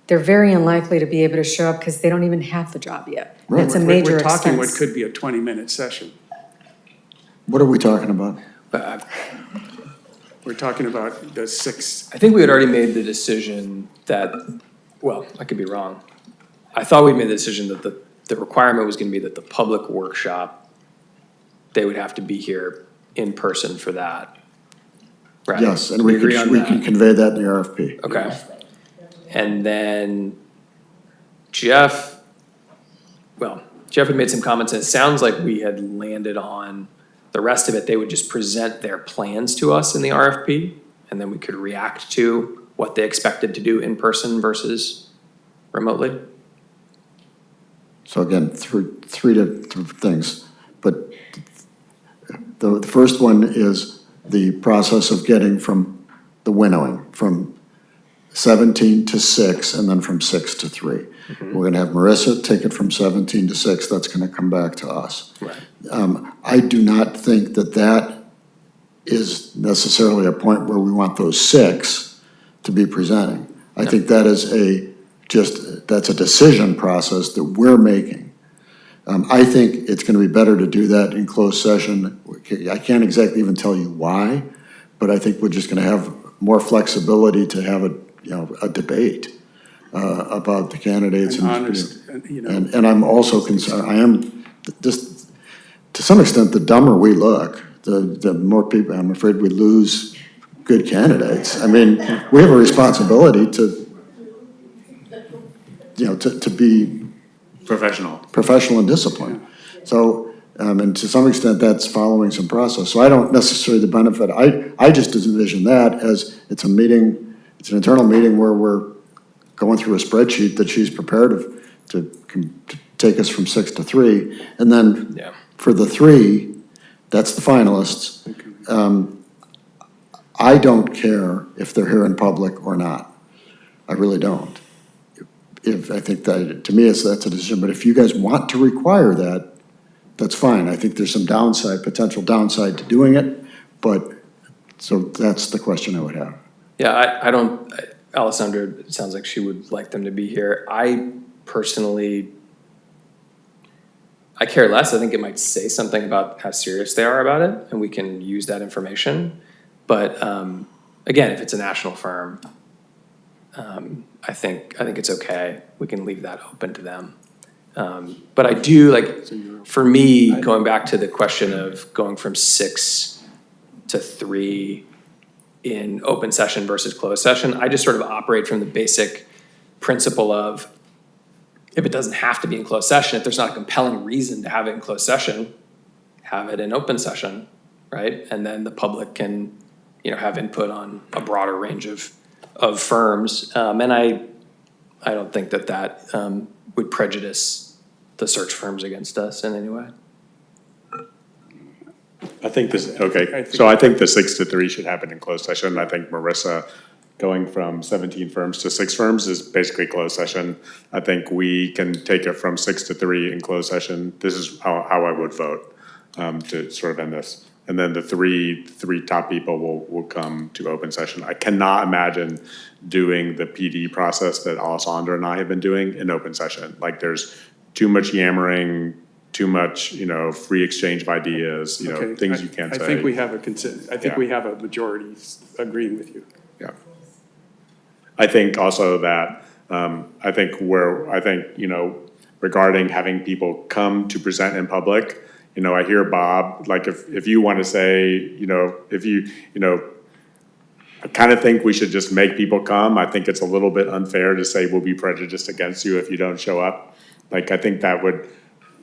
Speaker 4: they're very unlikely to be able to show up because they don't even have the job yet. It's a major
Speaker 1: We're talking what
Speaker 4: expense.
Speaker 1: could be a 20-minute session.
Speaker 3: What are we talking about?
Speaker 1: We're talking about the 6.
Speaker 18: I think we had already made the decision that, well, I could be wrong. I thought we made the decision that the requirement was gonna be that the public workshop, they would have to be here in person for that. Right?
Speaker 3: Yes, and we
Speaker 18: agree on that?
Speaker 3: can convey that in the RFP.
Speaker 18: Okay. And then Jeff had made some comments, and it sounds like we had landed on the rest of it. They would just present their plans to us in the RFP, and then we could react to what they expected to do in person versus remotely.
Speaker 3: So again, three different things, but the first one is the process of getting from the winnowing, from 17 to 6, and then from 6 to 3. We're gonna have Marissa take it from 17 to 6, that's gonna come back to us.
Speaker 18: Right.
Speaker 3: I do not think that is necessarily a point where we want those 6 to be presenting. I think that is that's a decision process that we're making. I think it's gonna be better to do that in closed session. I can't exactly even tell you why, but I think we're just gonna have more flexibility to have a debate about the candidates.
Speaker 1: And honest, you know.
Speaker 3: And I'm also concerned, just, to some extent, the dumber we look, the more people, I'm afraid we lose good candidates. I mean, we have a responsibility to be professional and disciplined. So, and to some extent, that's following some process. So I don't necessarily benefit, I just envision that as it's a meeting, it's an internal meeting where we're going through a spreadsheet that she's prepared to take us from 6 to 3. And then for the 3, that's the finalists. I don't care if they're here in public or not. I really don't. I think that, to me, that's a decision. But if you guys want to require that, that's fine. I think there's some potential downside to doing it. But, so that's the question I would have.
Speaker 18: Yeah, Alissandra, it sounds like she would like them to be here. I personally, I care less. I think it might say something about how serious they are about it, and we can use that information. But again, if it's a national firm, I think it's okay. We can leave that open to them. But I do, like, for me, going back to the question of going from 6 to 3 in open session versus closed session, I just sort of operate from the basic principle of, if it doesn't have to be in closed session, if there's not a compelling reason to have it in closed session, have it in open session, right? And then the public can, have input on a broader range of firms. And I don't think that would prejudice the search firms against us in any way.
Speaker 16: I think the 6 to 3 should happen in closed session. I think Marissa going from 17 firms to 6 firms is basically closed session. I think we can take it from 6 to 3 in closed session. This is how I would vote to sort of end this. and then the three top people will come to open session. I cannot imagine doing the PD process that Alissandra and I have been doing in open session. Like, there's too much yammering, too much, free exchange of ideas,
Speaker 1: Okay,
Speaker 16: things you can't say.
Speaker 1: I think we have a we have a majority agreeing with you.
Speaker 16: Yeah. I think also that, regarding having people come to present in public, I hear Bob, like, if you want to say, I kind of think we should just make people come. I think it's a little bit unfair to say we'll be prejudiced against you if you don't show up. Like, I think that would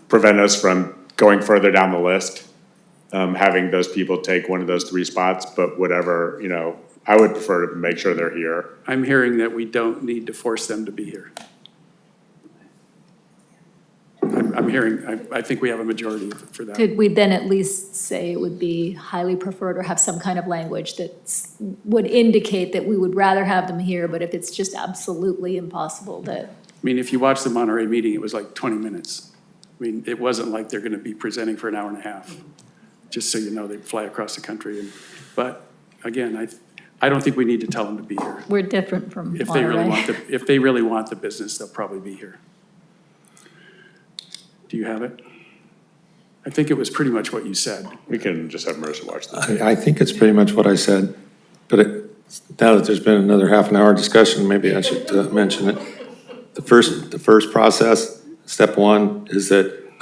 Speaker 16: prevent us from going further down the list, having those people take one of those 3 spots, but whatever, I would prefer to make sure they're here.
Speaker 1: I'm hearing that we don't need to force them to be here. I'm hearing, I think we have a majority for that.
Speaker 17: Could we then at least say it would be highly preferred or have some kind of language that would indicate that we would rather have them here, but if it's just absolutely impossible that.
Speaker 1: I mean, if you watch the Monterey meeting, it was like 20 minutes. I mean, it wasn't like they're going to be presenting for an hour and a half, just so you know, they fly across the country. But again, I don't think we need to tell them to be here.
Speaker 17: We're different from
Speaker 1: If they really
Speaker 17: Monterey.
Speaker 1: if they really want the business, they'll probably be here. Do you have it? I think it was pretty much what you said.
Speaker 16: We can just have Marissa watch this.
Speaker 15: I think it's pretty much what I said, but now that there's been another half an hour discussion, maybe I should mention it. The first process, step 1, is that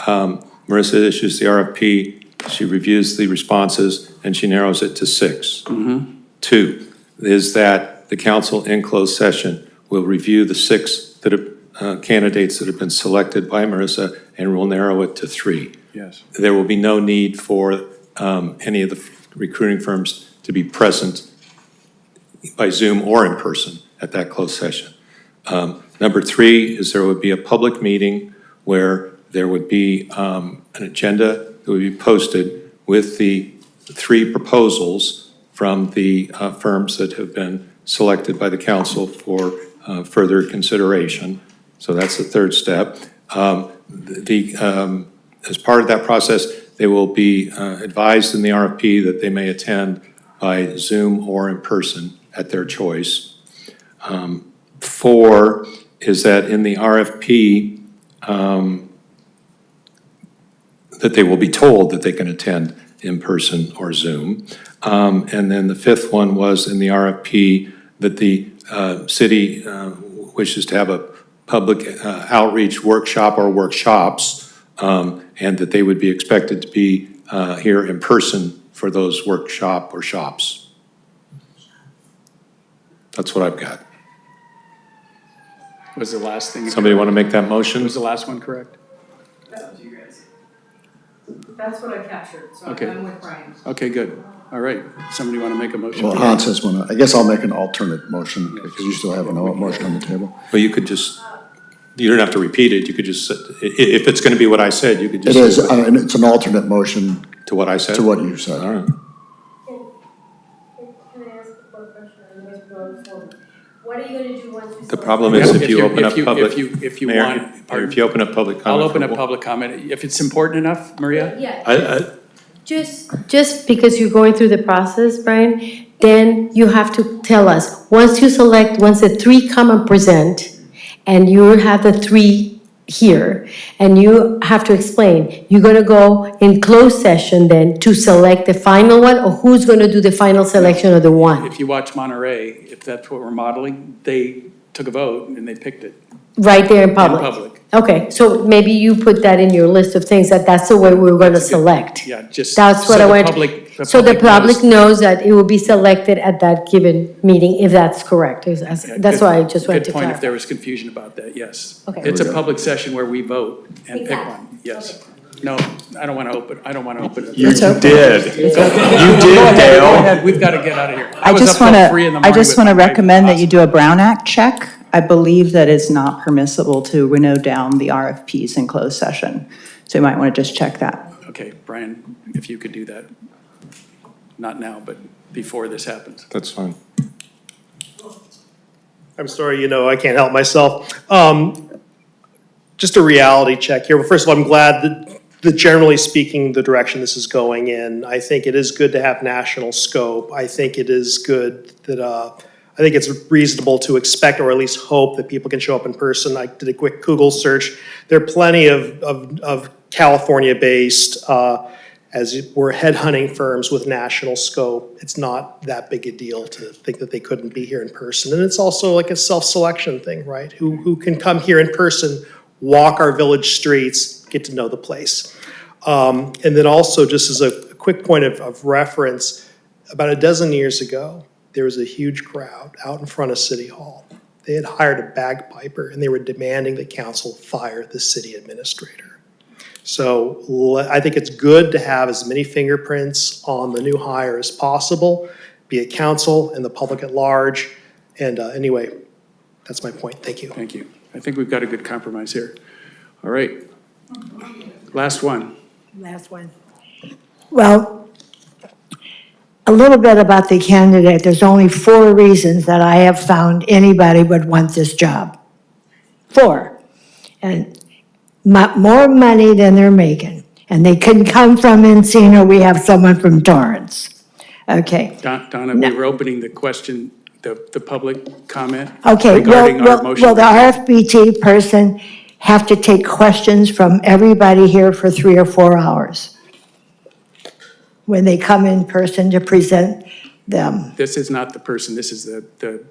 Speaker 15: Marissa issues the RFP, she reviews the responses, and she narrows it to 6. 2 is that the council in closed session will review the 6 that have, candidates that have been selected by Marissa, and will narrow it to 3.
Speaker 1: Yes.
Speaker 15: There will be no need for any of the recruiting firms to be present by Zoom or in person at that closed session. Number 3 is there would be a public meeting where there would be an agenda that would be posted with the 3 proposals from the firms that have been selected by the council for further consideration. So that's the 3rd step. As part of that process, they will be advised in the RFP that they may attend by Zoom or in person at their choice. 4 is that in the RFP, that they will be told that they can attend in person or Zoom. And then the 5th one was in the RFP that the city wishes to have a public outreach workshop or workshops, and that they would be expected to be here in person for those workshop or shops. That's what I've got.
Speaker 1: Was the last thing?
Speaker 15: Somebody want to make that motion?
Speaker 1: Was the last one correct?
Speaker 5: That's what I captured, so
Speaker 1: Okay.
Speaker 5: I'm with Brian.
Speaker 1: Okay, good. All right. Somebody want to make a motion?
Speaker 3: Well, Hans has one. I guess I'll make an alternate motion because you still have a motion on the table.
Speaker 15: Well, you could just, you don't have to repeat it. You could just, if it's going to be what I said, you could just.
Speaker 3: It is, and it's an alternate motion.
Speaker 15: To what I said?
Speaker 3: To what you said.
Speaker 15: All right.
Speaker 11: Can I ask a question on this going forward? What are you going to do once you?
Speaker 15: The problem is if you open up public.
Speaker 1: If you
Speaker 15: Mayor,
Speaker 1: want.
Speaker 15: or if you open up public comment.
Speaker 1: I'll open up public comment. If it's important enough, Maria?
Speaker 11: Yeah. Just because you're going through the process, Brian, then you have to tell us, once the 3 come and present, and you have the 3 here, and you have to explain, you're gonna go in closed session then to select the final one, or who's gonna do the final selection of the one?
Speaker 1: If you watch Monterey, if that's what we're modeling, they took a vote and they picked it.
Speaker 11: Right there in public?
Speaker 1: In public.
Speaker 11: Okay, so maybe you put that in your list of things, that's the way we're gonna select.
Speaker 1: Yeah, just.
Speaker 11: That's what
Speaker 1: so
Speaker 11: I
Speaker 1: the
Speaker 11: want.
Speaker 1: public-
Speaker 11: So the public knows that it will be selected at that given meeting, if that's correct. That's why I just wanted to
Speaker 1: Good point, if
Speaker 11: clarify.
Speaker 1: there was confusion about that, yes.
Speaker 11: Okay.
Speaker 1: It's a public session where we vote and pick
Speaker 11: Exactly.
Speaker 1: one, yes. No, I don't want to open it.
Speaker 16: You
Speaker 1: Let's
Speaker 16: did.
Speaker 1: open it.
Speaker 16: You did,
Speaker 1: Go ahead,
Speaker 16: Dale.
Speaker 1: Go ahead, we've got to get out of here.
Speaker 14: I
Speaker 1: was
Speaker 14: just
Speaker 1: up till
Speaker 14: want
Speaker 1: 3 in the
Speaker 14: to, I
Speaker 1: morning
Speaker 14: just
Speaker 1: with
Speaker 14: want to
Speaker 1: my
Speaker 14: recommend that you
Speaker 1: awesome-
Speaker 14: do a Brown Act check. I believe that it's not permissible to winnow down the RFPs in closed session. So you might want to just check that.
Speaker 1: Okay, Brian, if you could do that. Not now, but before this happens.
Speaker 15: That's fine.
Speaker 7: I'm sorry, I can't help myself. Just a reality check here. Well, first of all, I'm glad that generally speaking, the direction this is going in. I think it is good to have national scope. I think it is good that, I think it's reasonable to expect or at least hope that people can show up in person. I did a quick Google search. There are plenty of California-based, as we're headhunting firms with national scope. It's not that big a deal to think that they couldn't be here in person. And it's also like a self-selection thing, right? Who can come here in person, walk our village streets, get to know the place. And then also, just as a quick point of reference, about a dozen years ago, there was a huge crowd out in front of City Hall. They had hired a bagpiper and they were demanding that council fire the city administrator. So I think it's good to have as many fingerprints on the new hire as possible, be it council and the public at large. And anyway, that's my point. Thank you.
Speaker 1: Thank you. I think we've got a good compromise here. All right. Last one.
Speaker 12: Last one. Well, a little bit about the candidate. There's only 4 reasons that I have found anybody would want this job. 4. And more money than they're making. And they couldn't come from Encino. We have someone from Torrance. Okay.
Speaker 1: Donna, we were opening the question, the public comment
Speaker 12: Okay,
Speaker 1: regarding our motion.
Speaker 12: will the RFBT person have to take questions from everybody here for 3 or 4 hours when they come in person to present them?
Speaker 1: This is not the person, this is the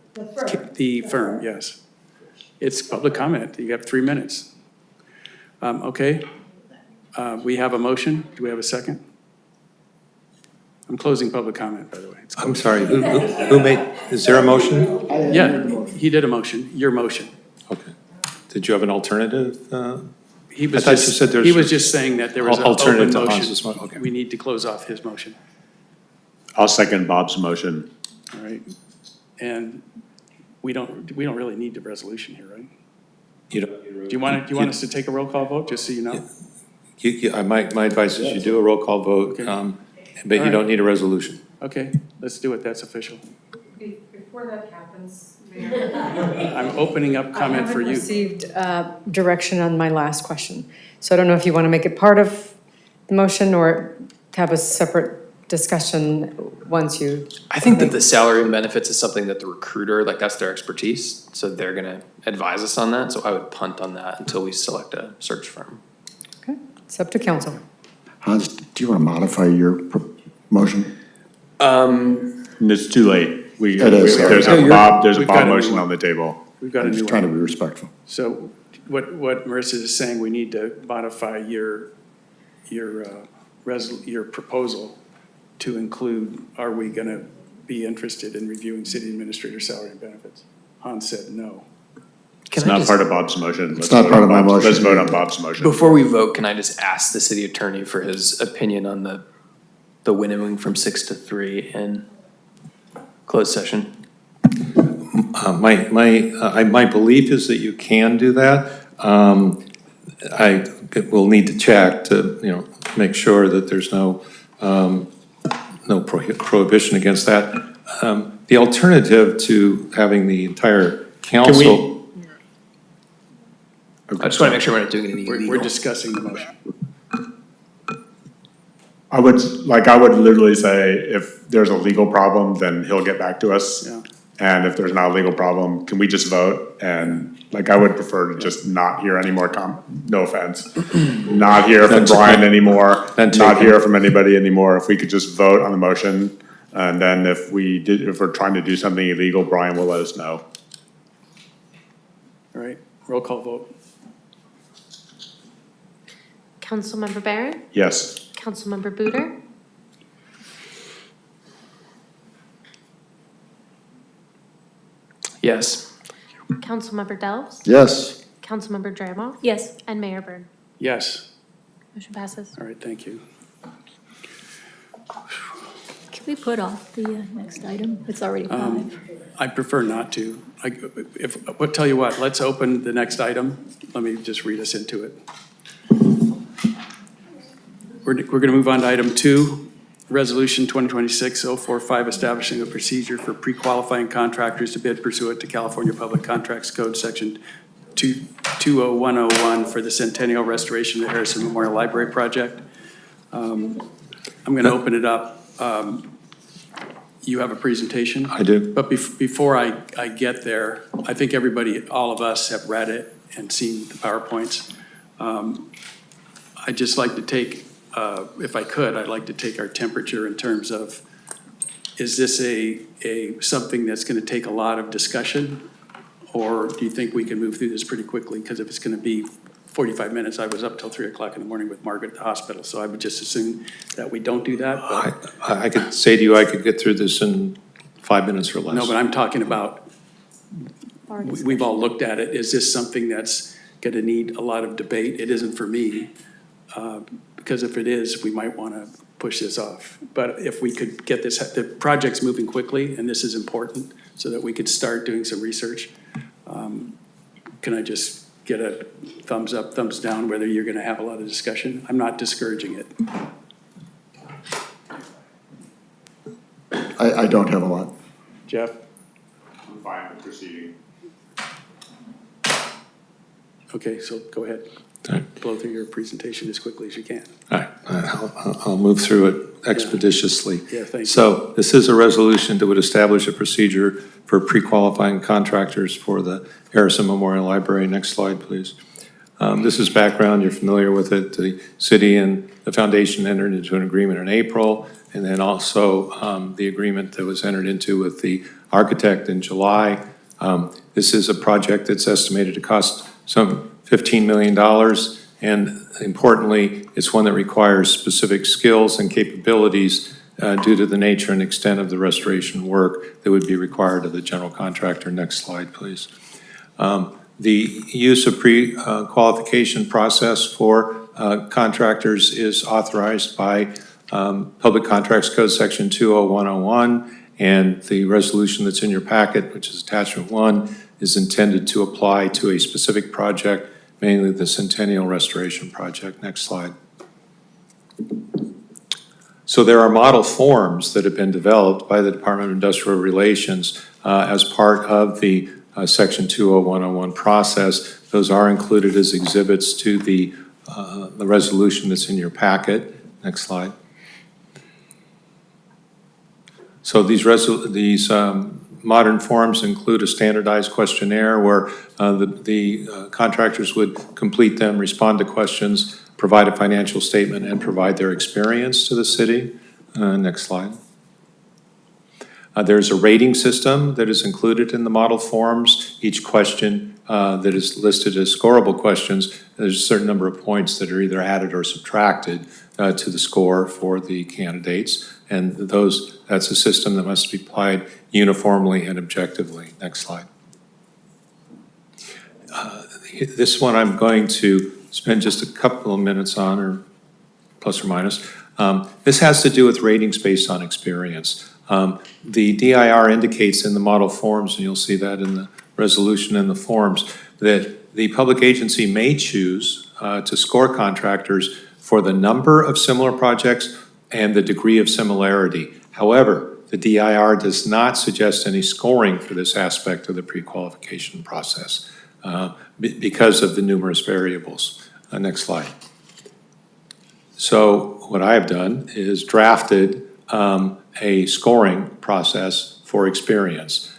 Speaker 1: firm, yes. It's public comment, you have 3 minutes. Okay, we have a motion, do we have a second? I'm closing public comment, by the way.
Speaker 15: I'm sorry, who made, is there a motion?
Speaker 1: Yeah, he did a motion, your motion.
Speaker 15: Okay. Did you have an alternative?
Speaker 1: He was
Speaker 15: I thought you said there's.
Speaker 1: he was just saying that there was an open
Speaker 15: alternative to
Speaker 1: motion.
Speaker 15: Hans's motion. Okay.
Speaker 1: We need to close off his motion,
Speaker 16: I'll second Bob's motion.
Speaker 1: all right? And we don't really need the resolution here, right?
Speaker 15: You don't.
Speaker 1: Do you want us to take a roll call vote, just so you know?
Speaker 15: My advice is you do a roll call vote,
Speaker 1: Okay.
Speaker 15: but you don't need a resolution.
Speaker 1: Okay, let's do it, that's official.
Speaker 5: Before that happens, Mayor.
Speaker 1: I'm opening up comment for
Speaker 4: I haven't
Speaker 1: you.
Speaker 4: received direction on my last question. So I don't know if you want to make it part of the motion or have a separate discussion once you.
Speaker 18: I think that the salary and benefits is something that the recruiter, like that's their expertise, so they're gonna advise us on that, so I would punt on that until we select a search firm.
Speaker 4: Okay, it's up to council.
Speaker 3: Hans, do you want to modify your motion?
Speaker 16: It's too late.
Speaker 3: It is, sorry.
Speaker 16: There's
Speaker 1: No,
Speaker 16: a Bob
Speaker 1: we've got a new
Speaker 16: motion
Speaker 1: one.
Speaker 16: on the table.
Speaker 1: We've got a
Speaker 3: I'm
Speaker 1: new
Speaker 3: just trying to
Speaker 1: one.
Speaker 3: be respectful.
Speaker 1: So what Marissa is saying, we need to modify your proposal to include, are we gonna be interested in reviewing city administrator salary and benefits? Hans said no.
Speaker 16: It's not part of Bob's motion.
Speaker 3: It's not part of my motion.
Speaker 16: Let's vote on Bob's motion.
Speaker 18: Before we vote, can I just ask the city attorney for his opinion on the winnowing from 6 to 3 in closed session?
Speaker 15: My belief is that you can do that. I will need to check to, make sure that there's no prohibition against that. The alternative to having the entire council.
Speaker 18: I just want to make sure we're not doing anything
Speaker 1: We're
Speaker 18: illegal.
Speaker 1: discussing the motion.
Speaker 16: I would literally say if there's a legal problem, then he'll get back to us.
Speaker 1: Yeah.
Speaker 16: And if there's not a legal problem, can we just vote? And I would prefer to just not hear any more no offense. Not hear from Brian anymore, not hear from anybody anymore. If we could just vote on the motion. And then if we're trying to do something illegal, Brian will let us know.
Speaker 1: All right, roll call vote.
Speaker 2: Councilmember Byrne?
Speaker 16: Yes.
Speaker 2: Councilmember Booter?
Speaker 18: Yes.
Speaker 2: Councilmember Delves?
Speaker 3: Yes.
Speaker 2: Councilmember Dramov?
Speaker 17: Yes.
Speaker 2: And Mayor Byrne.
Speaker 1: Yes.
Speaker 2: Motion passes.
Speaker 1: All right, thank you.
Speaker 17: Can we put off the next item? It's already 5.
Speaker 1: I prefer not to. Tell you what, let's open the next item. Let me just read us into it. We're going to move on to item 2, Resolution 2026-045, establishing a procedure for pre-qualifying contractors to bid pursuant to California Public Contracts Code, Section 20101 for the Centennial Restoration of the Harrison Memorial Library project. I'm going to open it up. You have a presentation?
Speaker 15: I do.
Speaker 1: But before I get there, I think everybody, all of us have read it and seen the PowerPoints. I'd just like to take, if I could, I'd like to take our temperature in terms of, is this something that's going to take a lot of discussion? Or do you think we can move through this pretty quickly? Because if it's going to be 45 minutes, I was up till 3 o'clock in the morning with Margaret at the hospital, so I would just assume that we don't do that. But
Speaker 15: I could say to you, I could get through this in 5 minutes or less.
Speaker 1: no, but I'm talking about, we've all looked at it. Is this something that's going to need a lot of debate? It isn't for me, because if it is, we might want to push this off. But if we could get this, the project's moving quickly, and this is important, so that we could start doing some research. Can I just get a thumbs up, thumbs down, whether you're going to have a lot of discussion? I'm not discouraging it.
Speaker 3: I don't have a lot.
Speaker 1: Jeff?
Speaker 16: I'm fine with proceeding.
Speaker 1: Okay, so go ahead. Blow through your presentation as quickly as you can.
Speaker 15: All right, I'll move through it expeditiously.
Speaker 1: Yeah, thank you.
Speaker 15: So this is a resolution that would establish a procedure for pre-qualifying contractors for the Harrison Memorial Library. Next slide, please. This is background, you're familiar with it. The city and the foundation entered into an agreement in April, and then also the agreement that was entered into with the architect in July. This is a project that's estimated to cost some $15 million, and importantly, it's one that requires specific skills and capabilities due to the nature and extent of the restoration work that would be required of the general contractor. Next slide, please. The use of pre-qualification process for contractors is authorized by Public Contracts Code Section 20101, and the resolution that's in your packet, which is attachment 1, is intended to apply to a specific project, mainly the Centennial Restoration project. Next slide. So there are model forms that have been developed by the Department of Industrial Relations as part of the Section 20101 process. Those are included as exhibits to the resolution that's in your packet. Next slide. So these modern forms include a standardized questionnaire where the contractors would complete them, respond to questions, provide a financial statement, and provide their experience to the city. Next slide. There's a rating system that is included in the model forms. Each question that is listed as scoreable questions, there's a certain number of points that are either added or subtracted to the score for the candidates. And that's a system that must be applied uniformly and objectively. Next slide. This one I'm going to spend just a couple of minutes on, or plus or minus. This has to do with ratings based on experience. The DIR indicates in the model forms, and you'll see that in the resolution and the forms, that the public agency may choose to score contractors for the number of similar projects and the degree of similarity. However, the DIR does not suggest any scoring for this aspect of the pre-qualification process because of the numerous variables. Next slide. So what I have done is drafted a scoring process for experience.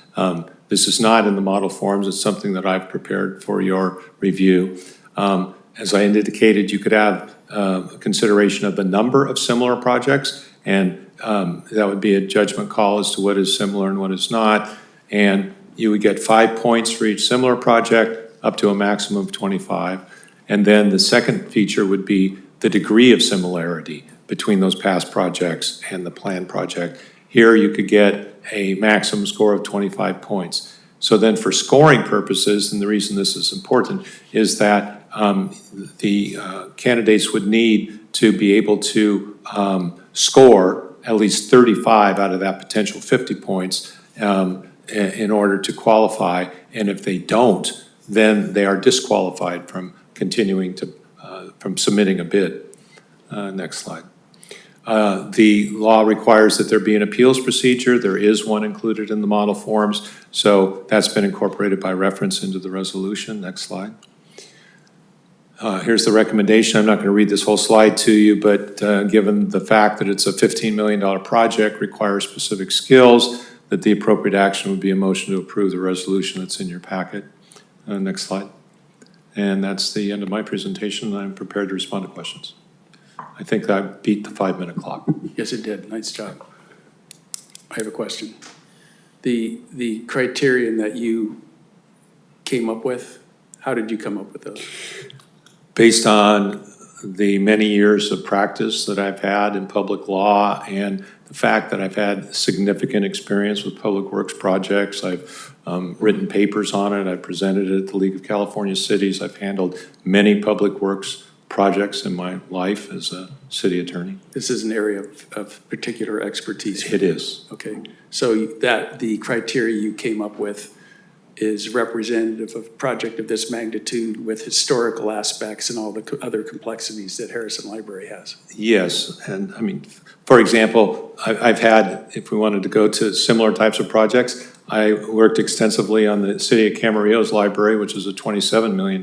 Speaker 15: This is not in the model forms. It's something that I've prepared for your review. As I indicated, you could have a consideration of the number of similar projects, and that would be a judgment call as to what is similar and what is not. And you would get 5 points for each similar project, up to a maximum of 25. And then the second feature would be the degree of similarity between those past projects and the planned project. Here you could get a maximum score of 25 points. So then for scoring purposes, and the reason this is important, is that the candidates would need to be able to score at least 35 out of that potential 50 points in order to qualify. And if they don't, then they are disqualified from continuing to, from submitting a bid. Next slide. The law requires that there be an appeals procedure. There is one included in the model forms, so that's been incorporated by reference into the resolution. Next slide. Here's the recommendation. I'm not going to read this whole slide to you, but given the fact that it's a $15 million project, requires specific skills, that the appropriate action would be a motion to approve the resolution that's in your packet. Next slide. And that's the end of my presentation. I'm prepared to respond to questions. I think I beat the 5-minute clock.
Speaker 1: Yes, it did. Nice job. I have a question. The criterion that you came up with, how did you come up with those?
Speaker 15: Based on the many years of practice that I've had in public law and the fact that I've had significant experience with public works projects, I've written papers on it, I've presented it at the League of California Cities, I've handled many public works projects in my life as a city attorney.
Speaker 1: This is an area of particular expertise.
Speaker 15: It is.
Speaker 1: Okay, so that the criteria you came up with is representative of a project of this magnitude with historical aspects and all the other complexities that Harrison Library has.
Speaker 15: Yes, and I mean, for example, I've had, if we wanted to go to similar types of projects, I worked extensively on the City of Camarillo's library, which is a $27 million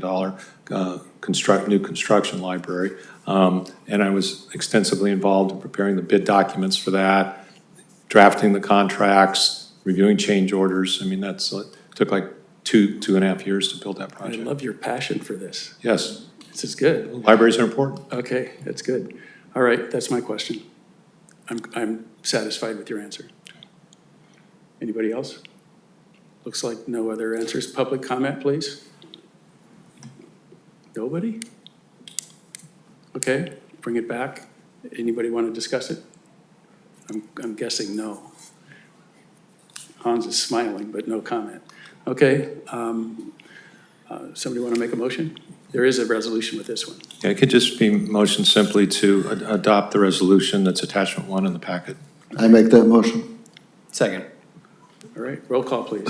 Speaker 15: new construction library. And I was extensively involved in preparing the bid documents for that, drafting the contracts, reviewing change orders. I mean, that's took like two and a half years to build that project.
Speaker 1: I love your passion for this.
Speaker 15: Yes.
Speaker 1: This is good.
Speaker 15: Libraries are important.
Speaker 1: Okay, that's good. All right, that's my question. I'm satisfied with your answer. Anybody else? Looks like no other answers. Public comment, please. Nobody? Okay, bring it back. Anybody want to discuss it? I'm guessing no. Hans is smiling, but no comment. Okay, somebody want to make a motion? There is a resolution with this one.
Speaker 15: Yeah, it could just be motion simply to adopt the resolution that's attachment 1 in the packet.
Speaker 3: I make that motion.
Speaker 18: Second.
Speaker 1: All right, roll call, please.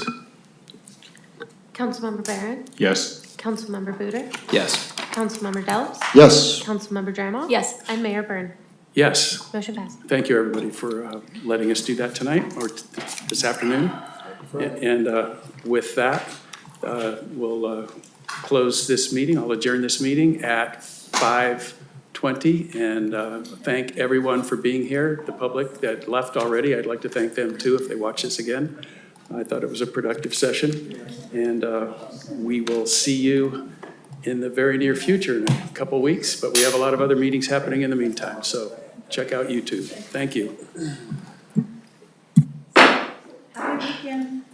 Speaker 2: Councilmember Byrne?
Speaker 16: Yes.
Speaker 2: Councilmember Buder?
Speaker 18: Yes.
Speaker 2: Councilmember Delps?
Speaker 3: Yes.
Speaker 2: Councilmember Dramov?
Speaker 17: Yes.
Speaker 2: And Mayor Byrne.
Speaker 1: Yes.
Speaker 2: Motion passed.
Speaker 1: Thank you, everybody, for letting us do that tonight or this afternoon. And with that, we'll close this meeting. I'll adjourn this meeting at 5:20 and thank everyone for being here. The public that left already, I'd like to thank them too if they watch this again. I thought it was a productive session, and we will see you in the very near future in a couple weeks, but we have a lot of other meetings happening in the meantime, so check out YouTube. Thank you.
Speaker 9: Happy weekend.